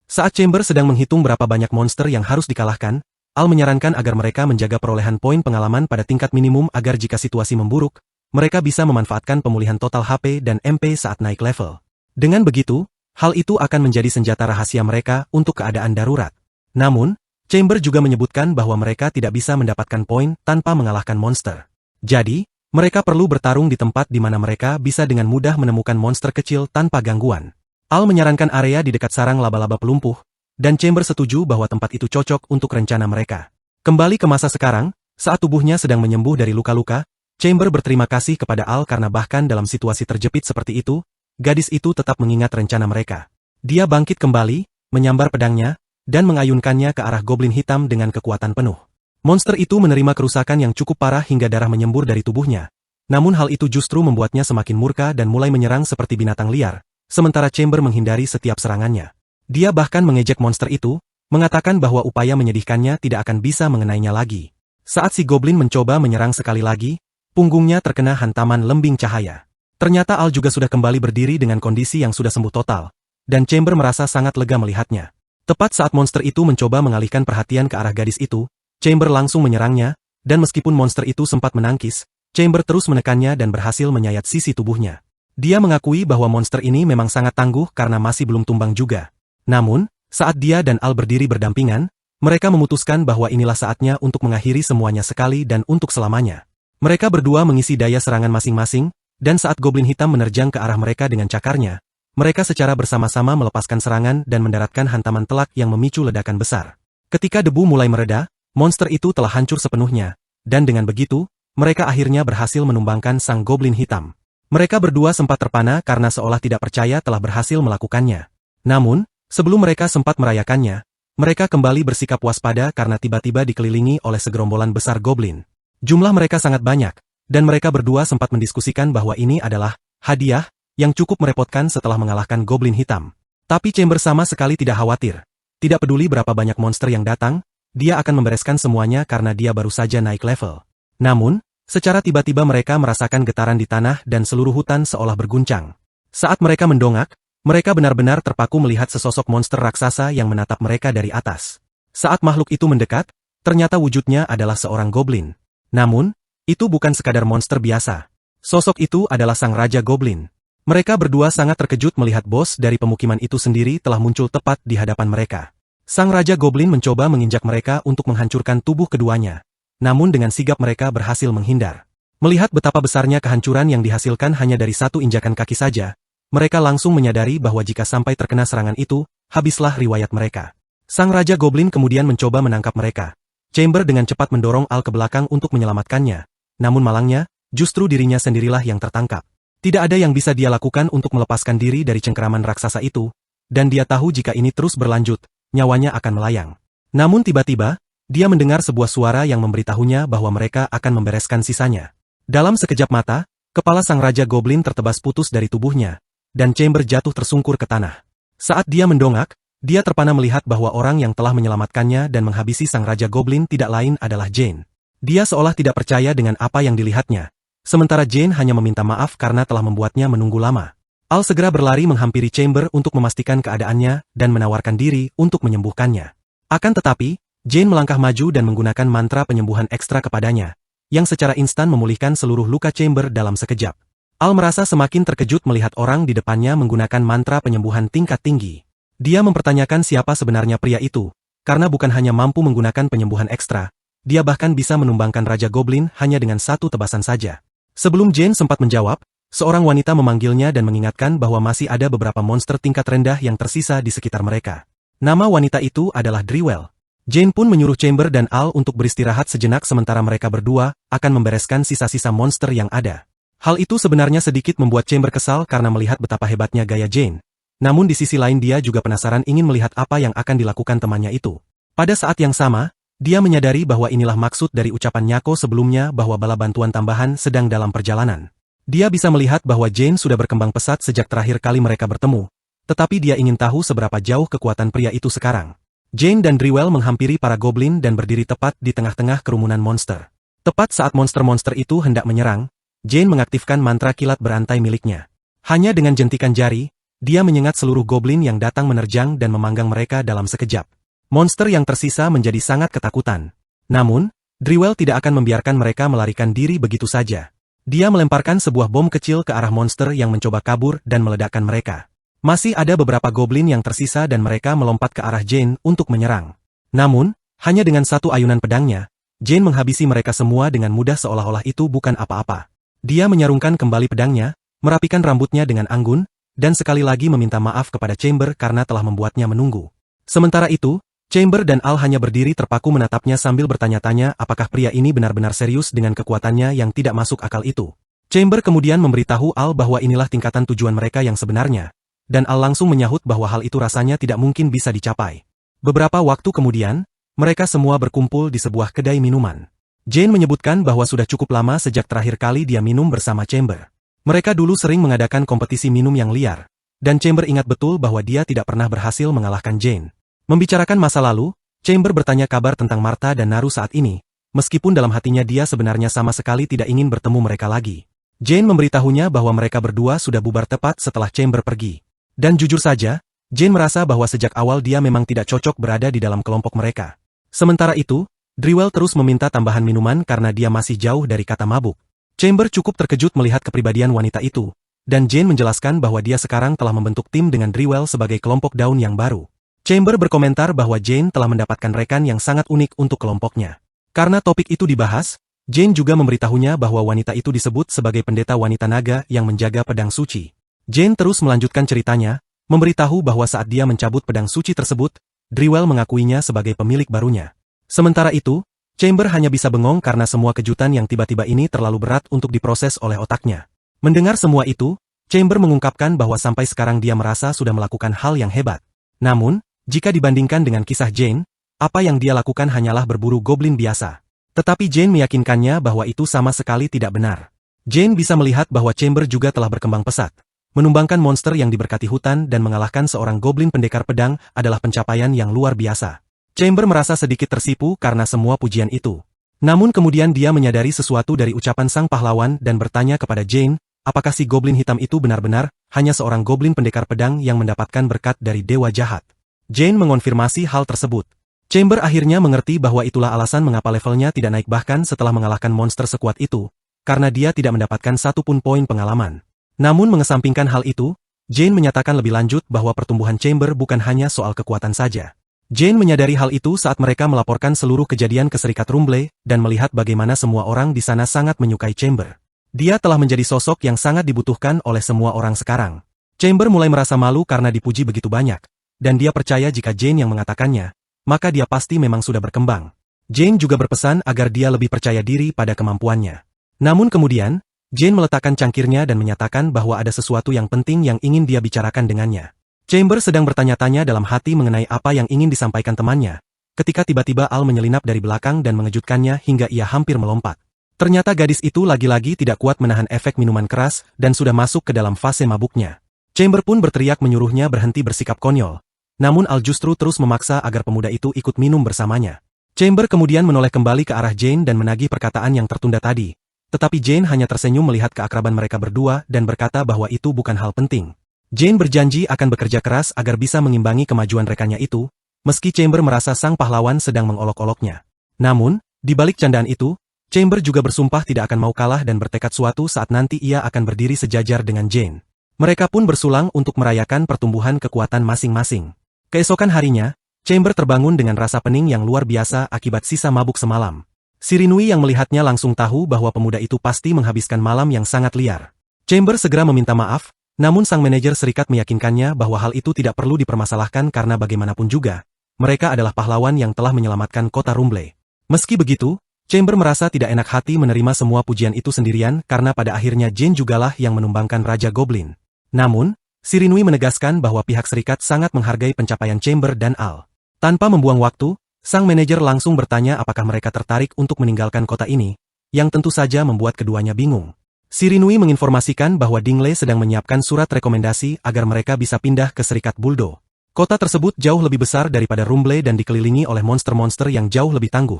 Saat Chamber sedang menghitung berapa banyak monster yang harus dikalahkan, Al menyarankan agar mereka menjaga perolehan poin pengalaman pada tingkat minimum agar jika situasi memburuk, mereka bisa memanfaatkan pemulihan total HP dan MP saat naik level. Dengan begitu, hal itu akan menjadi senjata rahasia mereka untuk keadaan darurat. Namun, Chamber juga menyebutkan bahwa mereka tidak bisa mendapatkan poin tanpa mengalahkan monster. Jadi, mereka perlu bertarung di tempat di mana mereka bisa dengan mudah menemukan monster kecil tanpa gangguan. Al menyarankan area di dekat sarang laba-laba pelumpuh, dan Chamber setuju bahwa tempat itu cocok untuk rencana mereka. Kembali ke masa sekarang, saat tubuhnya sedang menyembuh dari luka-luka, Chamber berterima kasih kepada Al karena bahkan dalam situasi terjepit seperti itu, gadis itu tetap mengingat rencana mereka. Dia bangkit kembali, menyambar pedangnya, dan mengayunkannya ke arah goblin hitam dengan kekuatan penuh. Monster itu menerima kerusakan yang cukup parah hingga darah menyembur dari tubuhnya. Namun hal itu justru membuatnya semakin murka dan mulai menyerang seperti binatang liar, sementara Chamber menghindari setiap serangannya. Dia bahkan mengejek monster itu, mengatakan bahwa upaya menyedihkannya tidak akan bisa mengenainya lagi. Saat si goblin mencoba menyerang sekali lagi, punggungnya terkena hantaman lembing cahaya. Ternyata Al juga sudah kembali berdiri dengan kondisi yang sudah sembuh total, dan Chamber merasa sangat lega melihatnya. Tepat saat monster itu mencoba mengalihkan perhatian ke arah gadis itu, Chamber langsung menyerangnya, dan meskipun monster itu sempat menangkis, Chamber terus menekannya dan berhasil menyayat sisi tubuhnya. Dia mengakui bahwa monster ini memang sangat tangguh karena masih belum tumbang juga. Namun, saat dia dan Al berdiri berdampingan, mereka memutuskan bahwa inilah saatnya untuk mengakhiri semuanya sekali dan untuk selamanya. Mereka berdua mengisi daya serangan masing-masing, dan saat goblin hitam menerjang ke arah mereka dengan cakarnya, mereka secara bersama-sama melepaskan serangan dan mendaratkan hantaman telak yang memicu ledakan besar. Ketika debu mulai mereda, monster itu telah hancur sepenuhnya, dan dengan begitu, mereka akhirnya berhasil menumbangkan sang goblin hitam. Mereka berdua sempat terpana karena seolah tidak percaya telah berhasil melakukannya. Namun, sebelum mereka sempat merayakannya, mereka kembali bersikap waspada karena tiba-tiba dikelilingi oleh segerombolan besar goblin. Jumlah mereka sangat banyak, dan mereka berdua sempat mendiskusikan bahwa ini adalah hadiah yang cukup merepotkan setelah mengalahkan goblin hitam. Tapi Chamber sama sekali tidak khawatir. Tidak peduli berapa banyak monster yang datang, dia akan membereskan semuanya karena dia baru saja naik level. Namun, secara tiba-tiba mereka merasakan getaran di tanah dan seluruh hutan seolah berguncang. Saat mereka mendongak, mereka benar-benar terpaku melihat sesosok monster raksasa yang menatap mereka dari atas. Saat makhluk itu mendekat, ternyata wujudnya adalah seorang goblin. Namun, itu bukan sekadar monster biasa. Sosok itu adalah sang Raja Goblin. Mereka berdua sangat terkejut melihat bos dari pemukiman itu sendiri telah muncul tepat di hadapan mereka. Sang Raja Goblin mencoba menginjak mereka untuk menghancurkan tubuh keduanya. Namun dengan sigap mereka berhasil menghindar. Melihat betapa besarnya kehancuran yang dihasilkan hanya dari satu injakan kaki saja, mereka langsung menyadari bahwa jika sampai terkena serangan itu, habislah riwayat mereka. Sang Raja Goblin kemudian mencoba menangkap mereka. Chamber dengan cepat mendorong Al ke belakang untuk menyelamatkannya. Namun malangnya, justru dirinya sendirilah yang tertangkap. Tidak ada yang bisa dia lakukan untuk melepaskan diri dari cengkeraman raksasa itu, dan dia tahu jika ini terus berlanjut, nyawanya akan melayang. Namun tiba-tiba, dia mendengar sebuah suara yang memberitahunya bahwa mereka akan membereskan sisanya. Dalam sekejap mata, kepala sang Raja Goblin tertebas putus dari tubuhnya, dan Chamber jatuh tersungkur ke tanah. Saat dia mendongak, dia terpana melihat bahwa orang yang telah menyelamatkannya dan menghabisi sang Raja Goblin tidak lain adalah Jane. Dia seolah tidak percaya dengan apa yang dilihatnya. Sementara Jane hanya meminta maaf karena telah membuatnya menunggu lama. Al segera berlari menghampiri Chamber untuk memastikan keadaannya dan menawarkan diri untuk menyembuhkannya. Akan tetapi, Jane melangkah maju dan menggunakan mantra penyembuhan ekstra kepadanya, yang secara instan memulihkan seluruh luka Chamber dalam sekejap. Al merasa semakin terkejut melihat orang di depannya menggunakan mantra penyembuhan tingkat tinggi. Dia mempertanyakan siapa sebenarnya pria itu, karena bukan hanya mampu menggunakan penyembuhan ekstra, dia bahkan bisa menumbangkan Raja Goblin hanya dengan satu tebasan saja. Sebelum Jane sempat menjawab, seorang wanita memanggilnya dan mengingatkan bahwa masih ada beberapa monster tingkat rendah yang tersisa di sekitar mereka. Nama wanita itu adalah Drewell. Jane pun menyuruh Chamber dan Al untuk beristirahat sejenak sementara mereka berdua akan membereskan sisa-sisa monster yang ada. Hal itu sebenarnya sedikit membuat Chamber kesal karena melihat betapa hebatnya gaya Jane. Namun di sisi lain dia juga penasaran ingin melihat apa yang akan dilakukan temannya itu. Pada saat yang sama, dia menyadari bahwa inilah maksud dari ucapan Nyako sebelumnya bahwa bala bantuan tambahan sedang dalam perjalanan. Dia bisa melihat bahwa Jane sudah berkembang pesat sejak terakhir kali mereka bertemu, tetapi dia ingin tahu seberapa jauh kekuatan pria itu sekarang. Jane dan Drewell menghampiri para goblin dan berdiri tepat di tengah-tengah kerumunan monster. Tepat saat monster-monster itu hendak menyerang, Jane mengaktifkan mantra kilat berantai miliknya. Hanya dengan jentikan jari, dia menyengat seluruh goblin yang datang menerjang dan memanggang mereka dalam sekejap. Monster yang tersisa menjadi sangat ketakutan. Namun, Drewell tidak akan membiarkan mereka melarikan diri begitu saja. Dia melemparkan sebuah bom kecil ke arah monster yang mencoba kabur dan meledakkan mereka. Masih ada beberapa goblin yang tersisa dan mereka melompat ke arah Jane untuk menyerang. Namun, hanya dengan satu ayunan pedangnya, Jane menghabisi mereka semua dengan mudah seolah-olah itu bukan apa-apa. Dia menyarungkan kembali pedangnya, merapikan rambutnya dengan anggun, dan sekali lagi meminta maaf kepada Chamber karena telah membuatnya menunggu. Sementara itu, Chamber dan Al hanya berdiri terpaku menatapnya sambil bertanya-tanya apakah pria ini benar-benar serius dengan kekuatannya yang tidak masuk akal itu. Chamber kemudian memberitahu Al bahwa inilah tingkatan tujuan mereka yang sebenarnya, dan Al langsung menyahut bahwa hal itu rasanya tidak mungkin bisa dicapai. Beberapa waktu kemudian, mereka semua berkumpul di sebuah kedai minuman. Jane menyebutkan bahwa sudah cukup lama sejak terakhir kali dia minum bersama Chamber. Mereka dulu sering mengadakan kompetisi minum yang liar, dan Chamber ingat betul bahwa dia tidak pernah berhasil mengalahkan Jane. Membicarakan masa lalu, Chamber bertanya kabar tentang Martha dan Naru saat ini, meskipun dalam hatinya dia sebenarnya sama sekali tidak ingin bertemu mereka lagi. Jane memberitahunya bahwa mereka berdua sudah bubar tepat setelah Chamber pergi. Dan jujur saja, Jane merasa bahwa sejak awal dia memang tidak cocok berada di dalam kelompok mereka. Sementara itu, Drewell terus meminta tambahan minuman karena dia masih jauh dari kata mabuk. Chamber cukup terkejut melihat kepribadian wanita itu, dan Jane menjelaskan bahwa dia sekarang telah membentuk tim dengan Drewell sebagai kelompok daun yang baru. Chamber berkomentar bahwa Jane telah mendapatkan rekan yang sangat unik untuk kelompoknya. Karena topik itu dibahas, Jane juga memberitahunya bahwa wanita itu disebut sebagai pendeta wanita naga yang menjaga pedang suci. Jane terus melanjutkan ceritanya, memberitahu bahwa saat dia mencabut pedang suci tersebut, Drewell mengakuinya sebagai pemilik barunya. Sementara itu, Chamber hanya bisa bengong karena semua kejutan yang tiba-tiba ini terlalu berat untuk diproses oleh otaknya. Mendengar semua itu, Chamber mengungkapkan bahwa sampai sekarang dia merasa sudah melakukan hal yang hebat. Namun, jika dibandingkan dengan kisah Jane, apa yang dia lakukan hanyalah berburu goblin biasa. Tetapi Jane meyakinkannya bahwa itu sama sekali tidak benar. Jane bisa melihat bahwa Chamber juga telah berkembang pesat. Menumbangkan monster yang diberkati hutan dan mengalahkan seorang goblin pendekar pedang adalah pencapaian yang luar biasa. Chamber merasa sedikit tersipu karena semua pujian itu. Namun kemudian dia menyadari sesuatu dari ucapan sang pahlawan dan bertanya kepada Jane, apakah si goblin hitam itu benar-benar hanya seorang goblin pendekar pedang yang mendapatkan berkat dari dewa jahat. Jane mengonfirmasi hal tersebut. Chamber akhirnya mengerti bahwa itulah alasan mengapa levelnya tidak naik bahkan setelah mengalahkan monster sekuat itu, karena dia tidak mendapatkan satupun poin pengalaman. Namun mengesampingkan hal itu, Jane menyatakan lebih lanjut bahwa pertumbuhan Chamber bukan hanya soal kekuatan saja. Jane menyadari hal itu saat mereka melaporkan seluruh kejadian ke Serikat Rumble dan melihat bagaimana semua orang di sana sangat menyukai Chamber. Dia telah menjadi sosok yang sangat dibutuhkan oleh semua orang sekarang. Chamber mulai merasa malu karena dipuji begitu banyak. Dan dia percaya jika Jane yang mengatakannya, maka dia pasti memang sudah berkembang. Jane juga berpesan agar dia lebih percaya diri pada kemampuannya. Namun kemudian, Jane meletakkan cangkirnya dan menyatakan bahwa ada sesuatu yang penting yang ingin dia bicarakan dengannya. Chamber sedang bertanya-tanya dalam hati mengenai apa yang ingin disampaikan temannya, ketika tiba-tiba Al menyelinap dari belakang dan mengejutkannya hingga ia hampir melompat. Ternyata gadis itu lagi-lagi tidak kuat menahan efek minuman keras dan sudah masuk ke dalam fase mabuknya. Chamber pun berteriak menyuruhnya berhenti bersikap konyol. Namun Al justru terus memaksa agar pemuda itu ikut minum bersamanya. Chamber kemudian menoleh kembali ke arah Jane dan menagih perkataan yang tertunda tadi. Tetapi Jane hanya tersenyum melihat keakraban mereka berdua dan berkata bahwa itu bukan hal penting. Jane berjanji akan bekerja keras agar bisa mengimbangi kemajuan rekannya itu, meski Chamber merasa sang pahlawan sedang mengolok-oloknya. Namun, di balik candaan itu, Chamber juga bersumpah tidak akan mau kalah dan bertekad suatu saat nanti ia akan berdiri sejajar dengan Jane. Mereka pun bersulang untuk merayakan pertumbuhan kekuatan masing-masing. Keesokan harinya, Chamber terbangun dengan rasa pening yang luar biasa akibat sisa mabuk semalam. Shirinui yang melihatnya langsung tahu bahwa pemuda itu pasti menghabiskan malam yang sangat liar. Chamber segera meminta maaf, namun sang manajer serikat meyakinkannya bahwa hal itu tidak perlu dipermasalahkan karena bagaimanapun juga, mereka adalah pahlawan yang telah menyelamatkan kota Rumble. Meski begitu, Chamber merasa tidak enak hati menerima semua pujian itu sendirian karena pada akhirnya Jane jugalah yang menumbangkan Raja Goblin. Namun, Shirinui menegaskan bahwa pihak serikat sangat menghargai pencapaian Chamber dan Al. Tanpa membuang waktu, sang manajer langsung bertanya apakah mereka tertarik untuk meninggalkan kota ini, yang tentu saja membuat keduanya bingung. Shirinui menginformasikan bahwa Dingle sedang menyiapkan surat rekomendasi agar mereka bisa pindah ke Serikat Buldo. Kota tersebut jauh lebih besar daripada Rumble dan dikelilingi oleh monster-monster yang jauh lebih tangguh.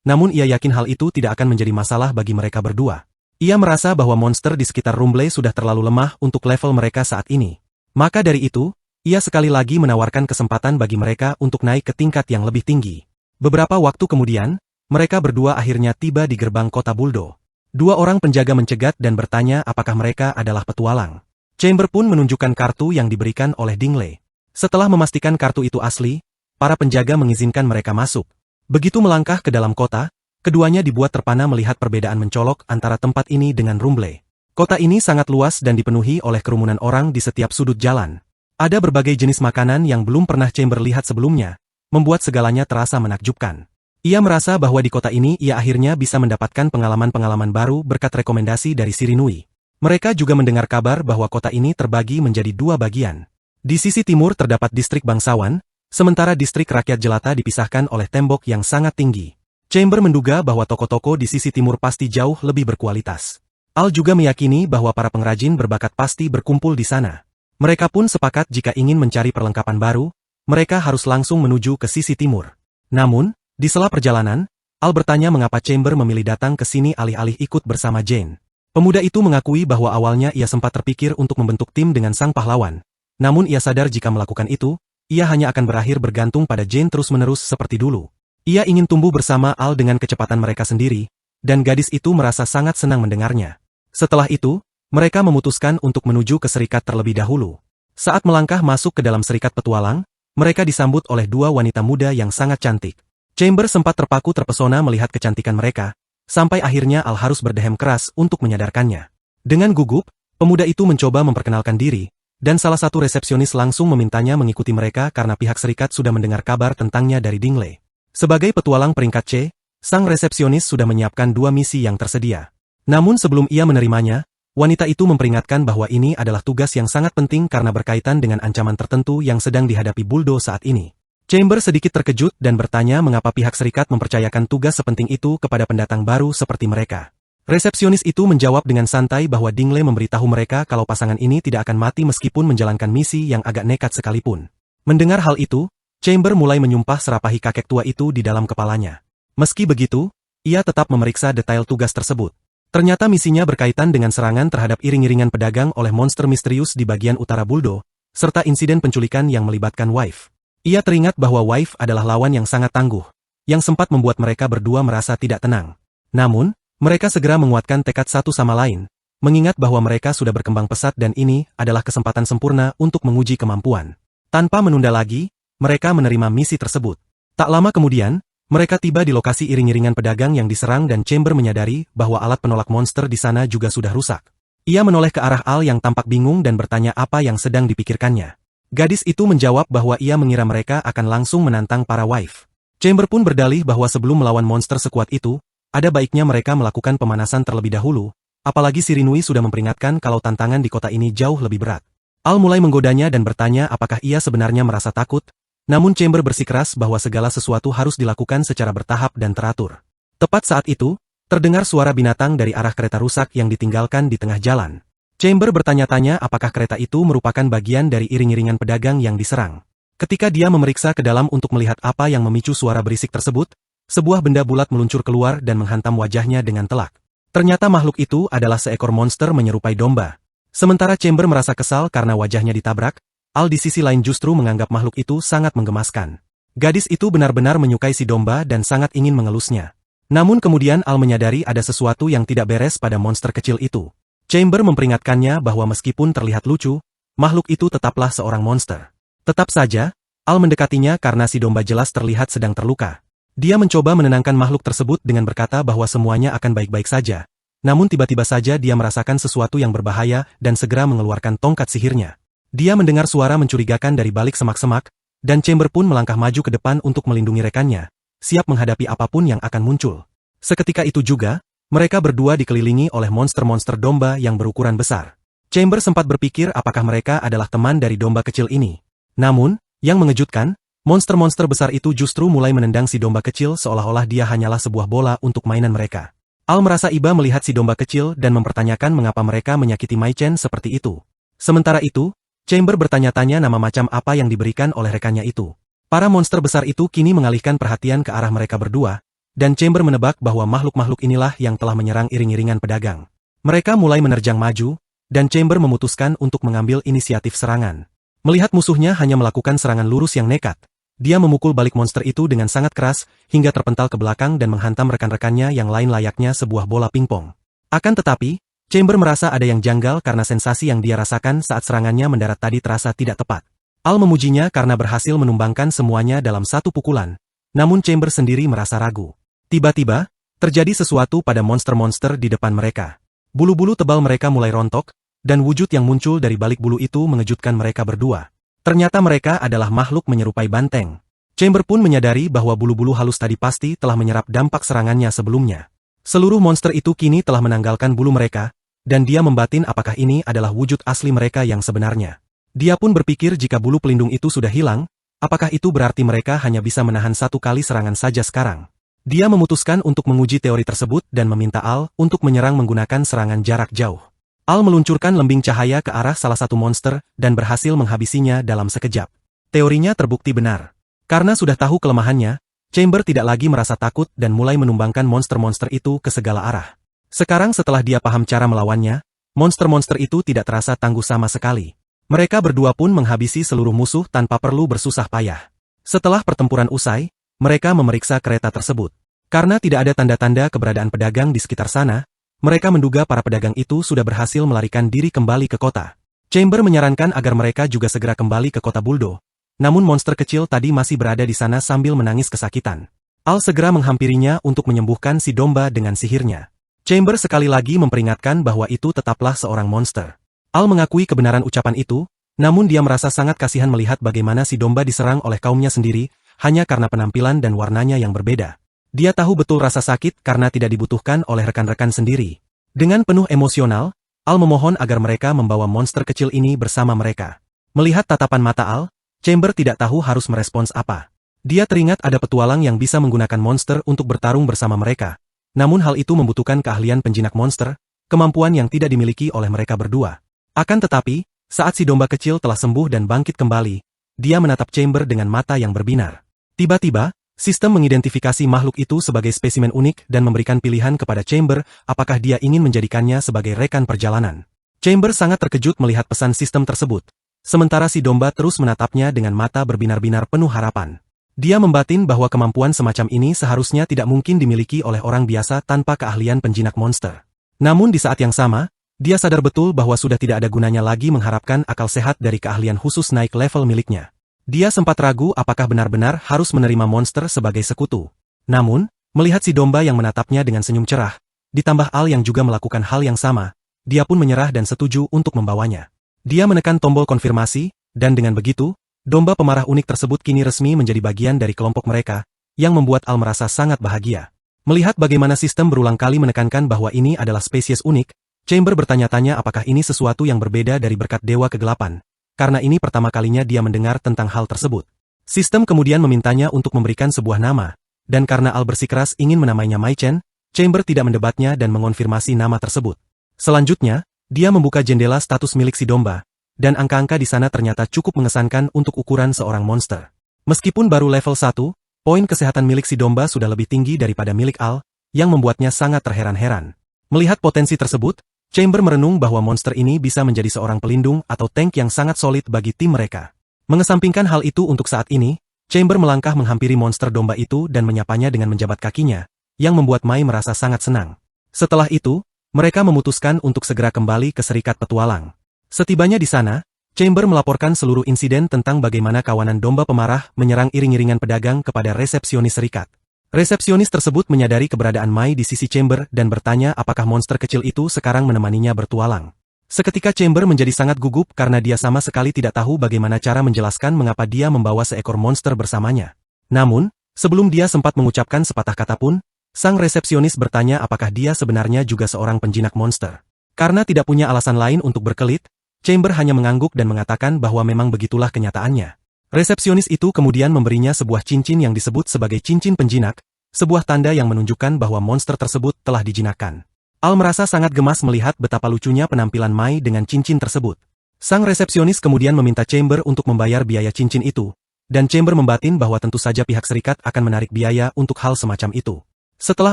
Namun ia yakin hal itu tidak akan menjadi masalah bagi mereka berdua. Ia merasa bahwa monster di sekitar Rumble sudah terlalu lemah untuk level mereka saat ini. Maka dari itu, ia sekali lagi menawarkan kesempatan bagi mereka untuk naik ke tingkat yang lebih tinggi. Beberapa waktu kemudian, mereka berdua akhirnya tiba di gerbang kota Buldo. Dua orang penjaga mencegat dan bertanya apakah mereka adalah petualang. Chamber pun menunjukkan kartu yang diberikan oleh Dingle. Setelah memastikan kartu itu asli, para penjaga mengizinkan mereka masuk. Begitu melangkah ke dalam kota, keduanya dibuat terpana melihat perbedaan mencolok antara tempat ini dengan Rumble. Kota ini sangat luas dan dipenuhi oleh kerumunan orang di setiap sudut jalan. Ada berbagai jenis makanan yang belum pernah Chamber lihat sebelumnya, membuat segalanya terasa menakjubkan. Ia merasa bahwa di kota ini ia akhirnya bisa mendapatkan pengalaman-pengalaman baru berkat rekomendasi dari Shirinui. Mereka juga mendengar kabar bahwa kota ini terbagi menjadi dua bagian. Di sisi timur terdapat distrik bangsawan, sementara distrik rakyat jelata dipisahkan oleh tembok yang sangat tinggi. Chamber menduga bahwa toko-toko di sisi timur pasti jauh lebih berkualitas. Al juga meyakini bahwa para pengrajin berbakat pasti berkumpul di sana. Mereka pun sepakat jika ingin mencari perlengkapan baru, mereka harus langsung menuju ke sisi timur. Namun, di sela perjalanan, Al bertanya mengapa Chamber memilih datang ke sini alih-alih ikut bersama Jane. Pemuda itu mengakui bahwa awalnya ia sempat terpikir untuk membentuk tim dengan sang pahlawan. Namun ia sadar jika melakukan itu, ia hanya akan berakhir bergantung pada Jane terus-menerus seperti dulu. Ia ingin tumbuh bersama Al dengan kecepatan mereka sendiri, dan gadis itu merasa sangat senang mendengarnya. Setelah itu, mereka memutuskan untuk menuju ke serikat terlebih dahulu. Saat melangkah masuk ke dalam serikat petualang, mereka disambut oleh dua wanita muda yang sangat cantik. Chamber sempat terpaku terpesona melihat kecantikan mereka, sampai akhirnya Al harus berdehem keras untuk menyadarkannya. Dengan gugup, pemuda itu mencoba memperkenalkan diri, dan salah satu resepsionis langsung memintanya mengikuti mereka karena pihak serikat sudah mendengar kabar tentangnya dari Dingley. Sebagai petualang peringkat C, sang resepsionis sudah menyiapkan dua misi yang tersedia. Namun sebelum ia menerimanya, wanita itu memperingatkan bahwa ini adalah tugas yang sangat penting karena berkaitan dengan ancaman tertentu yang sedang dihadapi Buldo saat ini. Chamber sedikit terkejut dan bertanya mengapa pihak serikat mempercayakan tugas sepenting itu kepada pendatang baru seperti mereka. Resepsionis itu menjawab dengan santai bahwa Dingley memberitahu mereka kalau pasangan ini tidak akan mati meskipun menjalankan misi yang agak nekat sekalipun. Mendengar hal itu, Chamber mulai menyumpah serapahi kakek tua itu di dalam kepalanya. Meski begitu, ia tetap memeriksa detail tugas tersebut. Ternyata misinya berkaitan dengan serangan terhadap iring-iringan pedagang oleh monster misterius di bagian utara Buldo, serta insiden penculikan yang melibatkan Wife. Ia teringat bahwa Wife adalah lawan yang sangat tangguh, yang sempat membuat mereka berdua merasa tidak tenang. Namun, mereka segera menguatkan tekad satu sama lain, mengingat bahwa mereka sudah berkembang pesat dan ini adalah kesempatan sempurna untuk menguji kemampuan. Tanpa menunda lagi, mereka menerima misi tersebut. Tak lama kemudian, mereka tiba di lokasi iring-iringan pedagang yang diserang dan Chamber menyadari bahwa alat penolak monster di sana juga sudah rusak. Ia menoleh ke arah Al yang tampak bingung dan bertanya apa yang sedang dipikirkannya. Gadis itu menjawab bahwa ia mengira mereka akan langsung menantang para Wife. Chamber pun berdalih bahwa sebelum melawan monster sekuat itu, ada baiknya mereka melakukan pemanasan terlebih dahulu, apalagi Shirinui sudah memperingatkan kalau tantangan di kota ini jauh lebih berat. Al mulai menggodanya dan bertanya apakah ia sebenarnya merasa takut, namun Chamber bersikeras bahwa segala sesuatu harus dilakukan secara bertahap dan teratur. Tepat saat itu, terdengar suara binatang dari arah kereta rusak yang ditinggalkan di tengah jalan. Chamber bertanya-tanya apakah kereta itu merupakan bagian dari iring-iringan pedagang yang diserang. Ketika dia memeriksa ke dalam untuk melihat apa yang memicu suara berisik tersebut, sebuah benda bulat meluncur keluar dan menghantam wajahnya dengan telak. Ternyata makhluk itu adalah seekor monster menyerupai domba. Sementara Chamber merasa kesal karena wajahnya ditabrak, Al di sisi lain justru menganggap makhluk itu sangat menggemaskan. Gadis itu benar-benar menyukai si domba dan sangat ingin mengelusnya. Namun kemudian Al menyadari ada sesuatu yang tidak beres pada monster kecil itu. Chamber memperingatkannya bahwa meskipun terlihat lucu, makhluk itu tetaplah seorang monster. Tetap saja, Al mendekatinya karena si domba jelas terlihat sedang terluka. Dia mencoba menenangkan makhluk tersebut dengan berkata bahwa semuanya akan baik-baik saja. Namun tiba-tiba saja dia merasakan sesuatu yang berbahaya dan segera mengeluarkan tongkat sihirnya. Dia mendengar suara mencurigakan dari balik semak-semak, dan Chamber pun melangkah maju ke depan untuk melindungi rekannya, siap menghadapi apapun yang akan muncul. Seketika itu juga, mereka berdua dikelilingi oleh monster-monster domba yang berukuran besar. Chamber sempat berpikir apakah mereka adalah teman dari domba kecil ini. Namun, yang mengejutkan, monster-monster besar itu justru mulai menendang si domba kecil seolah-olah dia hanyalah sebuah bola untuk mainan mereka. Al merasa iba melihat si domba kecil dan mempertanyakan mengapa mereka menyakiti Mai Chen seperti itu. Sementara itu, Chamber bertanya-tanya nama macam apa yang diberikan oleh rekannya itu. Para monster besar itu kini mengalihkan perhatian ke arah mereka berdua, dan Chamber menebak bahwa makhluk-makhluk inilah yang telah menyerang iring-iringan pedagang. Mereka mulai menerjang maju, dan Chamber memutuskan untuk mengambil inisiatif serangan. Melihat musuhnya hanya melakukan serangan lurus yang nekat, dia memukul balik monster itu dengan sangat keras, hingga terpental ke belakang dan menghantam rekan-rekannya yang lain layaknya sebuah bola pingpong. Akan tetapi, Chamber merasa ada yang janggal karena sensasi yang dia rasakan saat serangannya mendarat tadi terasa tidak tepat. Al memujinya karena berhasil menumbangkan semuanya dalam satu pukulan, namun Chamber sendiri merasa ragu. Tiba-tiba, terjadi sesuatu pada monster-monster di depan mereka. Bulu-bulu tebal mereka mulai rontok, dan wujud yang muncul dari balik bulu itu mengejutkan mereka berdua. Ternyata mereka adalah makhluk menyerupai banteng. Chamber pun menyadari bahwa bulu-bulu halus tadi pasti telah menyerap dampak serangannya sebelumnya. Seluruh monster itu kini telah menanggalkan bulu mereka, dan dia membatin apakah ini adalah wujud asli mereka yang sebenarnya. Dia pun berpikir jika bulu pelindung itu sudah hilang, apakah itu berarti mereka hanya bisa menahan satu kali serangan saja sekarang. Dia memutuskan untuk menguji teori tersebut dan meminta Al untuk menyerang menggunakan serangan jarak jauh. Al meluncurkan lembing cahaya ke arah salah satu monster dan berhasil menghabisinya dalam sekejap. Teorinya terbukti benar. Karena sudah tahu kelemahannya, Chamber tidak lagi merasa takut dan mulai menumbangkan monster-monster itu ke segala arah. Sekarang setelah dia paham cara melawannya, monster-monster itu tidak terasa tangguh sama sekali. Mereka berdua pun menghabisi seluruh musuh tanpa perlu bersusah payah. Setelah pertempuran usai, mereka memeriksa kereta tersebut. Karena tidak ada tanda-tanda keberadaan pedagang di sekitar sana, mereka menduga para pedagang itu sudah berhasil melarikan diri kembali ke kota. Chamber menyarankan agar mereka juga segera kembali ke kota Buldo. Namun monster kecil tadi masih berada di sana sambil menangis kesakitan. Al segera menghampirinya untuk menyembuhkan si domba dengan sihirnya. Chamber sekali lagi memperingatkan bahwa itu tetaplah seorang monster. Al mengakui kebenaran ucapan itu, namun dia merasa sangat kasihan melihat bagaimana si domba diserang oleh kaumnya sendiri, hanya karena penampilan dan warnanya yang berbeda. Dia tahu betul rasa sakit karena tidak dibutuhkan oleh rekan-rekan sendiri. Dengan penuh emosional, Al memohon agar mereka membawa monster kecil ini bersama mereka. Melihat tatapan mata Al, Chamber tidak tahu harus merespons apa. Dia teringat ada petualang yang bisa menggunakan monster untuk bertarung bersama mereka. Namun hal itu membutuhkan keahlian penjinak monster, kemampuan yang tidak dimiliki oleh mereka berdua. Akan tetapi, saat si domba kecil telah sembuh dan bangkit kembali, dia menatap Chamber dengan mata yang berbinar. Tiba-tiba, sistem mengidentifikasi makhluk itu sebagai spesimen unik dan memberikan pilihan kepada Chamber apakah dia ingin menjadikannya sebagai rekan perjalanan. Chamber sangat terkejut melihat pesan sistem tersebut. Sementara si domba terus menatapnya dengan mata berbinar-binar penuh harapan. Dia membatin bahwa kemampuan semacam ini seharusnya tidak mungkin dimiliki oleh orang biasa tanpa keahlian penjinak monster. Namun di saat yang sama, dia sadar betul bahwa sudah tidak ada gunanya lagi mengharapkan akal sehat dari keahlian khusus naik level miliknya. Dia sempat ragu apakah benar-benar harus menerima monster sebagai sekutu. Namun, melihat si domba yang menatapnya dengan senyum cerah, ditambah Al yang juga melakukan hal yang sama, dia pun menyerah dan setuju untuk membawanya. Dia menekan tombol konfirmasi, dan dengan begitu, domba pemarah unik tersebut kini resmi menjadi bagian dari kelompok mereka, yang membuat Al merasa sangat bahagia. Melihat bagaimana sistem berulang kali menekankan bahwa ini adalah spesies unik, Chamber bertanya-tanya apakah ini sesuatu yang berbeda dari berkat Dewa Kegelapan, karena ini pertama kalinya dia mendengar tentang hal tersebut. Sistem kemudian memintanya untuk memberikan sebuah nama, dan karena Al bersikeras ingin menamainya Mai Chen, Chamber tidak mendebatnya dan mengonfirmasi nama tersebut. Selanjutnya, dia membuka jendela status milik si domba, dan angka-angka di sana ternyata cukup mengesankan untuk ukuran seorang monster. Meskipun baru level 1, poin kesehatan milik si domba sudah lebih tinggi daripada milik Al, yang membuatnya sangat terheran-heran. Melihat potensi tersebut, Chamber merenung bahwa monster ini bisa menjadi seorang pelindung atau tank yang sangat solid bagi tim mereka. Mengesampingkan hal itu untuk saat ini, Chamber melangkah menghampiri monster domba itu dan menyapanya dengan menjabat kakinya, yang membuat Mai merasa sangat senang. Setelah itu, mereka memutuskan untuk segera kembali ke Serikat Petualang. Setibanya di sana, Chamber melaporkan seluruh insiden tentang bagaimana kawanan domba pemarah menyerang iring-iringan pedagang kepada resepsionis serikat. Resepsionis tersebut menyadari keberadaan Mai di sisi Chamber dan bertanya apakah monster kecil itu sekarang menemaninya bertualang. Seketika Chamber menjadi sangat gugup karena dia sama sekali tidak tahu bagaimana cara menjelaskan mengapa dia membawa seekor monster bersamanya. Namun, sebelum dia sempat mengucapkan sepatah kata pun, sang resepsionis bertanya apakah dia sebenarnya juga seorang penjinak monster. Karena tidak punya alasan lain untuk berkelit, Chamber hanya mengangguk dan mengatakan bahwa memang begitulah kenyataannya. Resepsionis itu kemudian memberinya sebuah cincin yang disebut sebagai cincin penjinak, sebuah tanda yang menunjukkan bahwa monster tersebut telah dijinakkan. Al merasa sangat gemas melihat betapa lucunya penampilan Mai dengan cincin tersebut. Sang resepsionis kemudian meminta Chamber untuk membayar biaya cincin itu, dan Chamber membatin bahwa tentu saja pihak serikat akan menarik biaya untuk hal semacam itu. Setelah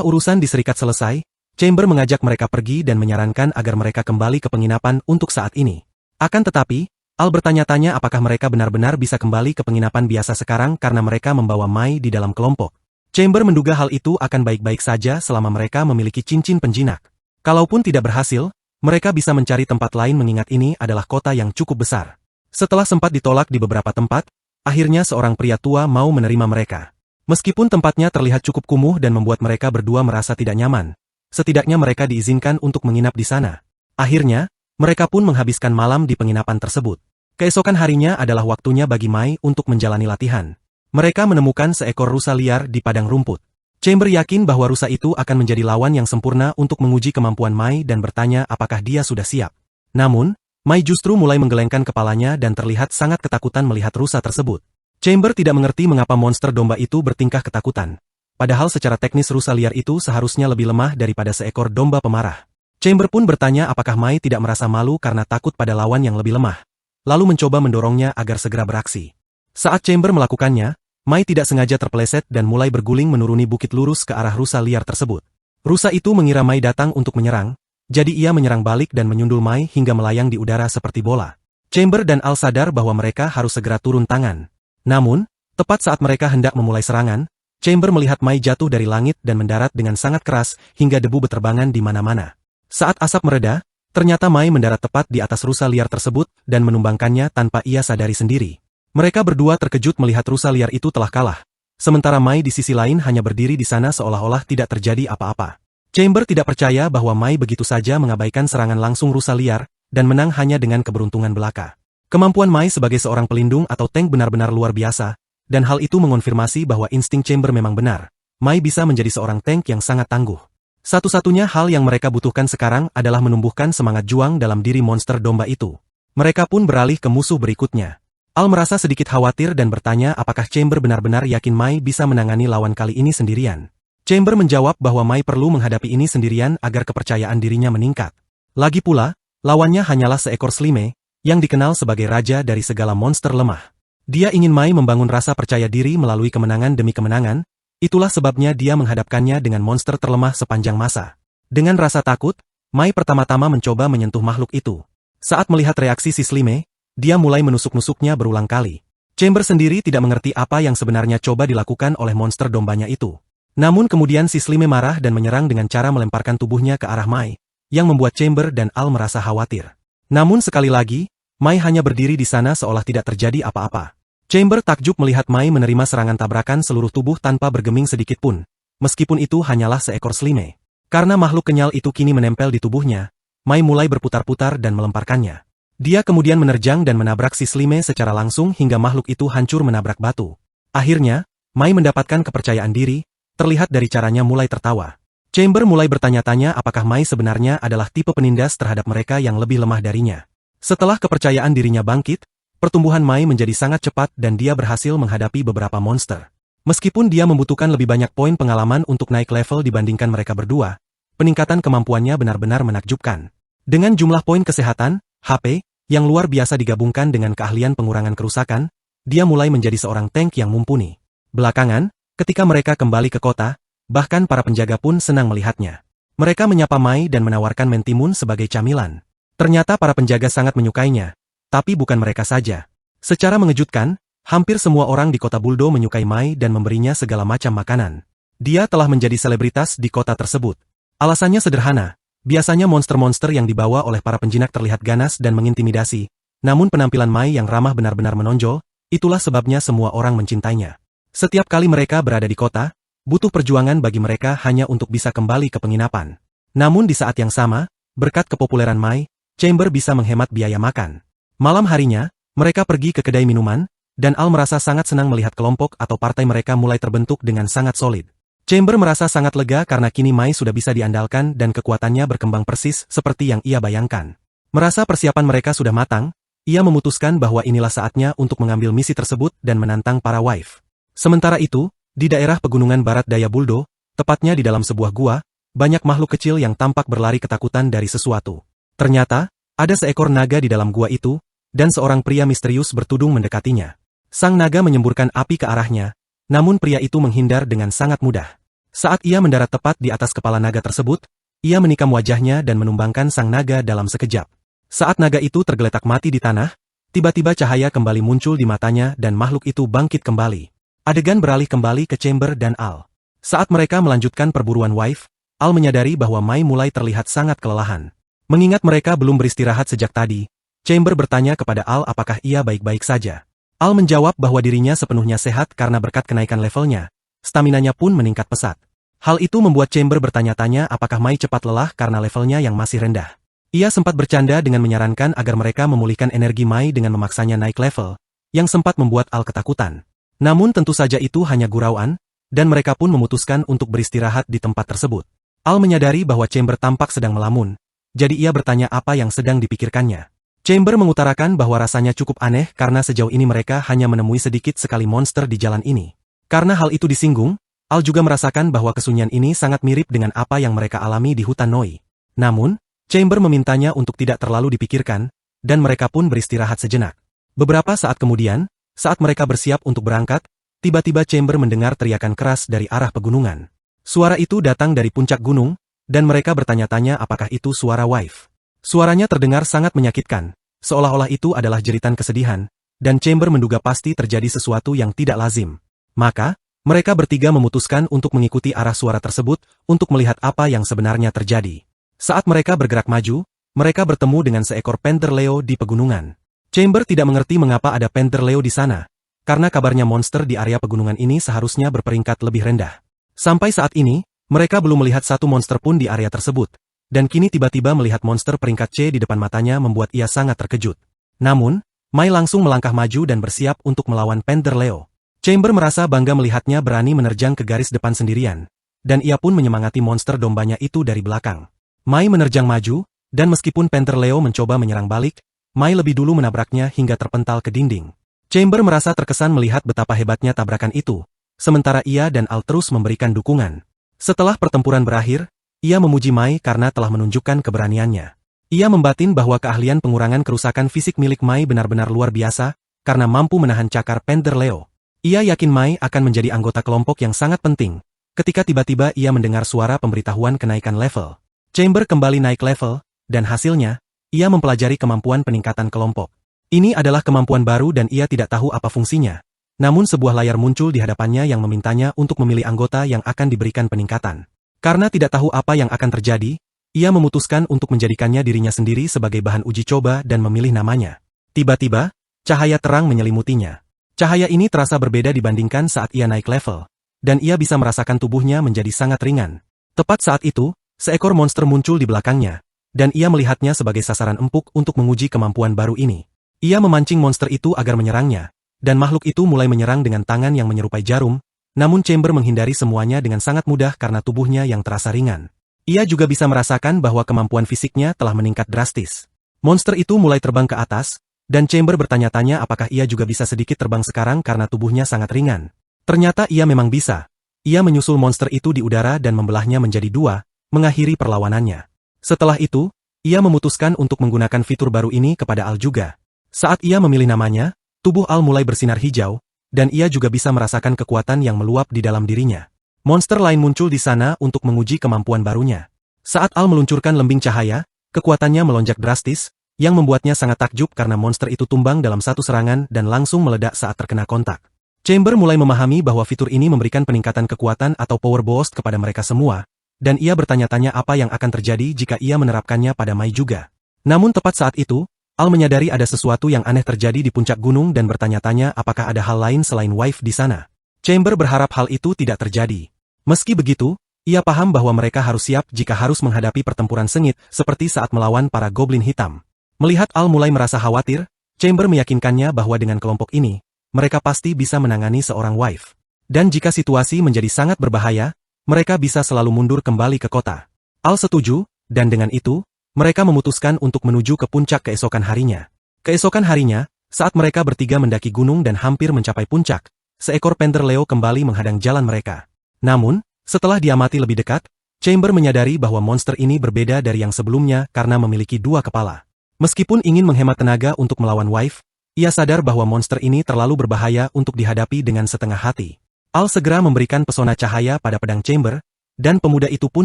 urusan di serikat selesai, Chamber mengajak mereka pergi dan menyarankan agar mereka kembali ke penginapan untuk saat ini. Akan tetapi, Al bertanya-tanya apakah mereka benar-benar bisa kembali ke penginapan biasa sekarang karena mereka membawa Mai di dalam kelompok. Chamber menduga hal itu akan baik-baik saja selama mereka memiliki cincin penjinak. Kalaupun tidak berhasil, mereka bisa mencari tempat lain mengingat ini adalah kota yang cukup besar. Setelah sempat ditolak di beberapa tempat, akhirnya seorang pria tua mau menerima mereka. Meskipun tempatnya terlihat cukup kumuh dan membuat mereka berdua merasa tidak nyaman, setidaknya mereka diizinkan untuk menginap di sana. Akhirnya, mereka pun menghabiskan malam di penginapan tersebut. Keesokan harinya adalah waktunya bagi Mai untuk menjalani latihan. Mereka menemukan seekor rusa liar di padang rumput. Chamber yakin bahwa rusa itu akan menjadi lawan yang sempurna untuk menguji kemampuan Mai dan bertanya apakah dia sudah siap. Namun, Mai justru mulai menggelengkan kepalanya dan terlihat sangat ketakutan melihat rusa tersebut. Chamber tidak mengerti mengapa monster domba itu bertingkah ketakutan. Padahal secara teknis rusa liar itu seharusnya lebih lemah daripada seekor domba pemarah. Chamber pun bertanya apakah Mai tidak merasa malu karena takut pada lawan yang lebih lemah, lalu mencoba mendorongnya agar segera beraksi. Saat Chamber melakukannya, Mai tidak sengaja terpeleset dan mulai berguling menuruni bukit lurus ke arah rusa liar tersebut. Rusa itu mengira Mai datang untuk menyerang, jadi ia menyerang balik dan menyundul Mai hingga melayang di udara seperti bola. Chamber dan Al sadar bahwa mereka harus segera turun tangan. Namun, tepat saat mereka hendak memulai serangan, Chamber melihat Mai jatuh dari langit dan mendarat dengan sangat keras hingga debu beterbangan di mana-mana. Saat asap mereda, ternyata Mai mendarat tepat di atas rusa liar tersebut dan menumbangkannya tanpa ia sadari sendiri. Mereka berdua terkejut melihat rusa liar itu telah kalah. Sementara Mai di sisi lain hanya berdiri di sana seolah-olah tidak terjadi apa-apa. Chamber tidak percaya bahwa Mai begitu saja mengabaikan serangan langsung rusa liar dan menang hanya dengan keberuntungan belaka. Kemampuan Mai sebagai seorang pelindung atau tank benar-benar luar biasa, dan hal itu mengonfirmasi bahwa insting Chamber memang benar. Mai bisa menjadi seorang tank yang sangat tangguh. Satu-satunya hal yang mereka butuhkan sekarang adalah menumbuhkan semangat juang dalam diri monster domba itu. Mereka pun beralih ke musuh berikutnya. Al merasa sedikit khawatir dan bertanya apakah Chamber benar-benar yakin Mai bisa menangani lawan kali ini sendirian. Chamber menjawab bahwa Mai perlu menghadapi ini sendirian agar kepercayaan dirinya meningkat. Lagi pula, lawannya hanyalah seekor Slime, yang dikenal sebagai raja dari segala monster lemah. Dia ingin Mai membangun rasa percaya diri melalui kemenangan demi kemenangan, itulah sebabnya dia menghadapkannya dengan monster terlemah sepanjang masa. Dengan rasa takut, Mai pertama-tama mencoba menyentuh makhluk itu. Saat melihat reaksi si Slime, dia mulai menusuk-nusuknya berulang kali. Chamber sendiri tidak mengerti apa yang sebenarnya coba dilakukan oleh monster dombanya itu. Namun kemudian si Slime marah dan menyerang dengan cara melemparkan tubuhnya ke arah Mai, yang membuat Chamber dan Al merasa khawatir. Namun sekali lagi, Mai hanya berdiri di sana seolah tidak terjadi apa-apa. Chamber takjub melihat Mai menerima serangan tabrakan seluruh tubuh tanpa bergeming sedikit pun, meskipun itu hanyalah seekor Slime. Karena makhluk kenyal itu kini menempel di tubuhnya, Mai mulai berputar-putar dan melemparkannya. Dia kemudian menerjang dan menabrak si Slime secara langsung hingga makhluk itu hancur menabrak batu. Akhirnya, Mai mendapatkan kepercayaan diri, terlihat dari caranya mulai tertawa. Chamber mulai bertanya-tanya apakah Mai sebenarnya adalah tipe penindas terhadap mereka yang lebih lemah darinya. Setelah kepercayaan dirinya bangkit, pertumbuhan Mai menjadi sangat cepat dan dia berhasil menghadapi beberapa monster. Meskipun dia membutuhkan lebih banyak poin pengalaman untuk naik level dibandingkan mereka berdua, peningkatan kemampuannya benar-benar menakjubkan. Dengan jumlah poin kesehatan, HP, yang luar biasa digabungkan dengan keahlian pengurangan kerusakan, dia mulai menjadi seorang tank yang mumpuni. Belakangan, ketika mereka kembali ke kota, bahkan para penjaga pun senang melihatnya. Mereka menyapa Mai dan menawarkan mentimun sebagai camilan. Ternyata para penjaga sangat menyukainya, tapi bukan mereka saja. Secara mengejutkan, hampir semua orang di kota Buldo menyukai Mai dan memberinya segala macam makanan. Dia telah menjadi selebritas di kota tersebut. Alasannya sederhana, biasanya monster-monster yang dibawa oleh para penjinak terlihat ganas dan mengintimidasi, namun penampilan Mai yang ramah benar-benar menonjol, itulah sebabnya semua orang mencintainya. Setiap kali mereka berada di kota, butuh perjuangan bagi mereka hanya untuk bisa kembali ke penginapan. Namun di saat yang sama, berkat kepopuleran Mai, Chamber bisa menghemat biaya makan. Malam harinya, mereka pergi ke kedai minuman, dan Al merasa sangat senang melihat kelompok atau partai mereka mulai terbentuk dengan sangat solid. Chamber merasa sangat lega karena kini Mai sudah bisa diandalkan dan kekuatannya berkembang persis seperti yang ia bayangkan. Merasa persiapan mereka sudah matang, ia memutuskan bahwa inilah saatnya untuk mengambil misi tersebut dan menantang para wife. Sementara itu, di daerah pegunungan barat daya Buldo, tepatnya di dalam sebuah gua, banyak makhluk kecil yang tampak berlari ketakutan dari sesuatu. Ternyata, ada seekor naga di dalam gua itu, dan seorang pria misterius bertudung mendekatinya. Sang naga menyemburkan api ke arahnya, namun pria itu menghindar dengan sangat mudah. Saat ia mendarat tepat di atas kepala naga tersebut, ia menikam wajahnya dan menumbangkan sang naga dalam sekejap. Saat naga itu tergeletak mati di tanah, tiba-tiba cahaya kembali muncul di matanya dan makhluk itu bangkit kembali. Adegan beralih kembali ke Chamber dan Al. Saat mereka melanjutkan perburuan wife, Al menyadari bahwa Mai mulai terlihat sangat kelelahan. Mengingat mereka belum beristirahat sejak tadi, Chamber bertanya kepada Al apakah ia baik-baik saja. Al menjawab bahwa dirinya sepenuhnya sehat karena berkat kenaikan levelnya, staminanya pun meningkat pesat. Hal itu membuat Chamber bertanya-tanya apakah Mai cepat lelah karena levelnya yang masih rendah. Ia sempat bercanda dengan menyarankan agar mereka memulihkan energi Mai dengan memaksanya naik level, yang sempat membuat Al ketakutan. Namun tentu saja itu hanya gurauan, dan mereka pun memutuskan untuk beristirahat di tempat tersebut. Al menyadari bahwa Chamber tampak sedang melamun, jadi ia bertanya apa yang sedang dipikirkannya. Chamber mengutarakan bahwa rasanya cukup aneh karena sejauh ini mereka hanya menemui sedikit sekali monster di jalan ini. Karena hal itu disinggung, Al juga merasakan bahwa kesunyian ini sangat mirip dengan apa yang mereka alami di hutan Noi. Namun, Chamber memintanya untuk tidak terlalu dipikirkan, dan mereka pun beristirahat sejenak. Beberapa saat kemudian, saat mereka bersiap untuk berangkat, tiba-tiba Chamber mendengar teriakan keras dari arah pegunungan. Suara itu datang dari puncak gunung, dan mereka bertanya-tanya apakah itu suara wife. Suaranya terdengar sangat menyakitkan, seolah-olah itu adalah jeritan kesedihan, dan Chamber menduga pasti terjadi sesuatu yang tidak lazim. Maka, mereka bertiga memutuskan untuk mengikuti arah suara tersebut, untuk melihat apa yang sebenarnya terjadi. Saat mereka bergerak maju, mereka bertemu dengan seekor Panther Leo di pegunungan. Chamber tidak mengerti mengapa ada Panther Leo di sana, karena kabarnya monster di area pegunungan ini seharusnya berperingkat lebih rendah. Sampai saat ini, mereka belum melihat satu monster pun di area tersebut, dan kini tiba-tiba melihat monster peringkat C di depan matanya membuat ia sangat terkejut. Namun, Mai langsung melangkah maju dan bersiap untuk melawan Panther Leo. Chamber merasa bangga melihatnya berani menerjang ke garis depan sendirian, dan ia pun menyemangati monster dombanya itu dari belakang. Mai menerjang maju, dan meskipun Panther Leo mencoba menyerang balik, Mai lebih dulu menabraknya hingga terpental ke dinding. Chamber merasa terkesan melihat betapa hebatnya tabrakan itu, sementara ia dan Al terus memberikan dukungan. Setelah pertempuran berakhir, ia memuji Mai karena telah menunjukkan keberaniannya. Ia membatin bahwa keahlian pengurangan kerusakan fisik milik Mai benar-benar luar biasa, karena mampu menahan cakar Panther Leo. Ia yakin Mai akan menjadi anggota kelompok yang sangat penting, ketika tiba-tiba ia mendengar suara pemberitahuan kenaikan level. Chamber kembali naik level, dan hasilnya, ia mempelajari kemampuan peningkatan kelompok. Ini adalah kemampuan baru dan ia tidak tahu apa fungsinya. Namun sebuah layar muncul di hadapannya yang memintanya untuk memilih anggota yang akan diberikan peningkatan. Karena tidak tahu apa yang akan terjadi, ia memutuskan untuk menjadikannya dirinya sendiri sebagai bahan uji coba dan memilih namanya. Tiba-tiba, cahaya terang menyelimutinya. Cahaya ini terasa berbeda dibandingkan saat ia naik level, dan ia bisa merasakan tubuhnya menjadi sangat ringan. Tepat saat itu, seekor monster muncul di belakangnya, dan ia melihatnya sebagai sasaran empuk untuk menguji kemampuan baru ini. Ia memancing monster itu agar menyerangnya, dan makhluk itu mulai menyerang dengan tangan yang menyerupai jarum, namun Chamber menghindari semuanya dengan sangat mudah karena tubuhnya yang terasa ringan. Ia juga bisa merasakan bahwa kemampuan fisiknya telah meningkat drastis. Monster itu mulai terbang ke atas, dan Chamber bertanya-tanya apakah ia juga bisa sedikit terbang sekarang karena tubuhnya sangat ringan. Ternyata ia memang bisa. Ia menyusul monster itu di udara dan membelahnya menjadi dua, mengakhiri perlawanannya. Setelah itu, ia memutuskan untuk menggunakan fitur baru ini kepada Al juga. Saat ia memilih namanya, tubuh Al mulai bersinar hijau, dan ia juga bisa merasakan kekuatan yang meluap di dalam dirinya. Monster lain muncul di sana untuk menguji kemampuan barunya. Saat Al meluncurkan lembing cahaya, kekuatannya melonjak drastis, yang membuatnya sangat takjub karena monster itu tumbang dalam satu serangan dan langsung meledak saat terkena kontak. Chamber mulai memahami bahwa fitur ini memberikan peningkatan kekuatan atau power boost kepada mereka semua, dan ia bertanya-tanya apa yang akan terjadi jika ia menerapkannya pada Mai juga. Namun tepat saat itu, Al menyadari ada sesuatu yang aneh terjadi di puncak gunung dan bertanya-tanya apakah ada hal lain selain wife di sana. Chamber berharap hal itu tidak terjadi. Meski begitu, ia paham bahwa mereka harus siap jika harus menghadapi pertempuran sengit seperti saat melawan para goblin hitam. Melihat Al mulai merasa khawatir, Chamber meyakinkannya bahwa dengan kelompok ini, mereka pasti bisa menangani seorang wife. Dan jika situasi menjadi sangat berbahaya, mereka bisa selalu mundur kembali ke kota. Al setuju, dan dengan itu, mereka memutuskan untuk menuju ke puncak keesokan harinya. Keesokan harinya, saat mereka bertiga mendaki gunung dan hampir mencapai puncak, seekor Panther Leo kembali menghadang jalan mereka. Namun, setelah diamati lebih dekat, Chamber menyadari bahwa monster ini berbeda dari yang sebelumnya karena memiliki dua kepala. Meskipun ingin menghemat tenaga untuk melawan wife, ia sadar bahwa monster ini terlalu berbahaya untuk dihadapi dengan setengah hati. Al segera memberikan pesona cahaya pada pedang Chamber, dan pemuda itu pun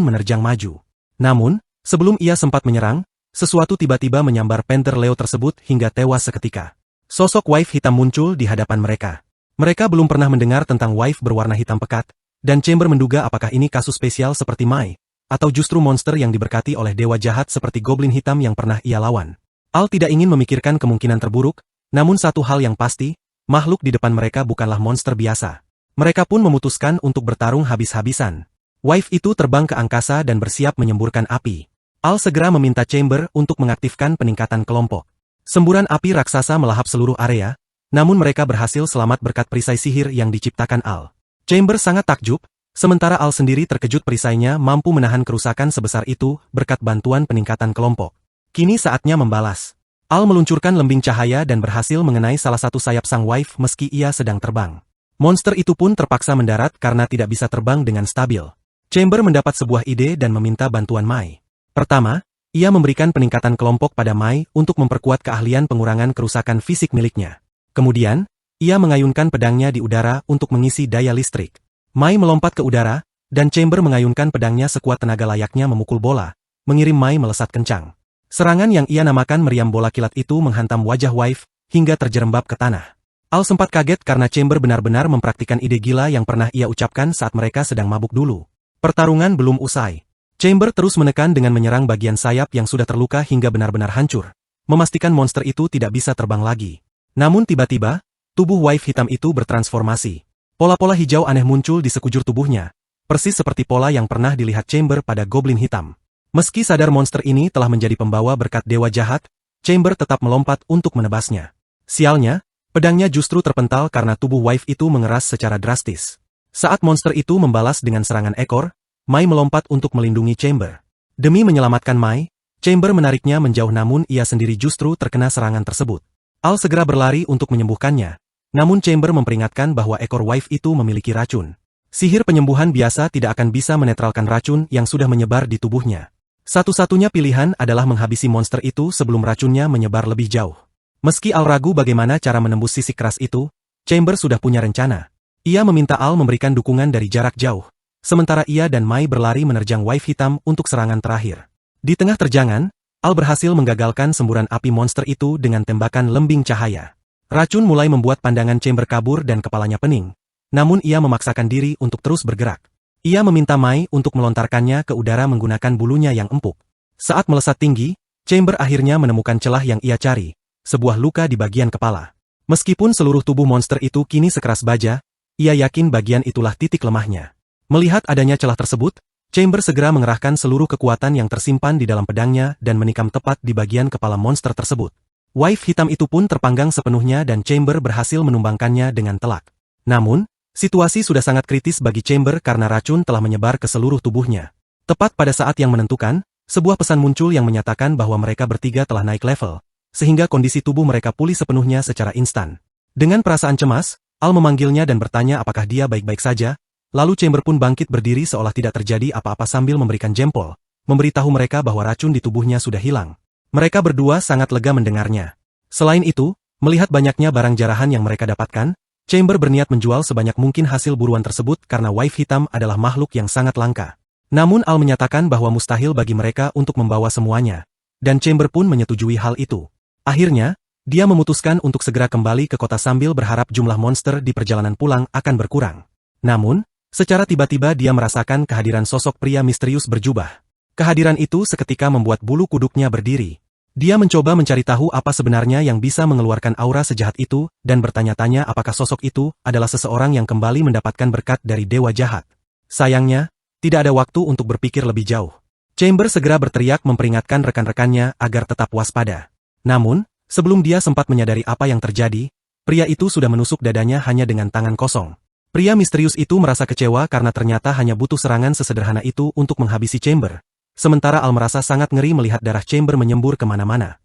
menerjang maju. Namun, sebelum ia sempat menyerang, sesuatu tiba-tiba menyambar Panther Leo tersebut hingga tewas seketika. Sosok wife hitam muncul di hadapan mereka. Mereka belum pernah mendengar tentang wife berwarna hitam pekat, dan Chamber menduga apakah ini kasus spesial seperti Mai, atau justru monster yang diberkati oleh dewa jahat seperti goblin hitam yang pernah ia lawan. Al tidak ingin memikirkan kemungkinan terburuk, namun satu hal yang pasti, makhluk di depan mereka bukanlah monster biasa. Mereka pun memutuskan untuk bertarung habis-habisan. Wife itu terbang ke angkasa dan bersiap menyemburkan api. Al segera meminta Chamber untuk mengaktifkan peningkatan kelompok. Semburan api raksasa melahap seluruh area, namun mereka berhasil selamat berkat perisai sihir yang diciptakan Al. Chamber sangat takjub, sementara Al sendiri terkejut perisainya mampu menahan kerusakan sebesar itu berkat bantuan peningkatan kelompok. Kini saatnya membalas. Al meluncurkan lembing cahaya dan berhasil mengenai salah satu sayap sang wife meski ia sedang terbang. Monster itu pun terpaksa mendarat karena tidak bisa terbang dengan stabil. Chamber mendapat sebuah ide dan meminta bantuan Mai. Pertama, ia memberikan peningkatan kelompok pada Mai untuk memperkuat keahlian pengurangan kerusakan fisik miliknya. Kemudian, ia mengayunkan pedangnya di udara untuk mengisi daya listrik. Mai melompat ke udara, dan Chamber mengayunkan pedangnya sekuat tenaga layaknya memukul bola, mengirim Mai melesat kencang. Serangan yang ia namakan meriam bola kilat itu menghantam wajah wife, hingga terjerembab ke tanah. Al sempat kaget karena Chamber benar-benar mempraktikkan ide gila yang pernah ia ucapkan saat mereka sedang mabuk dulu. Pertarungan belum usai. Chamber terus menekan dengan menyerang bagian sayap yang sudah terluka hingga benar-benar hancur, memastikan monster itu tidak bisa terbang lagi. Namun tiba-tiba, tubuh wife hitam itu bertransformasi. Pola-pola hijau aneh muncul di sekujur tubuhnya, persis seperti pola yang pernah dilihat Chamber pada goblin hitam. Meski sadar monster ini telah menjadi pembawa berkat dewa jahat, Chamber tetap melompat untuk menebasnya. Sialnya, pedangnya justru terpental karena tubuh wife itu mengeras secara drastis. Saat monster itu membalas dengan serangan ekor, Mai melompat untuk melindungi Chamber. Demi menyelamatkan Mai, Chamber menariknya menjauh namun ia sendiri justru terkena serangan tersebut. Al segera berlari untuk menyembuhkannya, namun Chamber memperingatkan bahwa ekor wife itu memiliki racun. Sihir penyembuhan biasa tidak akan bisa menetralkan racun yang sudah menyebar di tubuhnya. Satu-satunya pilihan adalah menghabisi monster itu sebelum racunnya menyebar lebih jauh. Meski Al ragu bagaimana cara menembus sisik keras itu, Chamber sudah punya rencana. Ia meminta Al memberikan dukungan dari jarak jauh, sementara ia dan Mai berlari menerjang wife hitam untuk serangan terakhir. Di tengah terjangan, Al berhasil menggagalkan semburan api monster itu dengan tembakan lembing cahaya. Racun mulai membuat pandangan Chamber kabur dan kepalanya pening, namun ia memaksakan diri untuk terus bergerak. Ia meminta Mai untuk melontarkannya ke udara menggunakan bulunya yang empuk. Saat melesat tinggi, Chamber akhirnya menemukan celah yang ia cari, sebuah luka di bagian kepala. Meskipun seluruh tubuh monster itu kini sekeras baja, ia yakin bagian itulah titik lemahnya. Melihat adanya celah tersebut, Chamber segera mengerahkan seluruh kekuatan yang tersimpan di dalam pedangnya dan menikam tepat di bagian kepala monster tersebut. Wife hitam itu pun terpanggang sepenuhnya dan Chamber berhasil menumbangkannya dengan telak. Namun, situasi sudah sangat kritis bagi Chamber karena racun telah menyebar ke seluruh tubuhnya. Tepat pada saat yang menentukan, sebuah pesan muncul yang menyatakan bahwa mereka bertiga telah naik level, sehingga kondisi tubuh mereka pulih sepenuhnya secara instan. Dengan perasaan cemas, Al memanggilnya dan bertanya apakah dia baik-baik saja, lalu Chamber pun bangkit berdiri seolah tidak terjadi apa-apa sambil memberikan jempol, memberitahu mereka bahwa racun di tubuhnya sudah hilang. Mereka berdua sangat lega mendengarnya. Selain itu, melihat banyaknya barang jarahan yang mereka dapatkan, Chamber berniat menjual sebanyak mungkin hasil buruan tersebut karena wife hitam adalah makhluk yang sangat langka. Namun Al menyatakan bahwa mustahil bagi mereka untuk membawa semuanya, dan Chamber pun menyetujui hal itu. Akhirnya, dia memutuskan untuk segera kembali ke kota sambil berharap jumlah monster di perjalanan pulang akan berkurang. Namun, secara tiba-tiba dia merasakan kehadiran sosok pria misterius berjubah. Kehadiran itu seketika membuat bulu kuduknya berdiri. Dia mencoba mencari tahu apa sebenarnya yang bisa mengeluarkan aura sejahat itu, dan bertanya-tanya apakah sosok itu adalah seseorang yang kembali mendapatkan berkat dari dewa jahat. Sayangnya, tidak ada waktu untuk berpikir lebih jauh. Chamber segera berteriak memperingatkan rekan-rekannya agar tetap waspada. Namun, sebelum dia sempat menyadari apa yang terjadi, pria itu sudah menusuk dadanya hanya dengan tangan kosong. Pria misterius itu merasa kecewa karena ternyata hanya butuh serangan sesederhana itu untuk menghabisi Chamber. Sementara Al merasa sangat ngeri melihat darah Chamber menyembur kemana-mana.